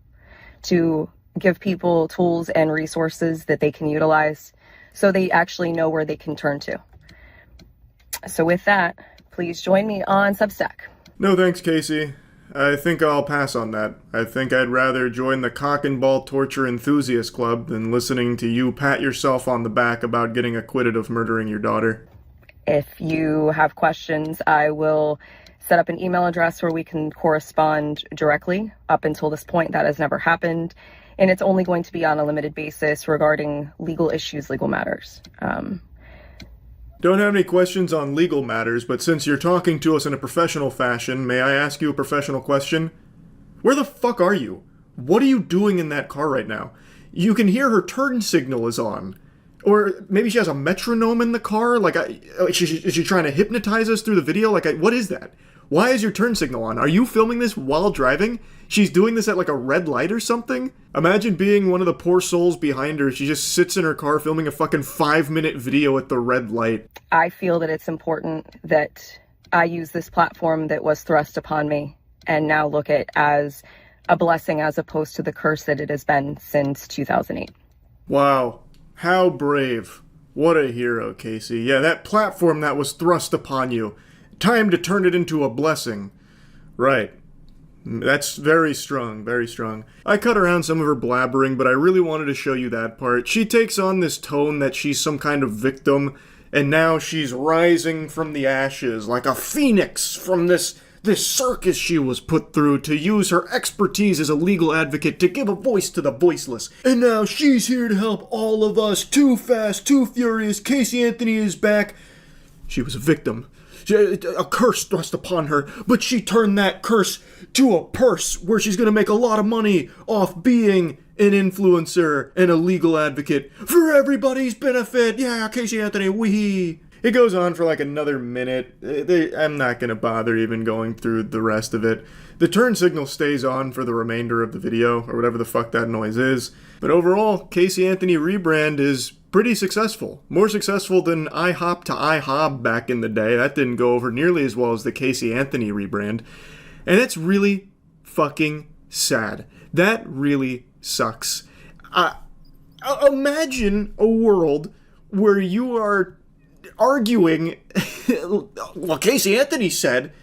to give people tools and resources that they can utilize so they actually know where they can turn to. So with that, please join me on Substack. No thanks, Casey. I think I'll pass on that. I think I'd rather join the Cock and Ball Torture Enthusiast Club than listening to you pat yourself on the back about getting acquitted of murdering your daughter. If you have questions, I will set up an email address where we can correspond directly. Up until this point, that has never happened. And it's only going to be on a limited basis regarding legal issues, legal matters. Don't have any questions on legal matters, but since you're talking to us in a professional fashion, may I ask you a professional question? Where the fuck are you? What are you doing in that car right now? You can hear her turn signal is on. Or maybe she has a metronome in the car? Is she trying to hypnotize us through the video? What is that? Why is your turn signal on? Are you filming this while driving? She's doing this at a red light or something? Imagine being one of the poor souls behind her. She just sits in her car filming a fucking 5-minute video at the red light. I feel that it's important that I use this platform that was thrust upon me and now look at as a blessing as opposed to the curse that it has been since 2008. Wow. How brave. What a hero, Casey. Yeah, that platform that was thrust upon you. Time to turn it into a blessing. Right. That's very strong, very strong. I cut around some of her blabbering, but I really wanted to show you that part. She takes on this tone that she's some kind of victim, and now she's rising from the ashes like a phoenix from this circus she was put through to use her expertise as a legal advocate to give a voice to the voiceless. And now she's here to help all of us. Too fast, too furious. Casey Anthony is back. She was a victim. A curse thrust upon her, but she turned that curse to a purse where she's going to make a lot of money off being an influencer and a legal advocate for everybody's benefit. Yeah, Casey Anthony, wee. It goes on for another minute. I'm not going to bother even going through the rest of it. The turn signal stays on for the remainder of the video, or whatever the fuck that noise is. But overall, Casey Anthony rebrand is pretty successful. More successful than IHOP to IHOB back in the day. That didn't go over nearly as well as the Casey Anthony rebrand. And that's really fucking sad. That really sucks. Imagine a world where you are arguing, well, Casey Anthony said,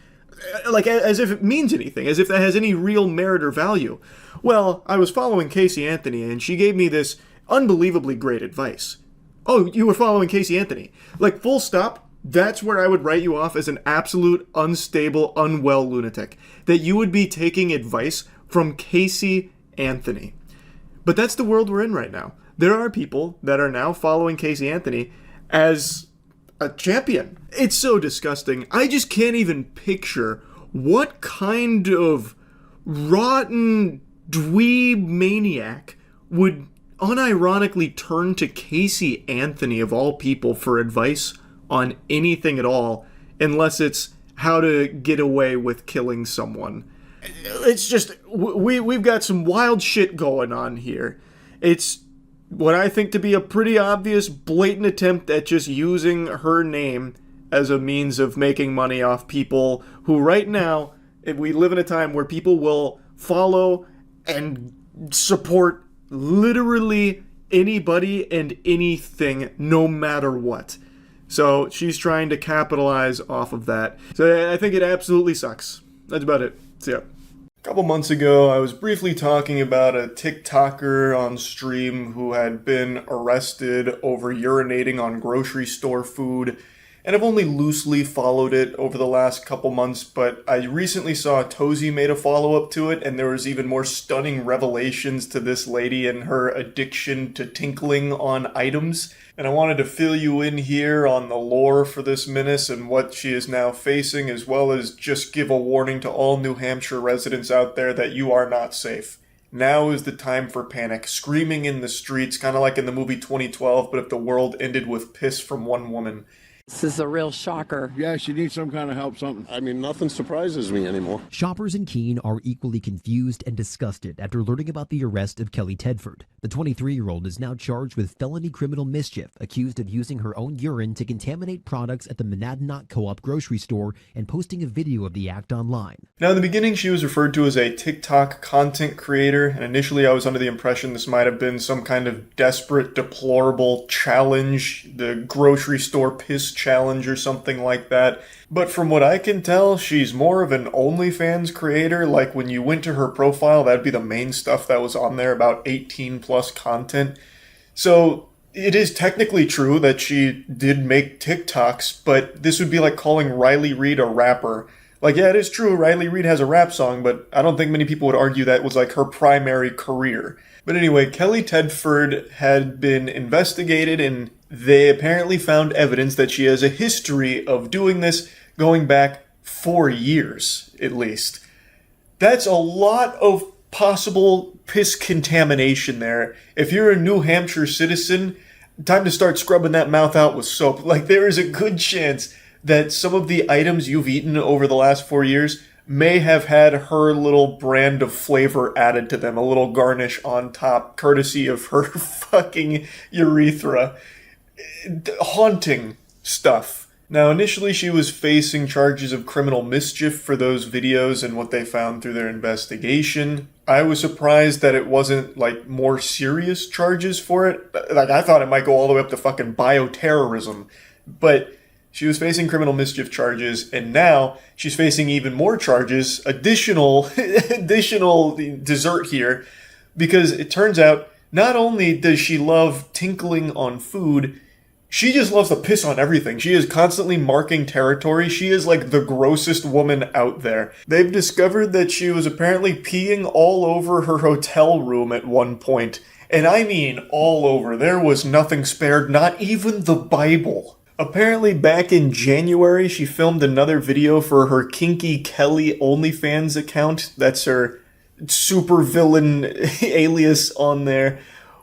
as if it means anything, as if that has any real merit or value. Well, I was following Casey Anthony, and she gave me this unbelievably great advice. Oh, you were following Casey Anthony. Like, full stop, that's where I would write you off as an absolute unstable, unwell lunatic. That you would be taking advice from Casey Anthony. But that's the world we're in right now. There are people that are now following Casey Anthony as a champion. It's so disgusting. I just can't even picture what kind of rotten dweeb maniac would unironically turn to Casey Anthony of all people for advice on anything at all, unless it's how to get away with killing someone. It's just, we've got some wild shit going on here. It's what I think to be a pretty obvious, blatant attempt at just using her name as a means of making money off people who right now, if we live in a time where people will follow and support literally anybody and anything, no matter what. So she's trying to capitalize off of that. So I think it absolutely sucks. That's about it. See ya. A couple months ago, I was briefly talking about a TikToker on stream who had been arrested over urinating on grocery store food, and I've only loosely followed it over the last couple months, but I recently saw Tozy made a follow-up to it, and there was even more stunning revelations to this lady and her addiction to tinkling on items. And I wanted to fill you in here on the lore for this menace and what she is now facing, as well as just give a warning to all New Hampshire residents out there that you are not safe. Now is the time for panic, screaming in the streets, kind of like in the movie 2012, but if the world ended with piss from one woman. This is a real shocker. Yeah, she needs some kind of help, something. I mean, nothing surprises me anymore. Shoppers in Keene are equally confused and disgusted after learning about the arrest of Kelly Tedford. The 23-year-old is now charged with felony criminal mischief, accused of using her own urine to contaminate products at the Monadnock Co-op grocery store and posting a video of the act online. Now, in the beginning, she was referred to as a TikTok content creator, and initially I was under the impression this might have been some kind of desperate, deplorable challenge, the grocery store piss challenge or something like that. But from what I can tell, she's more of an OnlyFans creator. Like when you went to her profile, that'd be the main stuff that was on there, about 18 plus content. So it is technically true that she did make TikToks, but this would be like calling Riley Reid a rapper. Like, yeah, it is true, Riley Reid has a rap song, but I don't think many people would argue that was like her primary career. But anyway, Kelly Tedford had been investigated, and they apparently found evidence that she has a history of doing this going back 4 years, at least. That's a lot of possible piss contamination there. If you're a New Hampshire citizen, time to start scrubbing that mouth out with soap. Like, there is a good chance that some of the items you've eaten over the last 4 years may have had her little brand of flavor added to them, a little garnish on top, courtesy of her fucking urethra. Haunting stuff. Now, initially she was facing charges of criminal mischief for those videos and what they found through their investigation. I was surprised that it wasn't, like, more serious charges for it. Like, I thought it might go all the way up to fucking bioterrorism. But she was facing criminal mischief charges, and now she's facing even more charges, additional dessert here, because it turns out not only does she love tinkling on food, she just loves to piss on everything. She is constantly marking territory. She is like the grossest woman out there. They've discovered that she was apparently peeing all over her hotel room at one point. And I mean all over. There was nothing spared, not even the Bible. Apparently back in January, she filmed another video for her Kinky Kelly OnlyFans account. That's her supervillain alias on there,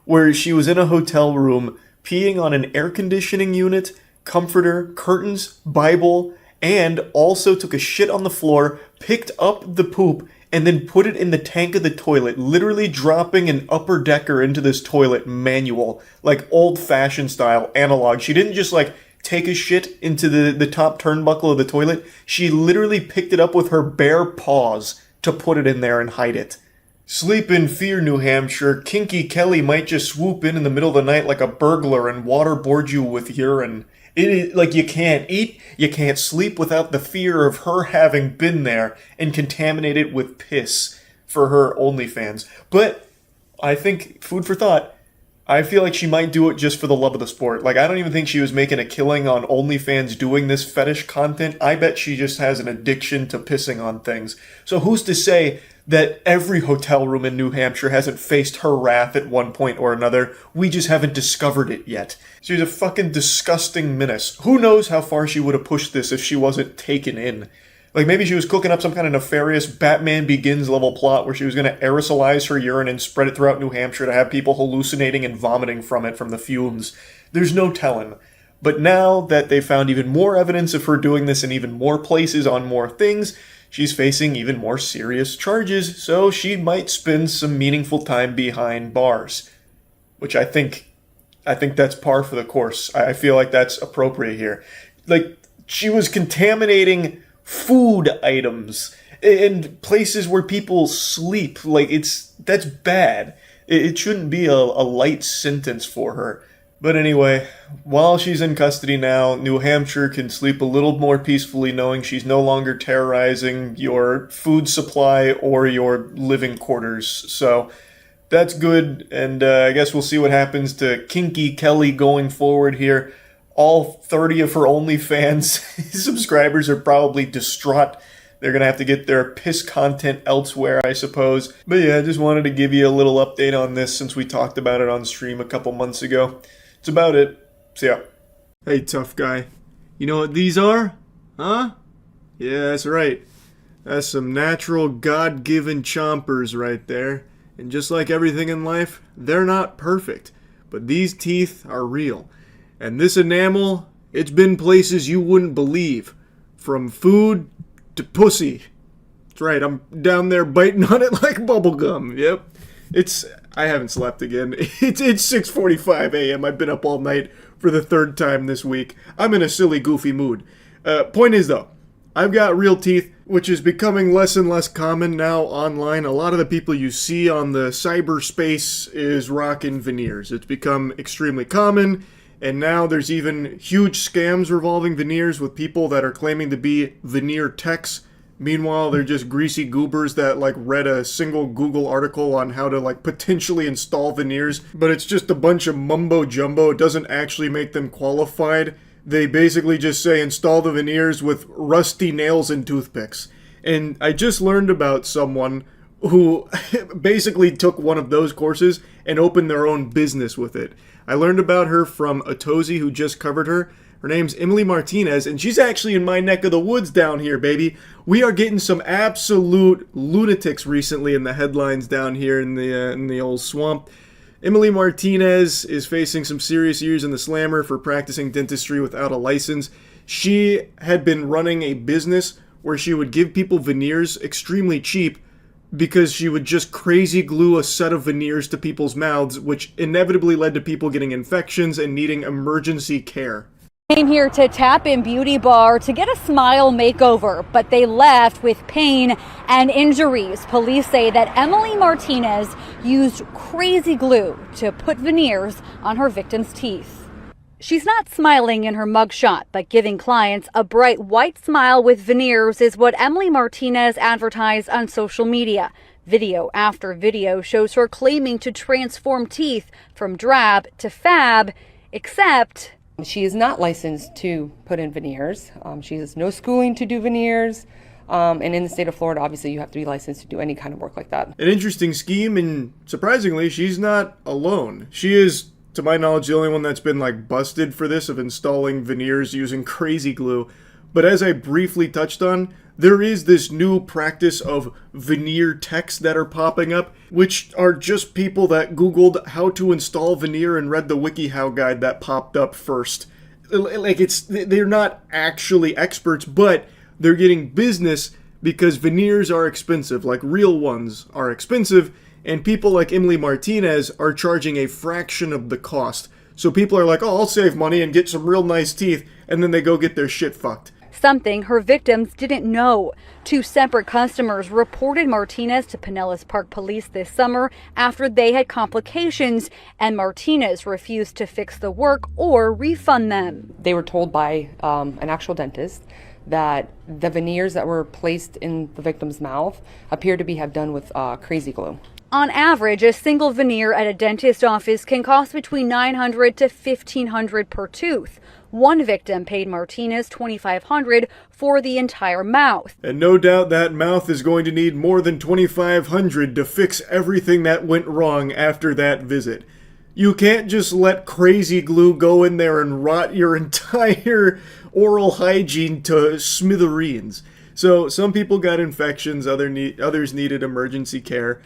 where she was in a hotel room peeing on an air conditioning unit, comforter, curtains, Bible, and also took a shit on the floor, picked up the poop, and then put it in the tank of the toilet, literally dropping an upper decker into this toilet manual, like old-fashioned style, analog. She didn't just like take a shit into the top turnbuckle of the toilet. She literally picked it up with her bare paws to put it in there and hide it. Sleep in fear, New Hampshire. Kinky Kelly might just swoop in the middle of the night like a burglar and waterboard you with urine. It is like you can't eat, you can't sleep without the fear of her having been there and contaminated with piss for her OnlyFans. But I think, food for thought, I feel like she might do it just for the love of the sport. Like, I don't even think she was making a killing on OnlyFans doing this fetish content. I bet she just has an addiction to pissing on things. So who's to say that every hotel room in New Hampshire hasn't faced her wrath at one point or another? We just haven't discovered it yet. She's a fucking disgusting menace. Who knows how far she would have pushed this if she wasn't taken in? Like, maybe she was cooking up some kind of nefarious Batman Begins level plot where she was going to aerosolize her urine and spread it throughout New Hampshire to have people hallucinating and vomiting from it from the fumes. There's no telling. But now that they found even more evidence of her doing this in even more places on more things, she's facing even more serious charges, so she might spend some meaningful time behind bars. Which I think that's par for the course. I feel like that's appropriate here. Like, she was contaminating food items in places where people sleep. Like, that's bad. It shouldn't be a light sentence for her. But anyway, while she's in custody now, New Hampshire can sleep a little more peacefully knowing she's no longer terrorizing your food supply or your living quarters. So that's good, and I guess we'll see what happens to Kinky Kelly going forward here. All 30 of her OnlyFans subscribers are probably distraught. They're going to have to get their piss content elsewhere, I suppose. But yeah, I just wanted to give you a little update on this since we talked about it on stream a couple months ago. That's about it. See ya. Hey, tough guy. You know what these are? Huh? Yeah, that's right. That's some natural, God-given chompers right there. And just like everything in life, they're not perfect. But these teeth are real. And this enamel, it's been places you wouldn't believe. From food to pussy. That's right, I'm down there biting on it like bubblegum. Yep. I haven't slept again. It's 6:45 a.m. I've been up all night for the third time this week. I'm in a silly, goofy mood. Point is, though, I've got real teeth, which is becoming less and less common now online. A lot of the people you see on the cyberspace is rocking veneers. It's become extremely common. And now there's even huge scams revolving veneers with people that are claiming to be veneer techs. Meanwhile, they're just greasy goobers that like read a single Google article on how to like potentially install veneers. But it's just a bunch of mumbo jumbo. It doesn't actually make them qualified. They basically just say install the veneers with rusty nails and toothpicks. And I just learned about someone who basically took one of those courses and opened their own business with it. I learned about her from Atozi, who just covered her. Her name's Emily Martinez, and she's actually in my neck of the woods down here, baby. We are getting some absolute lunatics recently in the headlines down here in the old swamp. Emily Martinez is facing some serious years in the slammer for practicing dentistry without a license. She had been running a business where she would give people veneers extremely cheap because she would just crazy glue a set of veneers to people's mouths, which inevitably led to people getting infections and needing emergency care. Came here to Tap In Beauty Bar to get a smile makeover, but they left with pain and injuries. Police say that Emily Martinez used crazy glue to put veneers on her victim's teeth. She's not smiling in her mugshot, but giving clients a bright white smile with veneers is what Emily Martinez advertised on social media. Video after video shows her claiming to transform teeth from drab to fab, except she is not licensed to put in veneers. She has no schooling to do veneers. And in the state of Florida, obviously, you have to be licensed to do any kind of work like that. An interesting scheme, and surprisingly, she's not alone. She is, to my knowledge, the only one that's been like busted for this, of installing veneers using crazy glue. But as I briefly touched on, there is this new practice of veneer techs that are popping up, which are just people that Googled how to install veneer and read the WikiHow guide that popped up first. Like, they're not actually experts, but they're getting business because veneers are expensive, like real ones are expensive, and people like Emily Martinez are charging a fraction of the cost. So people are like, oh, I'll save money and get some real nice teeth, and then they go get their shit fucked. Something her victims didn't know. 2 separate customers reported Martinez to Pinellas Park Police this summer after they had complications, and Martinez refused to fix the work or refund them. They were told by an actual dentist that the veneers that were placed in the victim's mouth appear to have done with crazy glue. On average, a single veneer at a dentist office can cost between $900 to $1,500 per tooth. One victim paid Martinez $2,500 for the entire mouth. And no doubt that mouth is going to need more than $2,500 to fix everything that went wrong after that visit. You can't just let crazy glue go in there and rot your entire oral hygiene to smithereens. So some people got infections, others needed emergency care,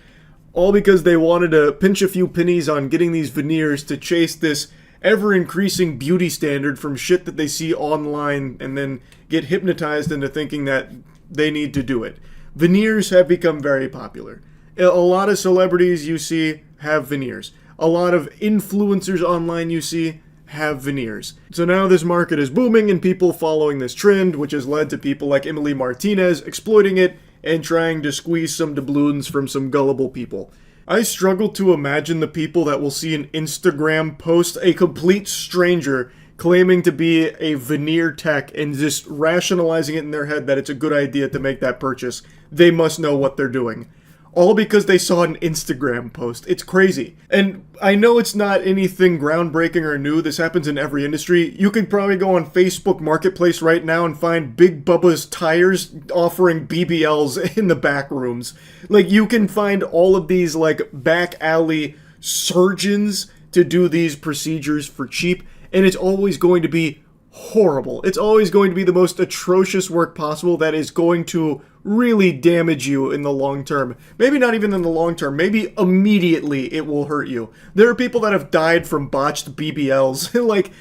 all because they wanted to pinch a few pennies on getting these veneers to chase this ever-increasing beauty standard from shit that they see online and then get hypnotized into thinking that they need to do it. Veneers have become very popular. A lot of celebrities you see have veneers. A lot of influencers online you see have veneers. So now this market is booming and people following this trend, which has led to people like Emily Martinez exploiting it and trying to squeeze some doubloons from some gullible people. I struggle to imagine the people that will see an Instagram post, a complete stranger claiming to be a veneer tech and just rationalizing it in their head that it's a good idea to make that purchase. They must know what they're doing. All because they saw an Instagram post. It's crazy. And I know it's not anything groundbreaking or new. This happens in every industry. You could probably go on Facebook Marketplace right now and find Big Bubba's Tires offering BBLs in the back rooms. Like, you can find all of these, like, back alley surgeons to do these procedures for cheap. And it's always going to be horrible. It's always going to be the most atrocious work possible that is going to really damage you in the long term. Maybe not even in the long term. Maybe immediately it will hurt you. There are people that have died from botched BBLs. Like,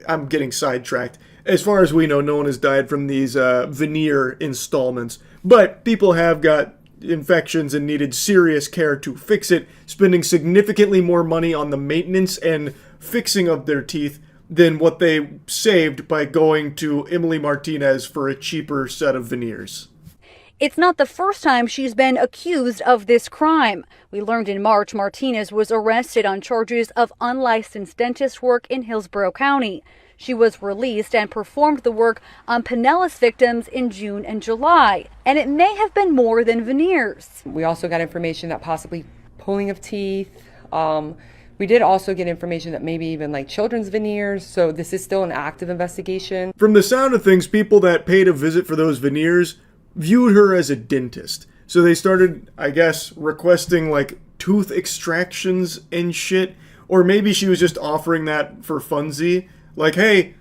I'm getting sidetracked. As far as we know, no one has died from these veneer installments. But people have got infections and needed serious care to fix it, spending significantly more money on the maintenance and fixing of their teeth than what they saved by going to Emily Martinez for a cheaper set of veneers. It's not the first time she's been accused of this crime. We learned in March Martinez was arrested on charges of unlicensed dentist work in Hillsborough County. She was released and performed the work on Pinellas victims in June and July. And it may have been more than veneers. We also got information that possibly pulling of teeth. We did also get information that maybe even like children's veneers. So this is still an active investigation. From the sound of things, people that paid a visit for those veneers viewed her as a dentist. So they started, I guess, requesting like tooth extractions and shit. Or maybe she was just offering that for funsy. Like, hey,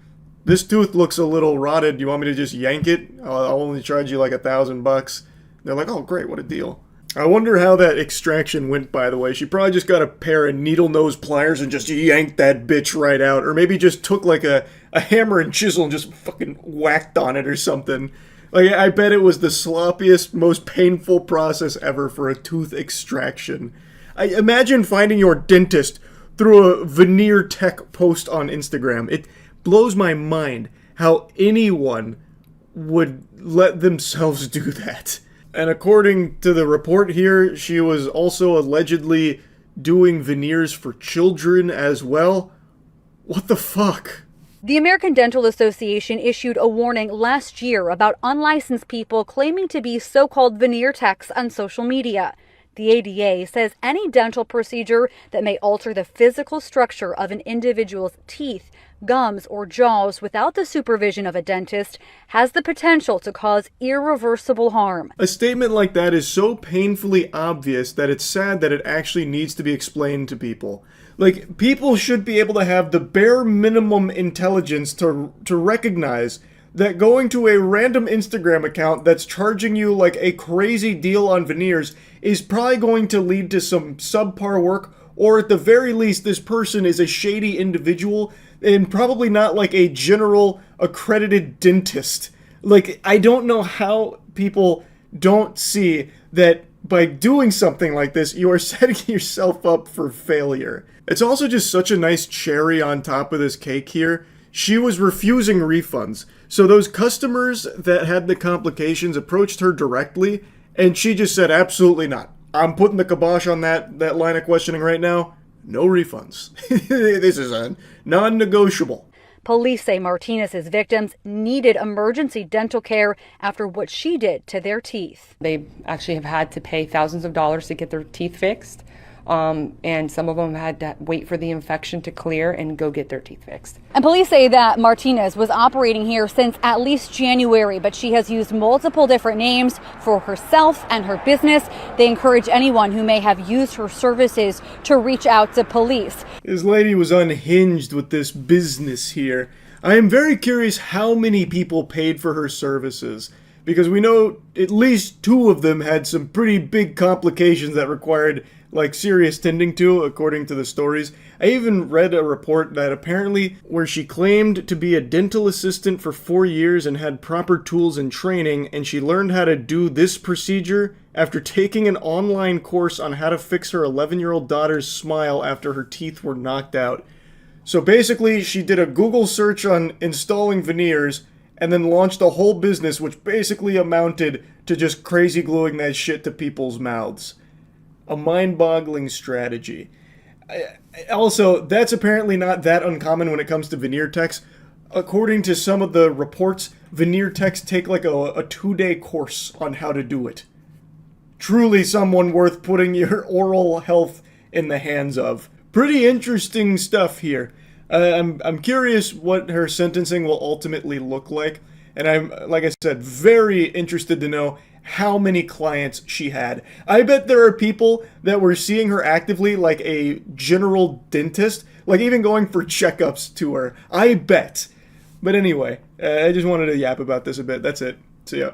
this tooth looks a little rotted. Do you want me to just yank it? I'll only charge you like $1,000. They're like, oh, great, what a deal. I wonder how that extraction went, by the way. She probably just got a pair of needle nose pliers and just yanked that bitch right out. Or maybe just took like a hammer and chisel and just fucking whacked on it or something. Like, I bet it was the sloppiest, most painful process ever for a tooth extraction. I imagine finding your dentist through a veneer tech post on Instagram. It blows my mind how anyone would let themselves do that. And according to the report here, she was also allegedly doing veneers for children as well. What the fuck? The American Dental Association issued a warning last year about unlicensed people claiming to be so-called veneer techs on social media. The ADA says any dental procedure that may alter the physical structure of an individual's teeth, gums, or jaws without the supervision of a dentist has the potential to cause irreversible harm. A statement like that is so painfully obvious that it's sad that it actually needs to be explained to people. Like, people should be able to have the bare minimum intelligence to recognize that going to a random Instagram account that's charging you like a crazy deal on veneers is probably going to lead to some subpar work, or at the very least, this person is a shady individual and probably not like a general accredited dentist. Like, I don't know how people don't see that by doing something like this, you are setting yourself up for failure. It's also just such a nice cherry on top of this cake here. She was refusing refunds. So those customers that had the complications approached her directly, and she just said, absolutely not. I'm putting the kibosh on that line of questioning right now. No refunds. This is a non-negotiable. Police say Martinez's victims needed emergency dental care after what she did to their teeth. They actually have had to pay thousands of dollars to get their teeth fixed. And some of them had to wait for the infection to clear and go get their teeth fixed. And police say that Martinez was operating here since at least January, but she has used multiple different names for herself and her business. They encourage anyone who may have used her services to reach out to police. This lady was unhinged with this business here. I am very curious how many people paid for her services, because we know at least 2 of them had some pretty big complications that required like serious tending to, according to the stories. I even read a report that apparently where she claimed to be a dental assistant for 4 years and had proper tools and training, and she learned how to do this procedure after taking an online course on how to fix her 11-year-old daughter's smile after her teeth were knocked out. So basically, she did a Google search on installing veneers and then launched a whole business which basically amounted to just crazy gluing that shit to people's mouths. A mind-boggling strategy. Also, that's apparently not that uncommon when it comes to veneer techs. According to some of the reports, veneer techs take like a 2-day course on how to do it. Truly someone worth putting your oral health in the hands of. Pretty interesting stuff here. I'm curious what her sentencing will ultimately look like, and I'm, like I said, very interested to know how many clients she had. I bet there are people that were seeing her actively like a general dentist, like even going for checkups to her. I bet. But anyway, I just wanted to yap about this a bit. That's it. See ya.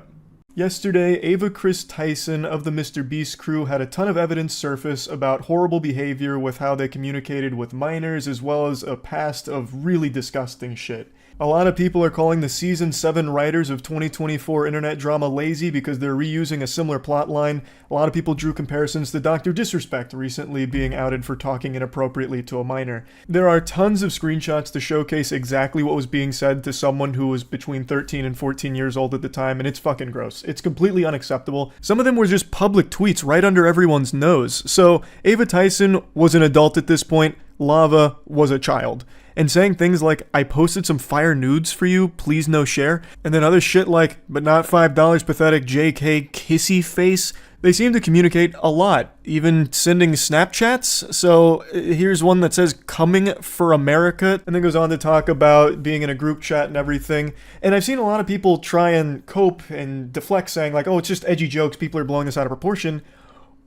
Yesterday, Ava Kris Tyson of the Mr. Beast crew had a ton of evidence surface about horrible behavior with how they communicated with minors, as well as a past of really disgusting shit. A lot of people are calling the Season 7 writers of 2024 internet drama lazy because they're reusing a similar plotline. A lot of people drew comparisons to Dr. Disrespect recently being outed for talking inappropriately to a minor. There are tons of screenshots to showcase exactly what was being said to someone who was between 13 and 14 years old at the time, and it's fucking gross. It's completely unacceptable. Some of them were just public tweets right under everyone's nose. So, Ava Tyson was an adult at this point. Lava was a child. And saying things like, I posted some fire nudes for you, please no share, and then other shit like, but not $5 pathetic JK kissy face, they seem to communicate a lot, even sending Snapchats. So here's one that says, coming for America, and then goes on to talk about being in a group chat and everything. And I've seen a lot of people try and cope and deflect saying like, oh, it's just edgy jokes, people are blowing this out of proportion.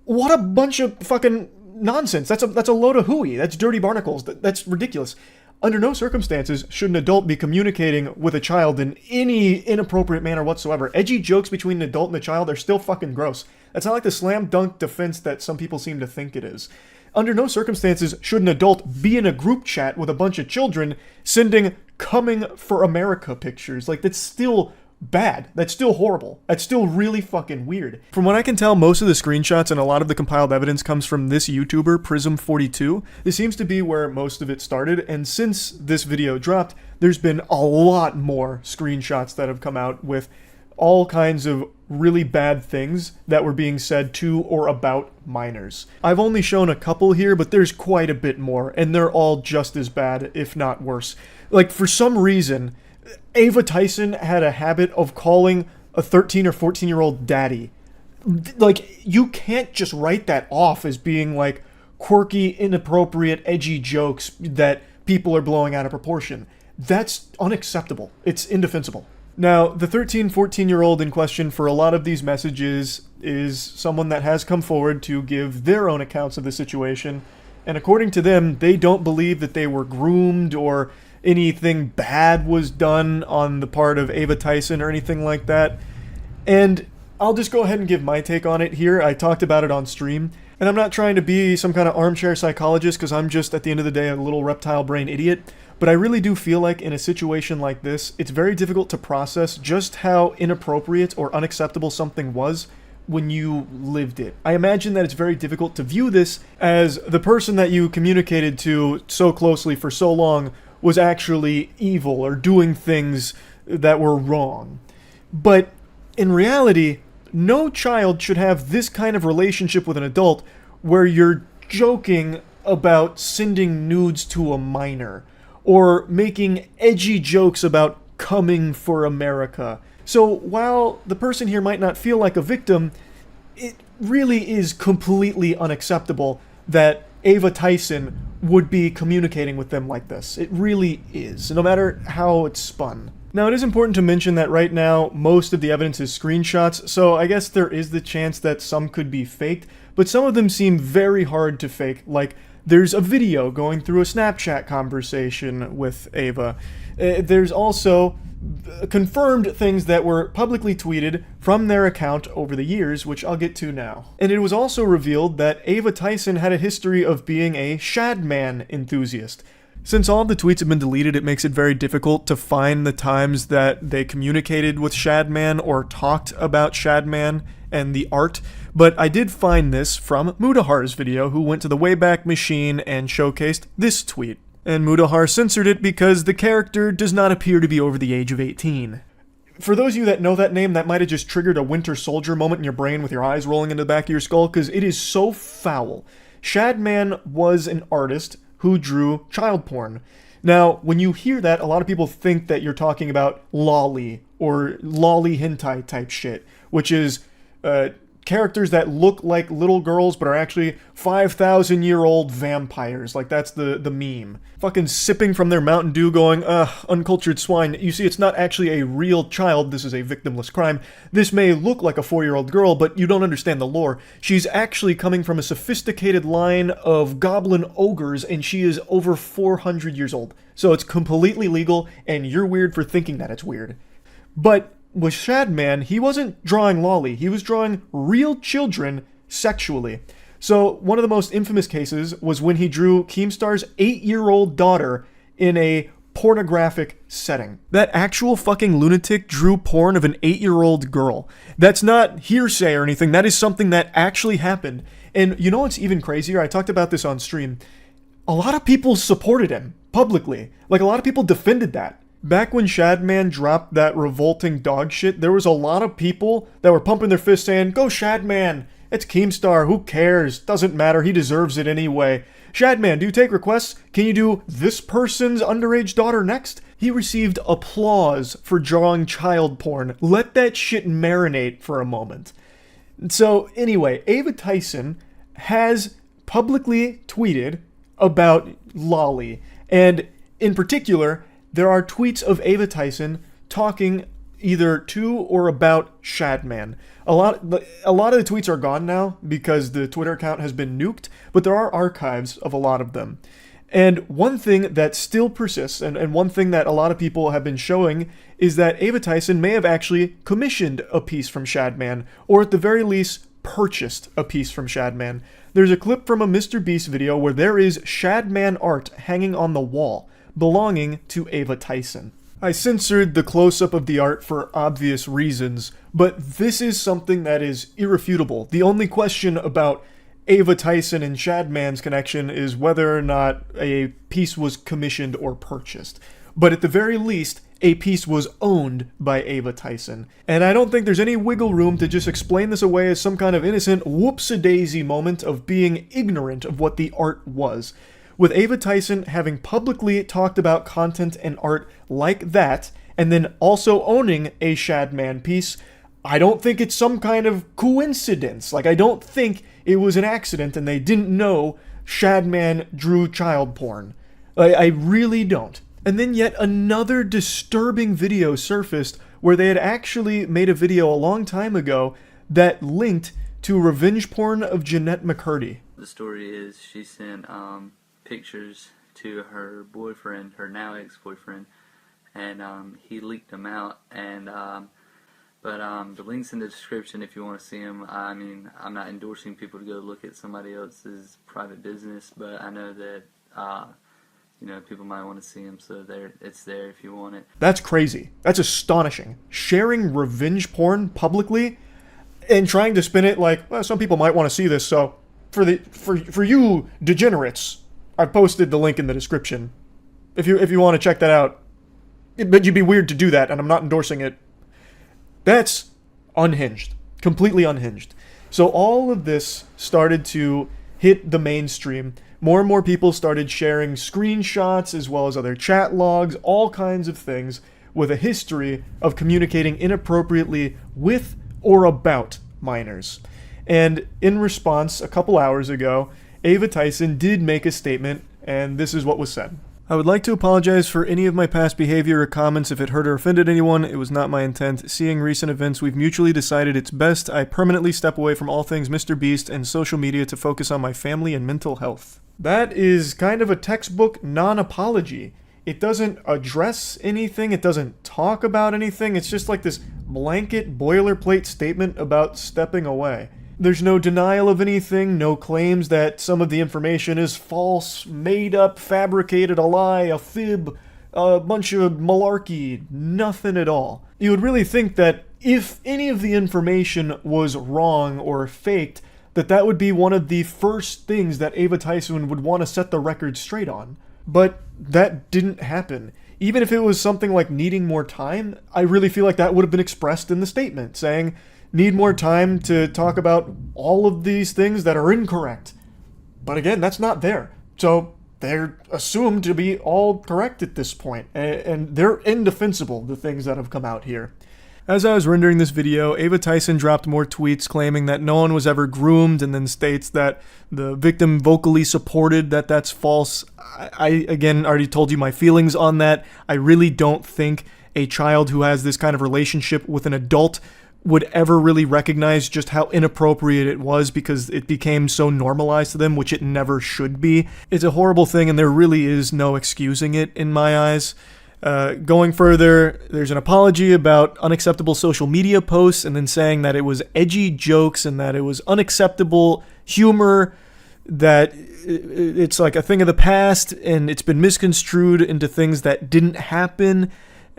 What a bunch of fucking nonsense. That's a load of hooey. That's dirty barnacles. That's ridiculous. Under no circumstances should an adult be communicating with a child in any inappropriate manner whatsoever. Edgy jokes between an adult and a child are still fucking gross. That's not like the slam dunk defense that some people seem to think it is. Under no circumstances should an adult be in a group chat with a bunch of children sending coming for America pictures. Like, that's still bad. That's still horrible. That's still really fucking weird. From what I can tell, most of the screenshots and a lot of the compiled evidence comes from this YouTuber, Prism42. This seems to be where most of it started, and since this video dropped, there's been a lot more screenshots that have come out with all kinds of really bad things that were being said to or about minors. I've only shown a couple here, but there's quite a bit more, and they're all just as bad, if not worse. Like, for some reason, Ava Tyson had a habit of calling a 13 or 14-year-old daddy. Like, you can't just write that off as being like quirky, inappropriate, edgy jokes that people are blowing out of proportion. That's unacceptable. It's indefensible. Now, the 13, 14-year-old in question for a lot of these messages is someone that has come forward to give their own accounts of the situation, and according to them, they don't believe that they were groomed or anything bad was done on the part of Ava Tyson or anything like that. And I'll just go ahead and give my take on it here. I talked about it on stream, and I'm not trying to be some kind of armchair psychologist because I'm just, at the end of the day, a little reptile brain idiot. But I really do feel like in a situation like this, it's very difficult to process just how inappropriate or unacceptable something was when you lived it. I imagine that it's very difficult to view this as the person that you communicated to so closely for so long was actually evil or doing things that were wrong. But in reality, no child should have this kind of relationship with an adult where you're joking about sending nudes to a minor, or making edgy jokes about coming for America. So while the person here might not feel like a victim, it really is completely unacceptable that Ava Tyson would be communicating with them like this. It really is, no matter how it's spun. Now, it is important to mention that right now, most of the evidence is screenshots, so I guess there is the chance that some could be faked, but some of them seem very hard to fake, like there's a video going through a Snapchat conversation with Ava. There's also confirmed things that were publicly tweeted from their account over the years, which I'll get to now. And it was also revealed that Ava Tyson had a history of being a Shadman enthusiast. Since all of the tweets have been deleted, it makes it very difficult to find the times that they communicated with Shadman or talked about Shadman and the art, but I did find this from Mudahar's video, who went to the Wayback Machine and showcased this tweet. And Mudahar censored it because the character does not appear to be over the age of 18. For those of you that know that name, that might have just triggered a Winter Soldier moment in your brain with your eyes rolling into the back of your skull, because it is so foul. Shadman was an artist who drew child porn. Now, when you hear that, a lot of people think that you're talking about lolly or lolly hentai type shit, which is characters that look like little girls but are actually 5,000-year-old vampires. Like, that's the meme. Fucking sipping from their Mountain Dew going, uncultured swine. You see, it's not actually a real child. This is a victimless crime. This may look like a 4-year-old girl, but you don't understand the lore. She's actually coming from a sophisticated line of goblin ogres, and she is over 400 years old. So it's completely legal, and you're weird for thinking that it's weird. But with Shadman, he wasn't drawing lolly. He was drawing real children sexually. So one of the most infamous cases was when he drew Keemstar's 8-year-old daughter in a pornographic setting. That actual fucking lunatic drew porn of an 8-year-old girl. That's not hearsay or anything. That is something that actually happened. And you know what's even crazier? I talked about this on stream. A lot of people supported him publicly. Like, a lot of people defended that. Back when Shadman dropped that revolting dog shit, there was a lot of people that were pumping their fists saying, "Go Shadman! It's Keemstar, who cares? Doesn't matter, he deserves it anyway. Shadman, do you take requests? Can you do this person's underage daughter next?" He received applause for drawing child porn. Let that shit marinate for a moment. So anyway, Ava Tyson has publicly tweeted about lolly, and in particular, there are tweets of Ava Tyson talking either to or about Shadman. A lot of the tweets are gone now because the Twitter account has been nuked, but there are archives of a lot of them. And one thing that still persists, and one thing that a lot of people have been showing, is that Ava Tyson may have actually commissioned a piece from Shadman, or at the very least, purchased a piece from Shadman. There's a clip from a Mr. Beast video where there is Shadman art hanging on the wall, belonging to Ava Tyson. I censored the close-up of the art for obvious reasons, but this is something that is irrefutable. The only question about Ava Tyson and Shadman's connection is whether or not a piece was commissioned or purchased. But at the very least, a piece was owned by Ava Tyson. And I don't think there's any wiggle room to just explain this away as some kind of innocent whoops-a-daisy moment of being ignorant of what the art was. With Ava Tyson having publicly talked about content and art like that, and then also owning a Shadman piece, I don't think it's some kind of coincidence. Like, I don't think it was an accident and they didn't know Shadman drew child porn. I really don't. And then yet another disturbing video surfaced where they had actually made a video a long time ago that linked to revenge porn of Jeanette McCurdy. The story is she sent pictures to her boyfriend, her now ex-boyfriend, and he leaked them out. And the link's in the description if you want to see them. I mean, I'm not endorsing people to go look at somebody else's private business, but I know that people might want to see them, so it's there if you want it. That's crazy. That's astonishing. Sharing revenge porn publicly and trying to spin it like, well, some people might want to see this, so for you degenerates, I've posted the link in the description. If you want to check that out. But you'd be weird to do that, and I'm not endorsing it. That's unhinged. Completely unhinged. So all of this started to hit the mainstream more and more people started sharing screenshots as well as other chat logs, all kinds of things with a history of communicating inappropriately with or about minors. And in response, a couple hours ago, Ava Tyson did make a statement, and this is what was said. I would like to apologize for any of my past behavior or comments if it hurt or offended anyone. It was not my intent. Seeing recent events, we've mutually decided it's best I permanently step away from all things Mr. Beast and social media to focus on my family and mental health. That is kind of a textbook non-apology. It doesn't address anything. It doesn't talk about anything. It's just like this blanket boilerplate statement about stepping away. There's no denial of anything, no claims that some of the information is false, made up, fabricated, a lie, a fib, a bunch of malarkey, nothing at all. You would really think that if any of the information was wrong or faked, that would be one of the first things that Ava Tyson would want to set the record straight on. But that didn't happen. Even if it was something like needing more time, I really feel like that would have been expressed in the statement, saying, need more time to talk about all of these things that are incorrect. But again, that's not there. So they're assumed to be all correct at this point, and they're indefensible, the things that have come out here. As I was rendering this video, Ava Tyson dropped more tweets claiming that no one was ever groomed, and then states that the victim vocally supported that that's false. I again, already told you my feelings on that. I really don't think a child who has this kind of relationship with an adult would ever really recognize just how inappropriate it was because it became so normalized to them, which it never should be. It's a horrible thing, and there really is no excusing it in my eyes. Going further, there's an apology about unacceptable social media posts, and then saying that it was edgy jokes and that it was unacceptable humor, that it's like a thing of the past and it's been misconstrued into things that didn't happen.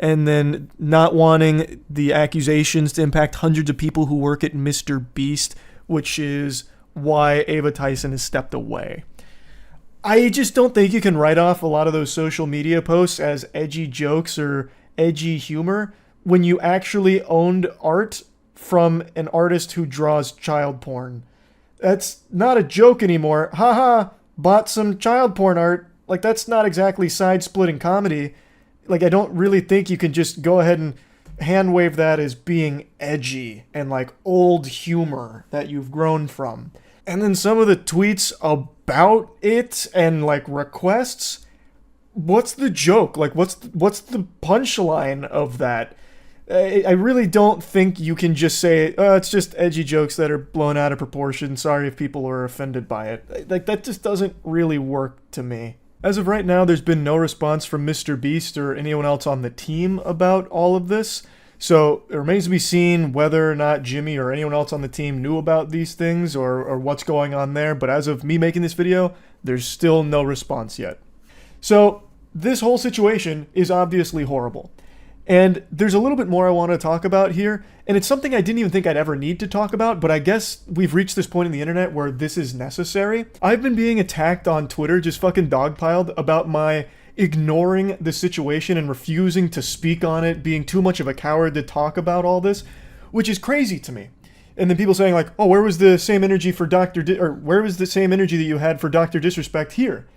And then not wanting the accusations to impact hundreds of people who work at Mr. Beast, which is why Ava Tyson has stepped away. I just don't think you can write off a lot of those social media posts as edgy jokes or edgy humor when you actually owned art from an artist who draws child porn. That's not a joke anymore. Haha, bought some child porn art. Like, that's not exactly side-splitting comedy. Like, I don't really think you can just go ahead and hand wave that as being edgy and like old humor that you've grown from. And then some of the tweets about it and like requests, what's the joke? Like, what's the punchline of that? I really don't think you can just say, oh, it's just edgy jokes that are blown out of proportion. Sorry if people are offended by it. Like, that just doesn't really work to me. As of right now, there's been no response from Mr. Beast or anyone else on the team about all of this. So it remains to be seen whether or not Jimmy or anyone else on the team knew about these things or what's going on there. But as of me making this video, there's still no response yet. So this whole situation is obviously horrible. And there's a little bit more I want to talk about here, and it's something I didn't even think I'd ever need to talk about, but I guess we've reached this point in the internet where this is necessary. I've been being attacked on Twitter, just fucking dogpiled, about my ignoring the situation and refusing to speak on it, being too much of a coward to talk about all this, which is crazy to me. And then people saying like, oh, where was the same energy for where was the same energy that you had for Dr. Disrespect here?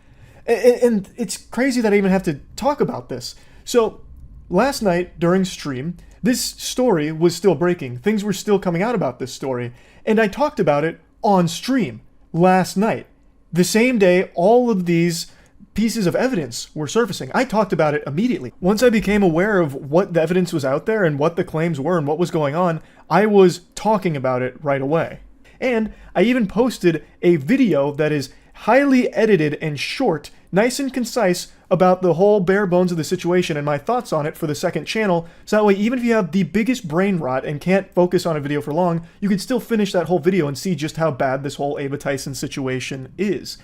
And it's crazy that I even have to talk about this. So last night during stream, this story was still breaking. Things were still coming out about this story. And I talked about it on stream last night. The same day all of these pieces of evidence were surfacing. I talked about it immediately. Once I became aware of what the evidence was out there and what the claims were and what was going on, I was talking about it right away. And I even posted a video that is highly edited and short, nice and concise, about the whole bare bones of the situation and my thoughts on it for the second channel, so that way even if you have the biggest brain rot and can't focus on a video for long, you can still finish that whole video and see just how bad this whole Ava Tyson situation is.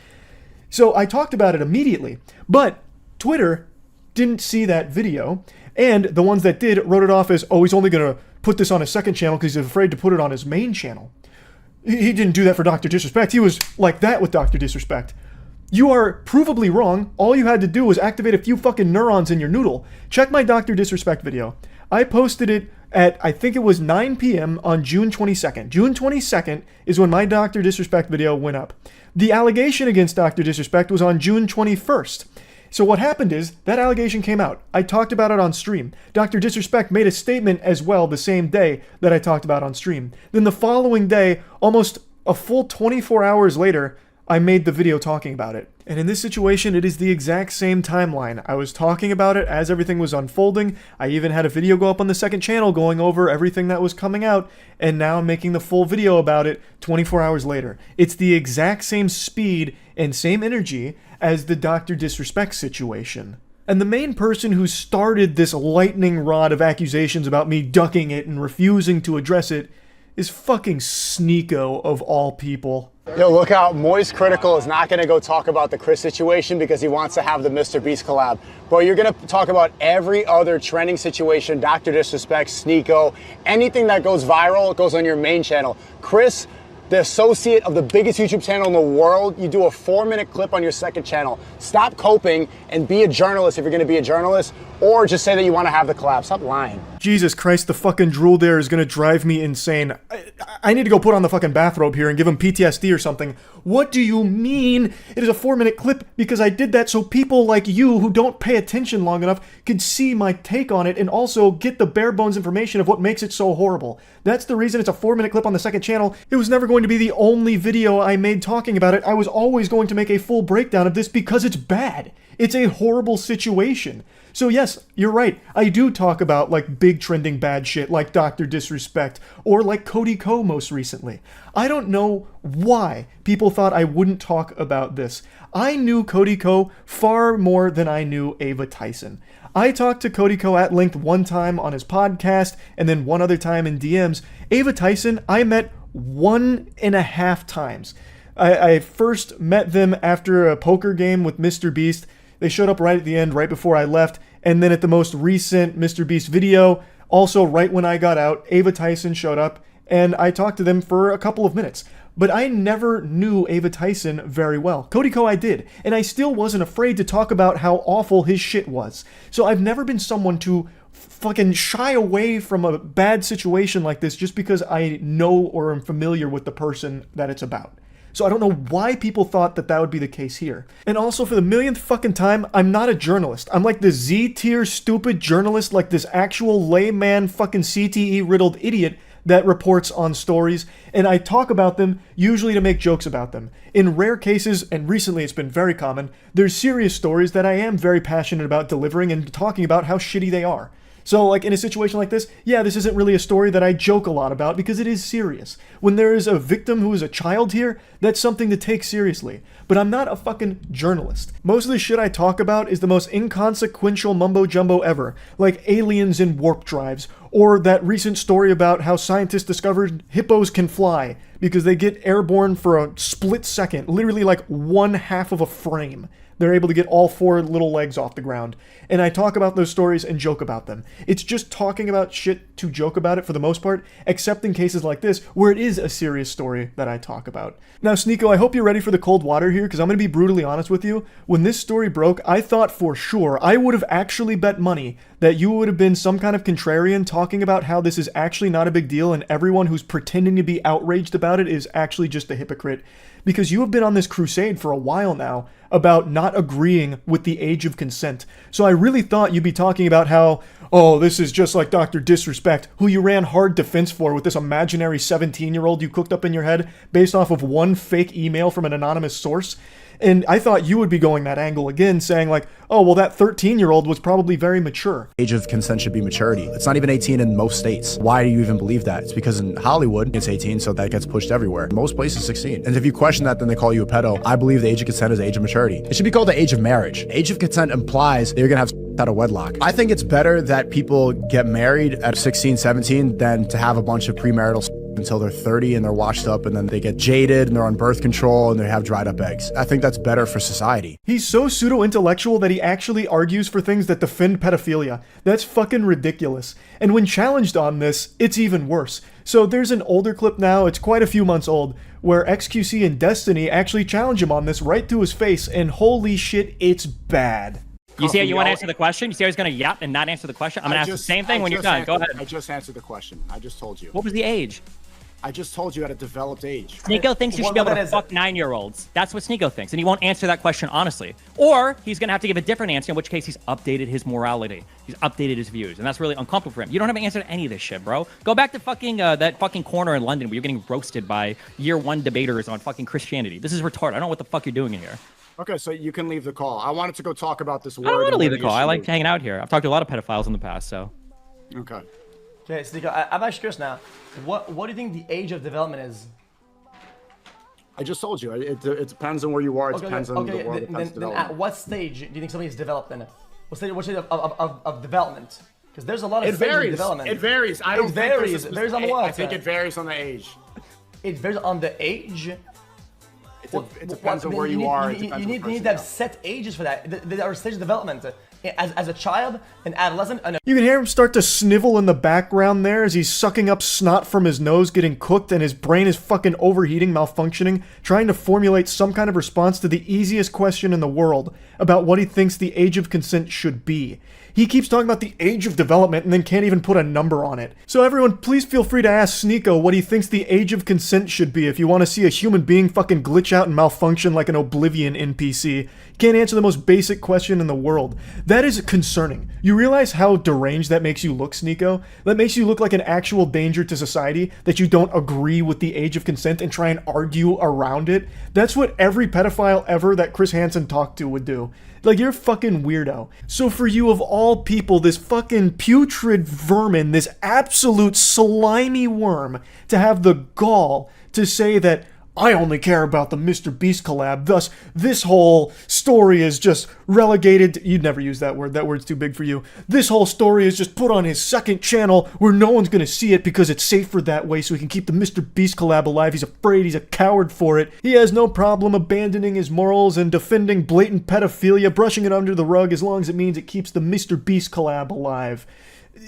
So I talked about it immediately, but Twitter didn't see that video, and the ones that did wrote it off as, oh, he's only going to put this on his second channel because he's afraid to put it on his main channel. He didn't do that for Dr. Disrespect. He was like that with Dr. Disrespect. You are provably wrong. All you had to do was activate a few fucking neurons in your noodle. Check my Dr. Disrespect video. I posted it at, I think it was 9 p.m. on June 22nd. June 22nd is when my Dr. Disrespect video went up. The allegation against Dr. Disrespect was on June 21st. So what happened is, that allegation came out. I talked about it on stream. Dr. Disrespect made a statement as well the same day that I talked about on stream. Then the following day, almost a full 24 hours later, I made the video talking about it. And in this situation, it is the exact same timeline. I was talking about it as everything was unfolding. I even had a video go up on the second channel going over everything that was coming out, and now I'm making the full video about it 24 hours later. It's the exact same speed and same energy as the Dr. Disrespect situation. And the main person who started this lightning rod of accusations about me ducking it and refusing to address it is fucking Sneeko of all people. Yo, look out, Moist Critical is not going to go talk about the Kris situation because he wants to have the Mr. Beast collab. Bro, you're going to talk about every other trending situation, Dr. Disrespect, Sneeko, anything that goes viral goes on your main channel. Kris, the associate of the biggest YouTube channel in the world, you do a 4-minute clip on your second channel. Stop coping and be a journalist if you're going to be a journalist, or just say that you want to have the collab. Stop lying. Jesus Christ, the fucking drool there is gonna drive me insane. I need to go put on the fucking bathrobe here and give him PTSD or something. What do you mean it is a 4-minute clip? Because I did that so people like you who don't pay attention long enough could see my take on it and also get the bare bones information of what makes it so horrible. That's the reason it's a 4-minute clip on the second channel. It was never going to be the only video I made talking about it. I was always going to make a full breakdown of this because it's bad. It's a horrible situation. So yes, you're right. I do talk about like big trending bad shit like Dr. Disrespect or like Cody Ko most recently. I don't know why people thought I wouldn't talk about this. I knew Cody Ko far more than I knew Ava Tyson. I talked to Cody Ko at length one time on his podcast and then one other time in DMs. Ava Tyson, I met 1.5 times. I first met them after a poker game with Mr. Beast. They showed up right at the end, right before I left. And then at the most recent Mr. Beast video, also right when I got out, Ava Tyson showed up and I talked to them for a couple of minutes. But I never knew Ava Tyson very well. Cody Ko I did, and I still wasn't afraid to talk about how awful his shit was. So I've never been someone to fucking shy away from a bad situation like this just because I know or am familiar with the person that it's about. So I don't know why people thought that that would be the case here. And also, for the millionth fucking time, I'm not a journalist. I'm like the Z-tier stupid journalist, like this actual layman fucking CTE-riddled idiot that reports on stories, and I talk about them usually to make jokes about them. In rare cases, and recently it's been very common, there's serious stories that I am very passionate about delivering and talking about how shitty they are. So, like, in a situation like this, yeah, this isn't really a story that I joke a lot about because it is serious. When there is a victim who is a child here, that's something to take seriously. But I'm not a fucking journalist. Most of the shit I talk about is the most inconsequential mumbo-jumbo ever, like aliens in warp drives, or that recent story about how scientists discovered hippos can fly because they get airborne for a split second, literally like 1/2 of a frame. They're able to get all 4 little legs off the ground. And I talk about those stories and joke about them. It's just talking about shit to joke about it for the most part, except in cases like this, where it is a serious story that I talk about. Now, Sneeko, I hope you're ready for the cold water here, because I'm going to be brutally honest with you. When this story broke, I thought for sure I would have actually bet money that you would have been some kind of contrarian talking about how this is actually not a big deal and everyone who's pretending to be outraged about it is actually just a hypocrite. Because you have been on this crusade for a while now about not agreeing with the age of consent. So I really thought you'd be talking about how, oh, this is just like Dr. Disrespect, who you ran hard defense for with this imaginary 17-year-old you cooked up in your head based off of one fake email from an anonymous source. And I thought you would be going that angle again, saying like, oh, well, that 13-year-old was probably very mature. Age of consent should be maturity. It's not even 18 in most states. Why do you even believe that? It's because in Hollywood, it's 18, so that gets pushed everywhere. Most places, 16. And if you question that, then they call you a pedo. I believe the age of consent is the age of maturity. It should be called the age of marriage. Age of consent implies that you're gonna have out of wedlock. I think it's better that people get married at 16, 17 than to have a bunch of premarital until they're 30 and they're washed up and then they get jaded and they're on birth control and they have dried up eggs. I think that's better for society. He's so pseudo-intellectual that he actually argues for things that defend pedophilia. That's fucking ridiculous. And when challenged on this, it's even worse. So there's an older clip now, it's quite a few months old, where XQC and Destiny actually challenge him on this right to his face, and holy shit, it's bad. You see how you want to Yo, answer the question? You see how he's going to yap and not answer the question? I'm going to ask the same thing when you're done. Go ahead. I just answered the question. I just told you. What was the age? I just told you at a developed age. Sneeko thinks you should be able to fuck 9-year-olds. That's what Sneeko thinks, and he won't answer that question honestly. Or he's going to have to give a different answer, in which case he's updated his morality. He's updated his views, and that's really uncomfortable for him. You don't have an answer to any of this shit, bro. Go back to fucking that fucking corner in London where you're getting roasted by year 1 debaters on fucking Christianity. This is retarded. I don't know what the fuck you're doing in here. Okay, so you can leave the call. I wanted to go talk about this word. I don't want to leave the call. I like hanging out here. I've talked to a lot of pedophiles in the past, so. Okay. Okay, Sneeko, I'm actually curious now. What do you think the age of development is? I just told you. It depends on where you are. It depends on the world. It depends Then at what stage do you think somebody is developed in? What stage of development? Because there's a lot of stages of development. It varies. It varies. It varies on what? I think it varies on the age. It varies on the age? It depends on where you are. You need to have set ages for that. There are stages of development. As a child, an adolescent, You can hear him start to snivel in the background there as he's sucking up snot from his nose, getting cooked, and his brain is fucking overheating, malfunctioning, trying to formulate some kind of response to the easiest question in the world about what he thinks the age of consent should be. He keeps talking about the age of development and then can't even put a number on it. So everyone, please feel free to ask Sneeko what he thinks the age of consent should be if you want to see a human being fucking glitch out and malfunction like an Oblivion NPC. Can't answer the most basic question in the world. That is concerning. You realize how deranged that makes you look, Sneeko? That makes you look like an actual danger to society, that you don't agree with the age of consent and try and argue around it. That's what every pedophile ever that Chris Hansen talked to would do. Like, you're a fucking weirdo. So for you of all people, this fucking putrid vermin, this absolute slimy worm, to have the gall to say that I only care about the Mr. Beast collab, thus this whole story is just relegated to, you'd never use that word's too big for you. This whole story is just put on his second channel where no one's gonna see it because it's safer that way so he can keep the Mr. Beast collab alive. He's afraid, he's a coward for it. He has no problem abandoning his morals and defending blatant pedophilia, brushing it under the rug as long as it means it keeps the Mr. Beast collab alive.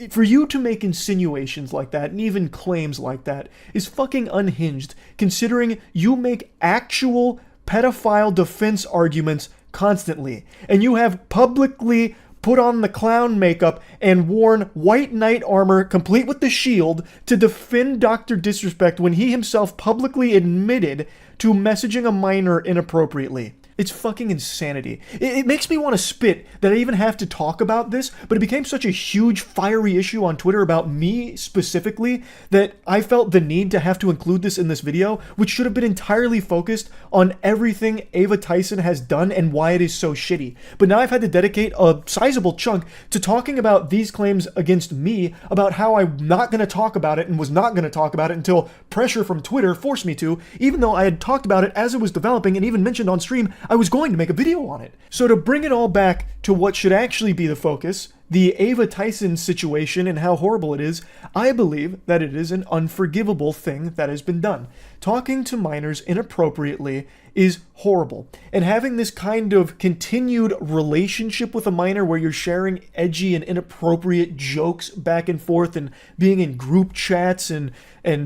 For you to make insinuations like that, and even claims like that, is fucking unhinged, considering you make actual pedophile defense arguments constantly, and you have publicly put on the clown makeup and worn white knight armor complete with the shield to defend Dr. Disrespect when he himself publicly admitted to messaging a minor inappropriately. It's fucking insanity. It makes me want to spit that I even have to talk about this, but it became such a huge, fiery issue on Twitter about me specifically that I felt the need to have to include this in this video, which should have been entirely focused on everything Ava Tyson has done and why it is so shitty. But now I've had to dedicate a sizable chunk to talking about these claims against me, about how I'm not going to talk about it and was not going to talk about it until pressure from Twitter forced me to, even though I had talked about it as it was developing and even mentioned on stream I was going to make a video on it. So to bring it all back to what should actually be the focus, the Ava Tyson situation and how horrible it is, I believe that it is an unforgivable thing that has been done. Talking to minors inappropriately is horrible. And having this kind of continued relationship with a minor where you're sharing edgy and inappropriate jokes back and forth and being in group chats and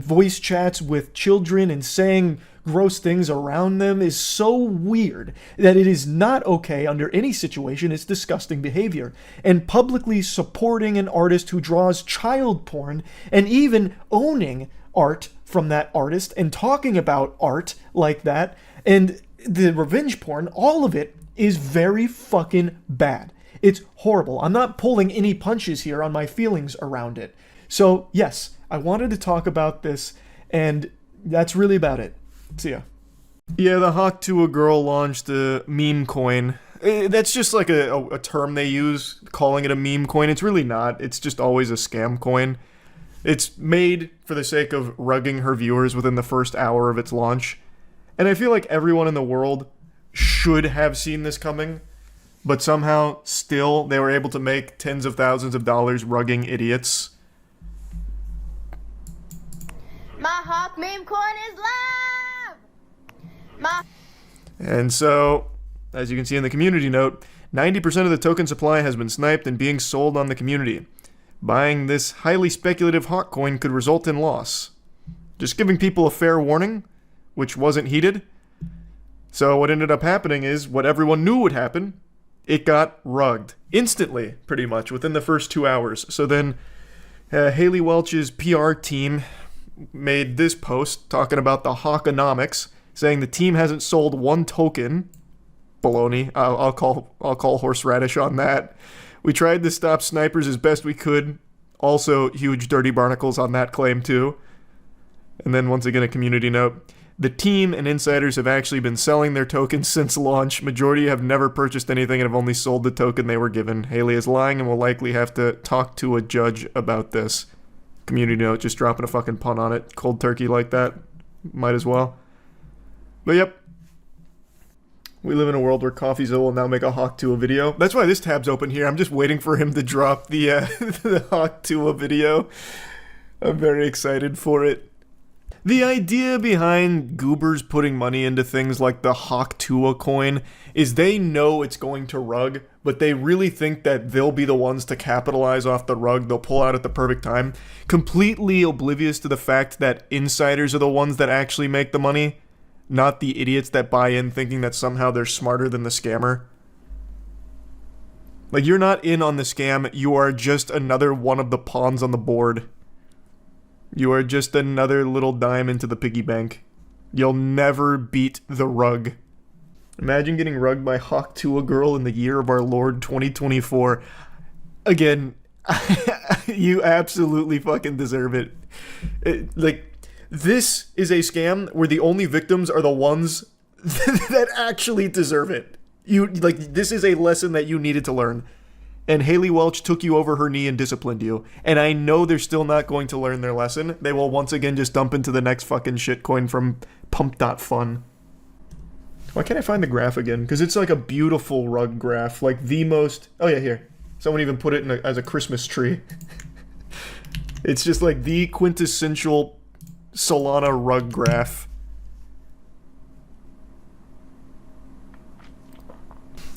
voice chats with children and saying gross things around them is so weird that it is not okay under any situation. It's disgusting behavior. And publicly supporting an artist who draws child porn and even owning art from that artist and talking about art like that and the revenge porn, all of it is very fucking bad. It's horrible. I'm not pulling any punches here on my feelings around it. So yes, I wanted to talk about this, and that's really about it. See ya. Yeah, the Hawk Tuah girl launched a meme coin. That's just like a term they use, calling it a meme coin. It's really not. It's just always a scam coin. It's made for the sake of rugging her viewers within the first hour of its launch. And I feel like everyone in the world should have seen this coming, but somehow still they were able to make tens of thousands of dollars rugging idiots. My Hawk meme coin is live! And so, as you can see in the community note, 90% of the token supply has been sniped and being sold on the community. Buying this highly speculative Hawk coin could result in loss. Just giving people a fair warning, which wasn't heeded. So what ended up happening is what everyone knew would happen. It got rugged instantly, pretty much, within the first 2 hours. So then Haley Welch's PR team made this post talking about the Hawkonomics, saying the team hasn't sold one token. Baloney. I'll call horseradish on that. We tried to stop snipers as best we could. Also, huge dirty barnacles on that claim too. And then once again, a community note. The team and insiders have actually been selling their tokens since launch. Majority have never purchased anything and have only sold the token they were given. Haley is lying and will likely have to talk to a judge about this. Community note, just dropping a fucking pun on it. Cold turkey like that. Might as well. But yep. We live in a world where CoffeeZilla will now make a Hawk Tuah video. That's why this tab's open here. I'm just waiting for him to drop the, the Hawk Tuah video. I'm very excited for it. The idea behind goobers putting money into things like the Hawk Tuah coin is they know it's going to rug, but they really think that they'll be the ones to capitalize off the rug. They'll pull out at the perfect time. Completely oblivious to the fact that insiders are the ones that actually make the money. Not the idiots that buy in thinking that somehow they're smarter than the scammer. Like, you're not in on the scam, you are just another one of the pawns on the board. You are just another little dime into the piggy bank. You'll never beat the rug. Imagine getting rugged by Hawk Tuah girl in the year of our Lord 2024. Again, you absolutely fucking deserve it. This is a scam where the only victims are the ones that actually deserve it. This is a lesson that you needed to learn. And Haley Welch took you over her knee and disciplined you. And I know they're still not going to learn their lesson. They will once again just dump into the next fucking shitcoin from pump.fun. Why can't I find the graph again? Because it's like a beautiful rug graph. Like the most... Oh yeah, here. Someone even put it as a Christmas tree. It's just like the quintessential Solana rug graph.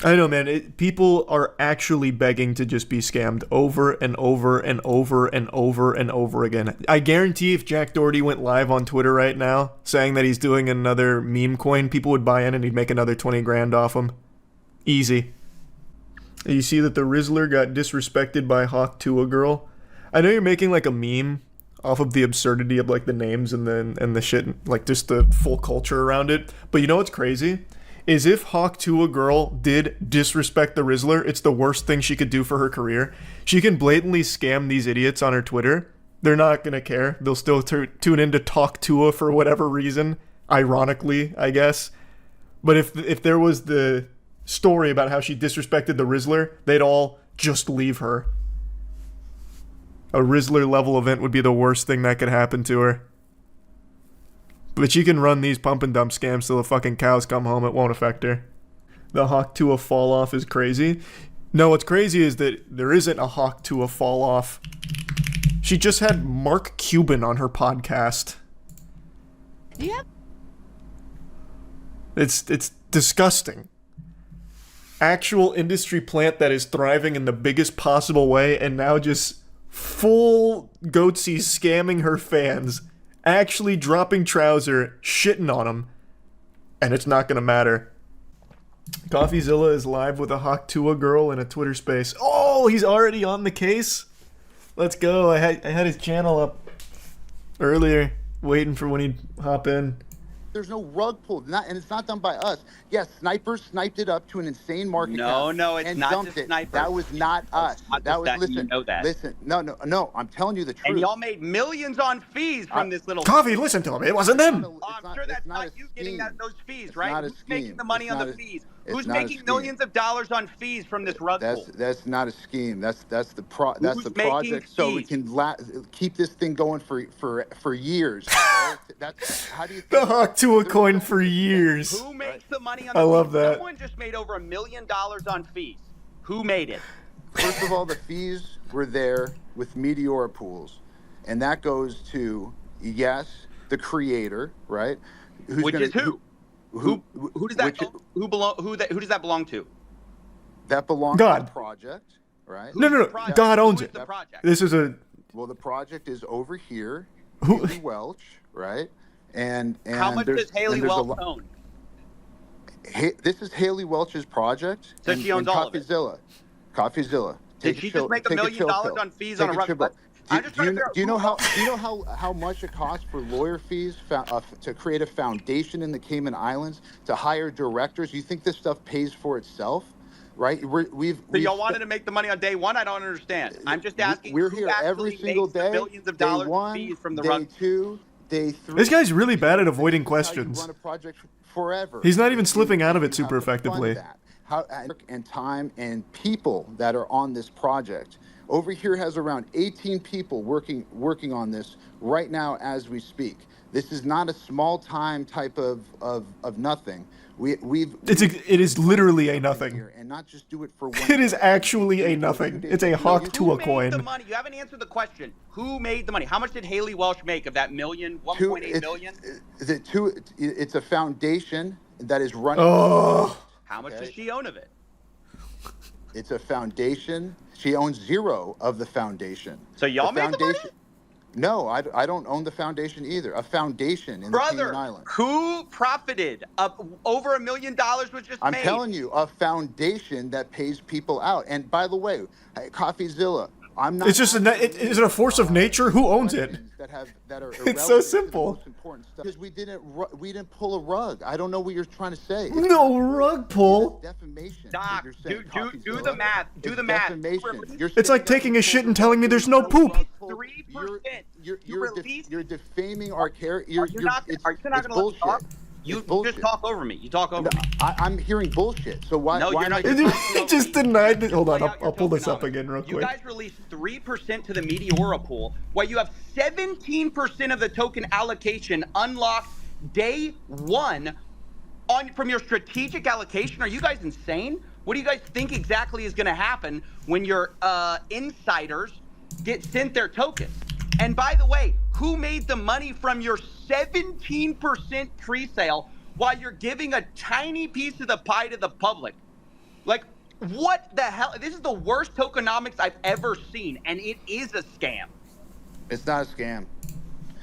I know, man. People are actually begging to just be scammed over and over and over and over and over again. I guarantee if Jack Doherty went live on Twitter right now saying that he's doing another meme coin, people would buy in and he'd make another 20 grand off him. Easy. You see that the Rizzler got disrespected by Hawk Tuah girl? I know you're making like a meme off of the absurdity of like the names and the shit, like just the full culture around it. But you know what's crazy? Is if Hawk Tuah girl did disrespect the Rizzler, it's the worst thing she could do for her career. She can blatantly scam these idiots on her Twitter. They're not gonna care. They'll still tune in to talk Tuah for whatever reason. Ironically, I guess. But if there was the story about how she disrespected the Rizzler, they'd all just leave her. A Rizzler level event would be the worst thing that could happen to her. But she can run these pump and dump scams till the fucking cows come home. It won't affect her. The Hawk Tuah fall off is crazy. No, what's crazy is that there isn't a Hawk Tuah fall off. She just had Mark Cuban on her podcast. Yep. It's disgusting. Actual industry plant that is thriving in the biggest possible way, and now just full goatsy scamming her fans, actually dropping trouser, shitting on them, and it's not gonna matter. CoffeeZilla is live with a Hawk Tuah girl in a Twitter space. Oh, he's already on the case? Let's go. I had his channel up earlier, waiting for when he'd hop in. There's no rug pulled, and it's not done by us. Yes, snipers sniped it up to an insane market cap. No, it's and not dumped just it. snipers. That was not us. That was listen. You know that. Listen, no. I'm telling you the truth. And y'all made millions on fees from this little. Coffee, listen to him. It wasn't them. I'm sure that's not you getting those fees, right? Not a Who's scheme. making the money It's on not the a- fees? it's Who's not a making scheme. millions of dollars on fees from this rug pull? That's not a scheme. That's the Who's making project. So we fees? can keep this thing going for years. That's how do you think The Hawk Tuah coin for years. Who makes the money on the I fees? love that. Someone just made over $1 million on fees. Who made it? First of all, the fees were there with Meteora pools, and that goes to the creator, right? Which is who? Who does that who does that belong to? That belongs God. to the project, right? No. God owns it. This is a... Well, the project is over here. Haley Welch, right? And how much does Haley there's Welch own? This is Haley Welch's project. So she owns all of it. Coffeezilla. Did she just make $1 million on fees on a rug? Do you know how much it costs for lawyer fees to create a foundation in the Cayman Islands, to hire directors? You think this stuff pays for itself? Right? So y'all wanted to make the money on day one? I don't understand. I'm just asking. We're here every single day. Millions of dollars in fees from the rug. Day 2, day 3. This guy's really bad at avoiding questions. Run a project forever. He's not even slipping out of it super effectively. And time and people that are on this project. Over here has around 18 people working on this right now as we speak. This is not a small time type of nothing. It is literally a nothing. And not just do it for one. It is actually a nothing. It's a hawk to a coin. The money. You haven't answered the question. Who made the money? How much did Haley Welch make of that million? 1.8 million. It's a foundation that is running. Oh. How much does she own of it? It's a foundation. She owns 0 of the foundation. So y'all made the money? No, I don't own the foundation either. A foundation in the Cayman Islands. Who profited? Over $1 million was just I'm made. telling you, a foundation that pays people out. And by the way, Coffeezilla, I'm not. It's just is it a force of nature? Who owns it? That are it's so simple. Because we didn't pull a rug. I don't know what you're trying to say. No rug pull. Defamation. Doc, do the math. Do the math. It's like taking a shit and telling me there's no poop. 3%. You're defaming our character. Are you not going to let me talk? You just talk over me. You talk over me. I'm hearing bullshit. So why? No, you're not. He just denied it. Hold on, I'll pull this up again real quick. You guys released 3% to the Meteora pool, while you have 17% of the token allocation unlocked day 1 from your strategic allocation. Are you guys insane? What do you guys think exactly is going to happen when your insiders get sent their tokens? And by the way, who made the money from your 17% pre-sale while you're giving a tiny piece of the pie to the public? Like, what the hell? This is the worst tokenomics I've ever seen, and it is a scam. It's not a scam.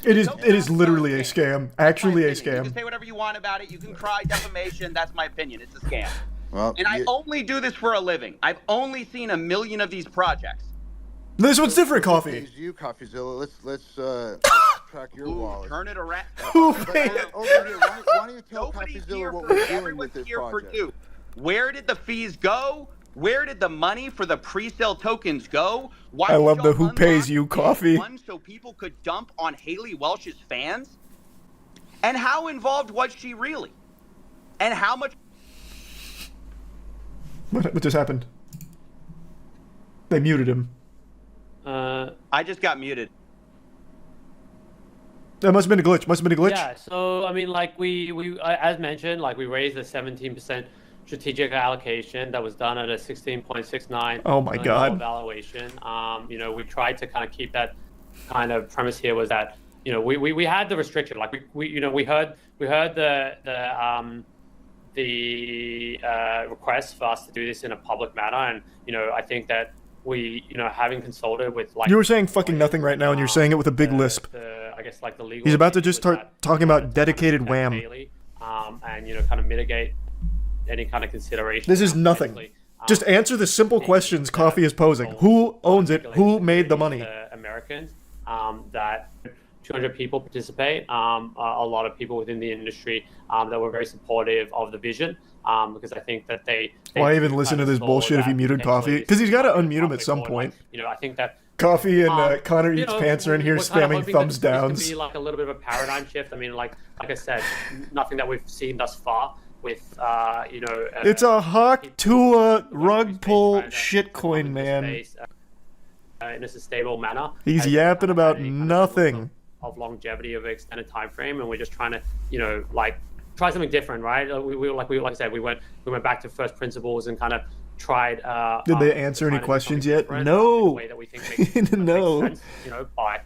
It is literally a scam. Actually a scam. You can say whatever you want about it. You can cry defamation. That's my opinion. It's a scam. Well, and I only do this for a living. I've only seen 1 million of these projects. This one's different, Coffee. You, Coffeezilla. Let's track your wallet. Turn it around. Over here, why don't you tell Coffeezilla what we're doing with this project? Where did the fees go? Where did the money for the pre-sale tokens go? Why I love the who pays you Coffee. So people could dump on Haley Welch's fans? And how involved was she really? And how much? What just happened? They muted him. I just got muted. That must have been a glitch. Yeah, so I mean, like we as mentioned, like we raised a 17% strategic allocation that was done at a 16.69. Oh my God. Valuation. You know, we tried to kind of keep that kind of premise here was that, you know, we had the restriction. Like we heard the request for us to do this in a public manner, and you know, I think that we, you know, having consulted with like you were saying fucking nothing right now, and you're saying it with a big lisp. I guess like the legal. He's about to just start talking about dedicated wham. And you know, kind of mitigate any kind of consideration. This is nothing. Just answer the simple questions Coffee is posing. Who owns it? Who made the money? Americans. That 200 people participate. A lot of people within the industry that were very supportive of the vision. Because I think that they why even listen to this bullshit if you muted Coffee? Because he's got to unmute him at some point. You know, I think that Coffee and Connor Eats Pants are in here spamming thumbs downs. This could be like a little bit of a paradigm shift. I mean, like I said, nothing that we've seen thus far with you know. It's a hawk Tuah rug pull shitcoin, man. In a sustainable manner. He's yapping about nothing. Of longevity of an extended time frame, and we're just trying to, you know, like try something different, right? Like I said, we went back to first principles and kind of tried. Did they answer any questions yet? No. Way that we think no. Makes sense, you know, by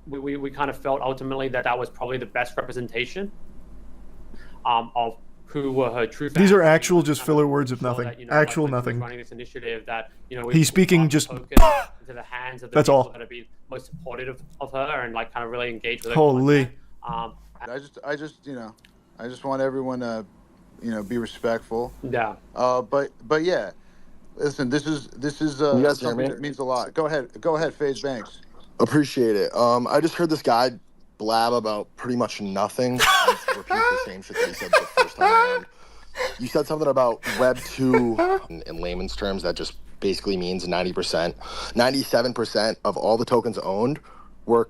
we kind of felt ultimately that was probably the best representation of who were her true fans. These are actual just filler words of nothing. That, you know, actual like nothing. Running this initiative that, you know, he's speaking just into the hands of the that's people all. that have been most supportive of her and like kind of really engaged with her. Holy. I just you know, I just want everyone to be respectful. Yeah. But yeah, listen, this is You guys hear something me? that means a lot. Go ahead, FaZe Banks. Appreciate it. I just heard this guy blab about pretty much nothing. And repeat the same shit that he said the first time around. You said something about Web 2 in layman's terms that just basically means 90%, 97% of all the tokens owned were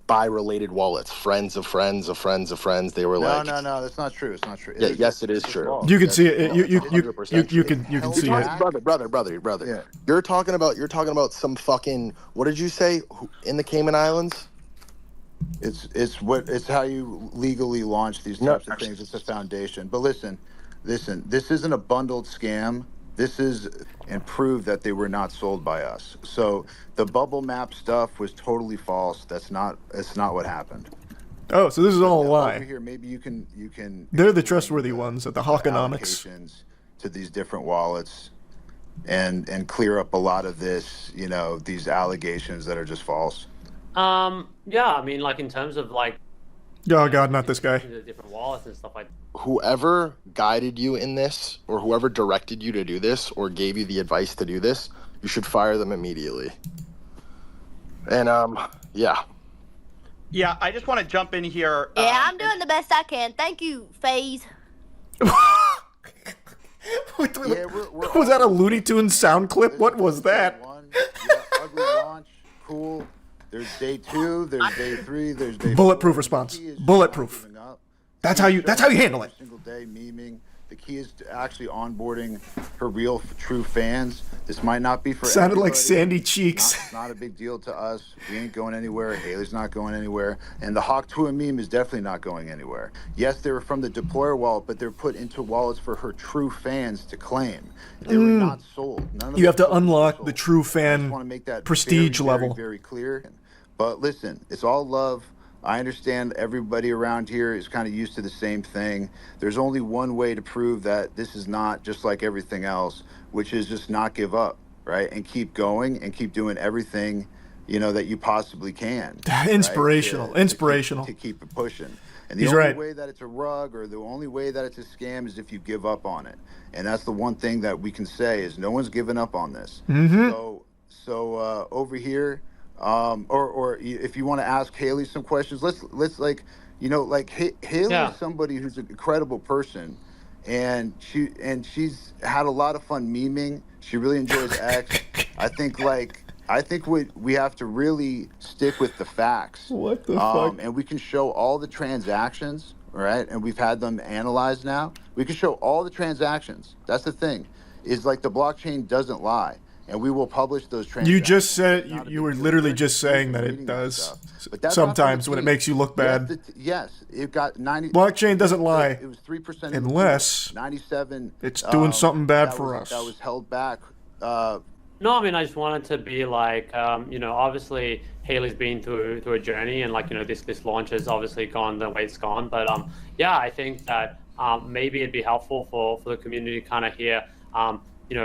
by related wallets, friends of friends of friends of friends. They were No, that's not true. It's not true. Yeah, yes, it is true. You can see it. You can see it. Brother. Yeah. You're talking about some fucking, what did you say, in the Cayman Islands? It's how you legally launch these types of things. It's a foundation. But listen, this isn't a bundled scam. This is and prove that they were not sold by us. So the bubble map stuff was totally false. It's not what happened. Oh, so this is all a lie. Over here, maybe you can. They're the trustworthy ones at the Hawkonomics. Allocations to these different wallets, and clear up a lot of this. These allegations that are just false. Yeah, I mean, like in terms of like. Oh God, not this guy. The different wallets and stuff like. Whoever guided you in this, or whoever directed you to do this, or gave you the advice to do this, you should fire them immediately. And yeah. Yeah, I just want to jump in here. Yeah, I'm doing the best I can. Thank you, FaZe. Was that a Looney Tunes sound clip? What was that? Ugly launch, cool. There's day 2, there's day 3, there's day 4. Bulletproof response. Bulletproof. That's how you handle it. Single day memeing. The key is to actually onboarding her real, true fans. This might not be for Sounded everybody. like Sandy Cheeks. It's not a big deal to us. We ain't going anywhere. Haley's not going anywhere. And the Tuah meme is definitely not going anywhere. Yes, they were from the deployer wallet, but they're put into wallets for her true fans to claim. They were not sold. None of You have them to unlock the true fan want to make that prestige very, level. very, very clear. But listen, it's all love. I understand everybody around here is kind of used to the same thing. There's only one way to prove that this is not just like everything else, which is just not give up, right? And keep going and keep doing everything, that you possibly can. Inspirational. Right? Inspirational. To keep it pushing. And the He's only right. way that it's a rug or the only way that it's a scam is if you give up on it. And that's the one thing that we can say is no one's given up on this. Mm-hmm. So over here, or if you want to ask Haley some questions, let's Haley is somebody who's an incredible person, and she's had a lot of fun memeing. She really enjoys X. I think we have to really stick with the facts. What the fuck? And we can show all the transactions, right? And we've had them analyzed now. We can show all the transactions. That's the thing, is like the blockchain doesn't lie. And we will publish those transactions. You just said you were literally just saying that it does. Sometimes when it makes you look bad. Yes, it got 90. Blockchain doesn't lie. It was 3% unless 97. It's doing something bad for us. That was held back. No, I mean, I just wanted to be like, obviously Haley's been through a journey, and this launch has obviously gone the way it's gone. But yeah, I think that maybe it'd be helpful for the community to kind of hear.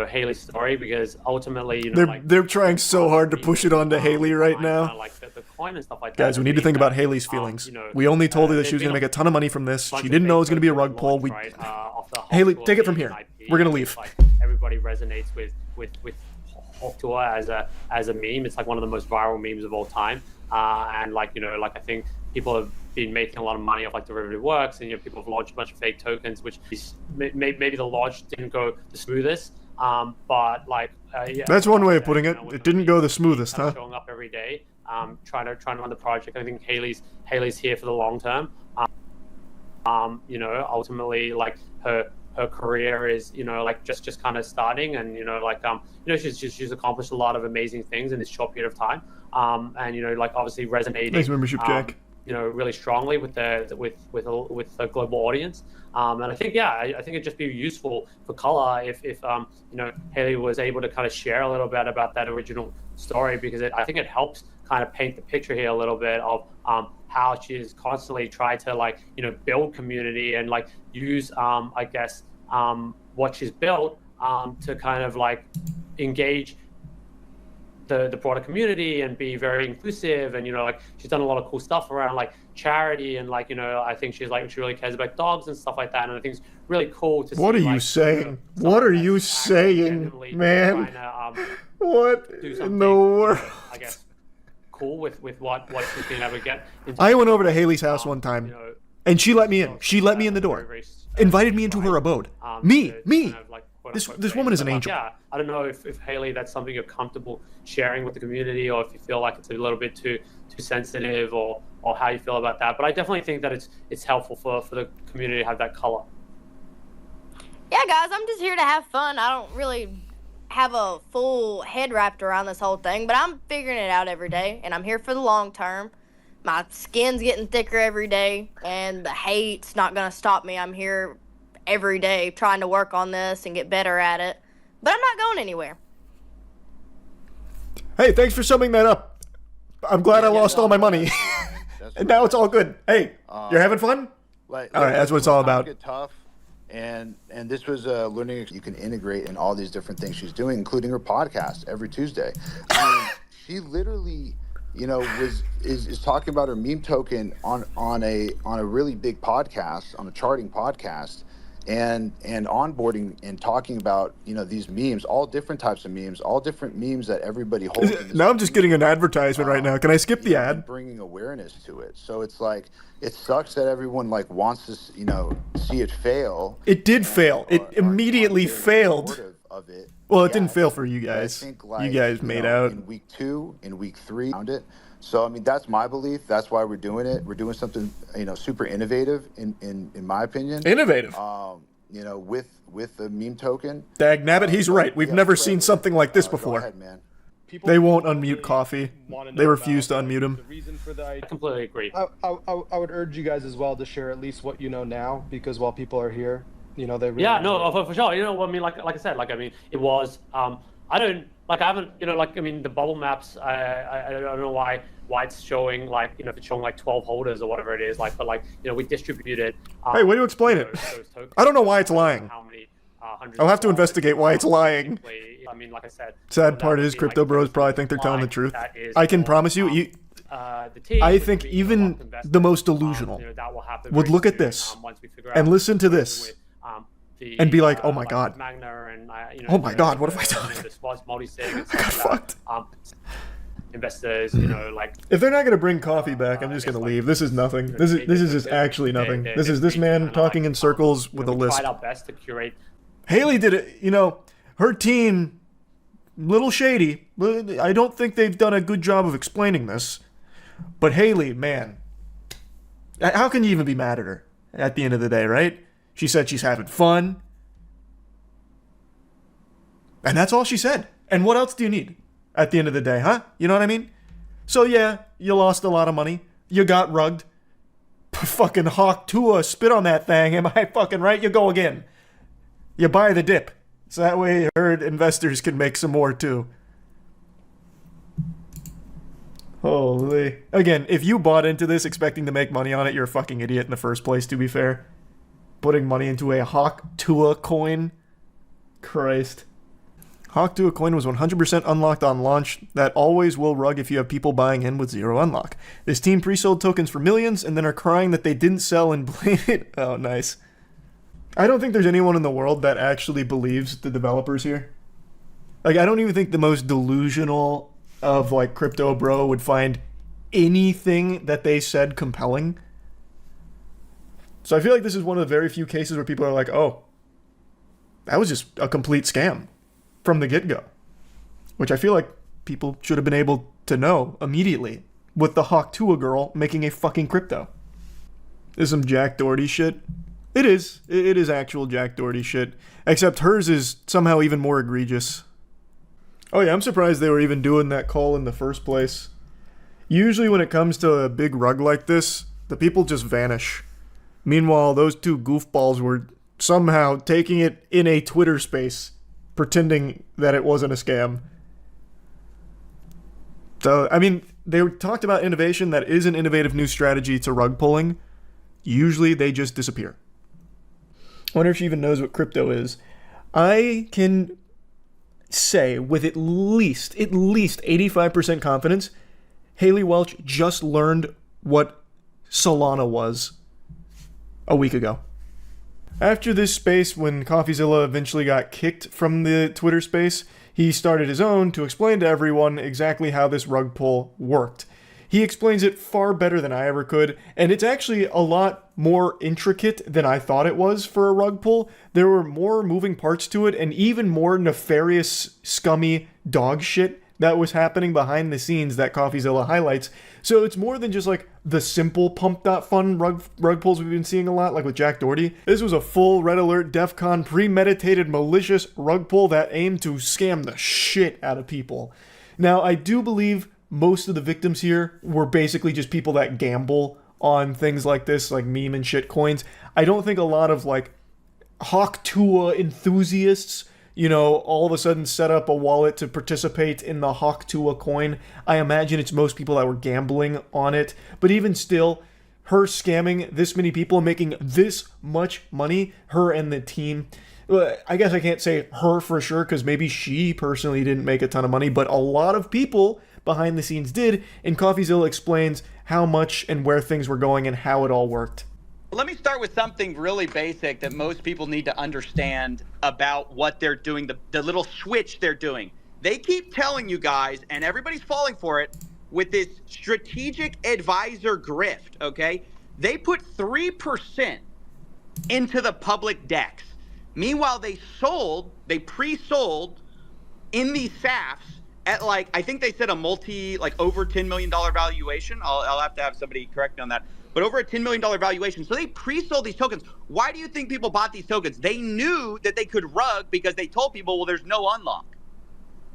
Haley's story, because ultimately, they're trying so hard to push it onto Haley right now. Like the coin and stuff like Guys, that. we need to think about Haley's feelings. We only told her that she was going to make a ton of money from this. She didn't know it was going to be a rug pull. Haley, take it from here. We're going to leave. Everybody resonates with Tuah as a meme. It's like one of the most viral memes of all time. And I think people have been making a lot of money off derivative works, and people have launched a bunch of fake tokens, which is maybe the launch didn't go the smoothest. That's one way of putting it. It didn't go the smoothest, huh? Showing up every day, trying to run the project. I think Haley's here for the long term. Ultimately, her career is just kind of starting, and she's accomplished a lot of amazing things in this short period of time. And obviously resonating. Nice membership, Jack. Really strongly with the global audience. And I think it'd just be useful for color if Haley was able to kind of share a little bit about that original story, because I think it helps kind of paint the picture here a little bit of how she's constantly tried to build community and use what she's built to kind of engage the broader community and be very inclusive. And, you know, like she's done a lot of cool stuff around like charity and like, you know, I think she really cares about dogs and stuff like that. And I think it's really cool to see. What are you like, saying? What are you saying, man? What in the world? I guess cool with what she's been able to get into. I went over to Haley's house one time, and she let me in. She let me in the door, invited me into her abode. Me. This woman is an angel. Yeah, I don't know if Haley, that's something you're comfortable sharing with the community, or if you feel like it's a little bit too sensitive, or how you feel about that. But I definitely think that it's helpful for the community to have that color. Yeah, guys, I'm just here to have fun. I don't really have a full head wrapped around this whole thing, but I'm figuring it out every day, and I'm here for the long term. My skin's getting thicker every day, and the hate's not going to stop me. I'm here every day trying to work on this and get better at it, but I'm not going anywhere. Hey, thanks for summing that up. I'm glad I lost all my money. And now it's all good. Hey, you're having fun? All right, that's what it's all about. Tough. And this was a learning you can integrate in all these different things she's doing, including her podcast every Tuesday. I mean, she literally, you know, is talking about her meme token on a really big podcast, on a charting podcast, and onboarding and talking about, you know, these memes, all different types of memes, all different memes that everybody holds. Now I'm just getting an advertisement right now. Can I skip the ad? Bringing awareness to it. So it's like, it sucks that everyone like wants to, you know, see it fail. It did fail. It immediately failed. Of it. Well, it didn't fail for you guys. I think, you guys made out. In week 2, in week 3, found it. So I mean, that's my belief. That's why we're doing it. We're doing something, you know, super innovative in my opinion. Innovative. You know, with the meme token. Dag nabbit, he's right. We've never seen something like this before. Go ahead, man. They won't unmute Coffee. They refuse to unmute him. I completely agree. I would urge you guys as well to share at least what you know now, because while people are here, you know, they really for sure. You know, I mean, like I said, like, I mean, it was I haven't, you know, like, I mean, the bubble maps, I don't know why it's showing, like, you know, if it's showing like 12 holders or whatever it is, like, but like, you know, we distributed. Hey, way to explain it. I don't know why it's lying. I'll have to investigate why it's lying. I mean, like I said. Sad part is crypto bros probably think they're telling the truth. I can promise you, I think even the most delusional would look at this and listen to this and be like, oh my god. Oh my god, what have I done? I got fucked. Investors, you know, like, if they're not going to bring Coffee back, I'm just going to leave. This is nothing. This is just actually nothing. This is this man talking in circles with a list. Tried our best to curate. Haley did it, you know, her team, little shady. I don't think they've done a good job of explaining this. But Haley, man, how can you even be mad at her at the end of the day, right? She said she's having fun. And that's all she said. And what else do you need at the end of the day, huh? You know what I mean? So yeah, you lost a lot of money. You got rugged. Fucking Hawk Tuah spit on that thing. Am I fucking right? You go again. You buy the dip. So that way herd investors can make some more too. Holy. Again, if you bought into this expecting to make money on it, you're a fucking idiot in the first place, to be fair. Putting money into a Hawk Tuah coin. Christ. Hawk Tuah coin was 100% unlocked on launch. That always will rug if you have people buying in with zero unlock. This team pre-sold tokens for millions and then are crying that they didn't sell and blame it. Oh, nice. I don't think there's anyone in the world that actually believes the developers here. Like, I don't even think the most delusional of, like, crypto bro would find anything that they said compelling. So I feel like this is one of the very few cases where people are like, oh, that was just a complete scam from the get-go. Which I feel like people should have been able to know immediately with the Hawk Tuah girl making a fucking crypto. This is some Jack Doherty shit. It is. It is actual Jack Doherty shit. Except hers is somehow even more egregious. Oh yeah, I'm surprised they were even doing that call in the first place. Usually when it comes to a big rug like this, the people just vanish. Meanwhile, those two goofballs were somehow taking it in a Twitter space, pretending that it wasn't a scam. So, I mean, they talked about innovation. That is an innovative new strategy to rug pulling. Usually they just disappear. I wonder if she even knows what crypto is. I can say with at least 85% confidence, Haley Welch just learned what Solana was a week ago. After this space, when CoffeeZilla eventually got kicked from the Twitter space, he started his own to explain to everyone exactly how this rug pull worked. He explains it far better than I ever could, and it's actually a lot more intricate than I thought it was for a rug pull. There were more moving parts to it, and even more nefarious, scummy dog shit that was happening behind the scenes that CoffeeZilla highlights. So it's more than just like the simple pump.fun rug pulls we've been seeing a lot, like with Jack Doherty. This was a full Red Alert, DEF CON, premeditated, malicious rug pull that aimed to scam the shit out of people. Now, I do believe most of the victims here were basically just people that gamble on things like this, like meme and shit coins. I don't think a lot of like Tuah enthusiasts, you know, all of a sudden set up a wallet to participate in the Tuah coin. I imagine it's most people that were gambling on it. But even still, her scamming this many people and making this much money, her and the team, I guess I can't say her for sure because maybe she personally didn't make a ton of money, but a lot of people behind the scenes did, and CoffeeZilla explains how much and where things were going and how it all worked. Let me start with something really basic that most people need to understand about what they're doing, the little switch they're doing. They keep telling you guys, and everybody's falling for it, with this strategic advisor grift, okay? They put 3% into the public DEX. Meanwhile, they pre-sold in these SAFs at like, I think they said a over $10 million valuation. I'll have to have somebody correct me on that. But over a $10 million valuation. So they pre-sold these tokens. Why do you think people bought these tokens? They knew that they could rug because they told people, well, there's no unlock.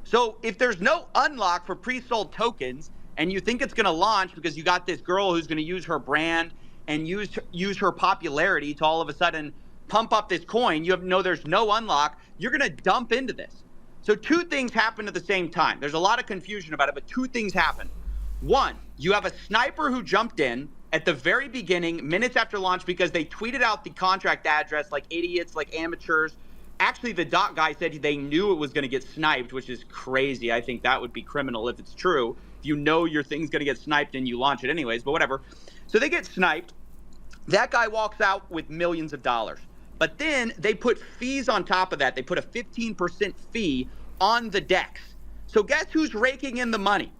So if there's no unlock for pre-sold tokens and you think it's going to launch because you got this girl who's going to use her brand and use her popularity to all of a sudden pump up this coin, there's no unlock, you're going to dump into this. So two things happen at the same time. There's a lot of confusion about it, but two things happen. One, you have a sniper who jumped in at the very beginning, minutes after launch, because they tweeted out the contract address like idiots, like amateurs. Actually, the dot guy said they knew it was going to get sniped, which is crazy. I think that would be criminal if it's true. If you know your thing's going to get sniped and you launch it anyways, but whatever. So they get sniped. That guy walks out with millions of dollars. But then they put fees on top of that. They put a 15% fee on the DEX. So guess who's raking in the money?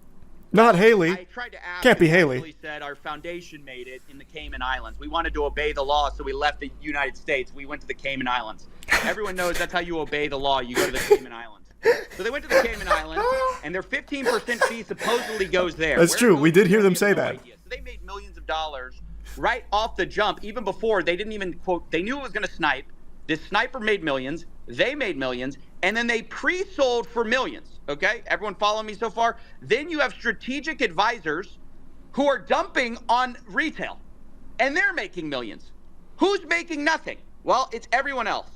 Not Haley. I tried to ask. Can't be Haley. Haley said our foundation made it in the Cayman Islands. We wanted to obey the law, so we left the United States. We went to the Cayman Islands. Everyone knows that's how you obey the law. You go to the Cayman Islands. So they went to the Cayman Islands, and their 15% fee supposedly goes there. That's true. We did hear them say that. So they made millions of dollars right off the jump, even before they didn't even quote. They knew it was going to snipe. This sniper made millions. They made millions, and then they pre-sold for millions. Okay, everyone follow me so far? Then you have strategic advisors who are dumping on retail, and they're making millions. Who's making nothing? Well, it's everyone else.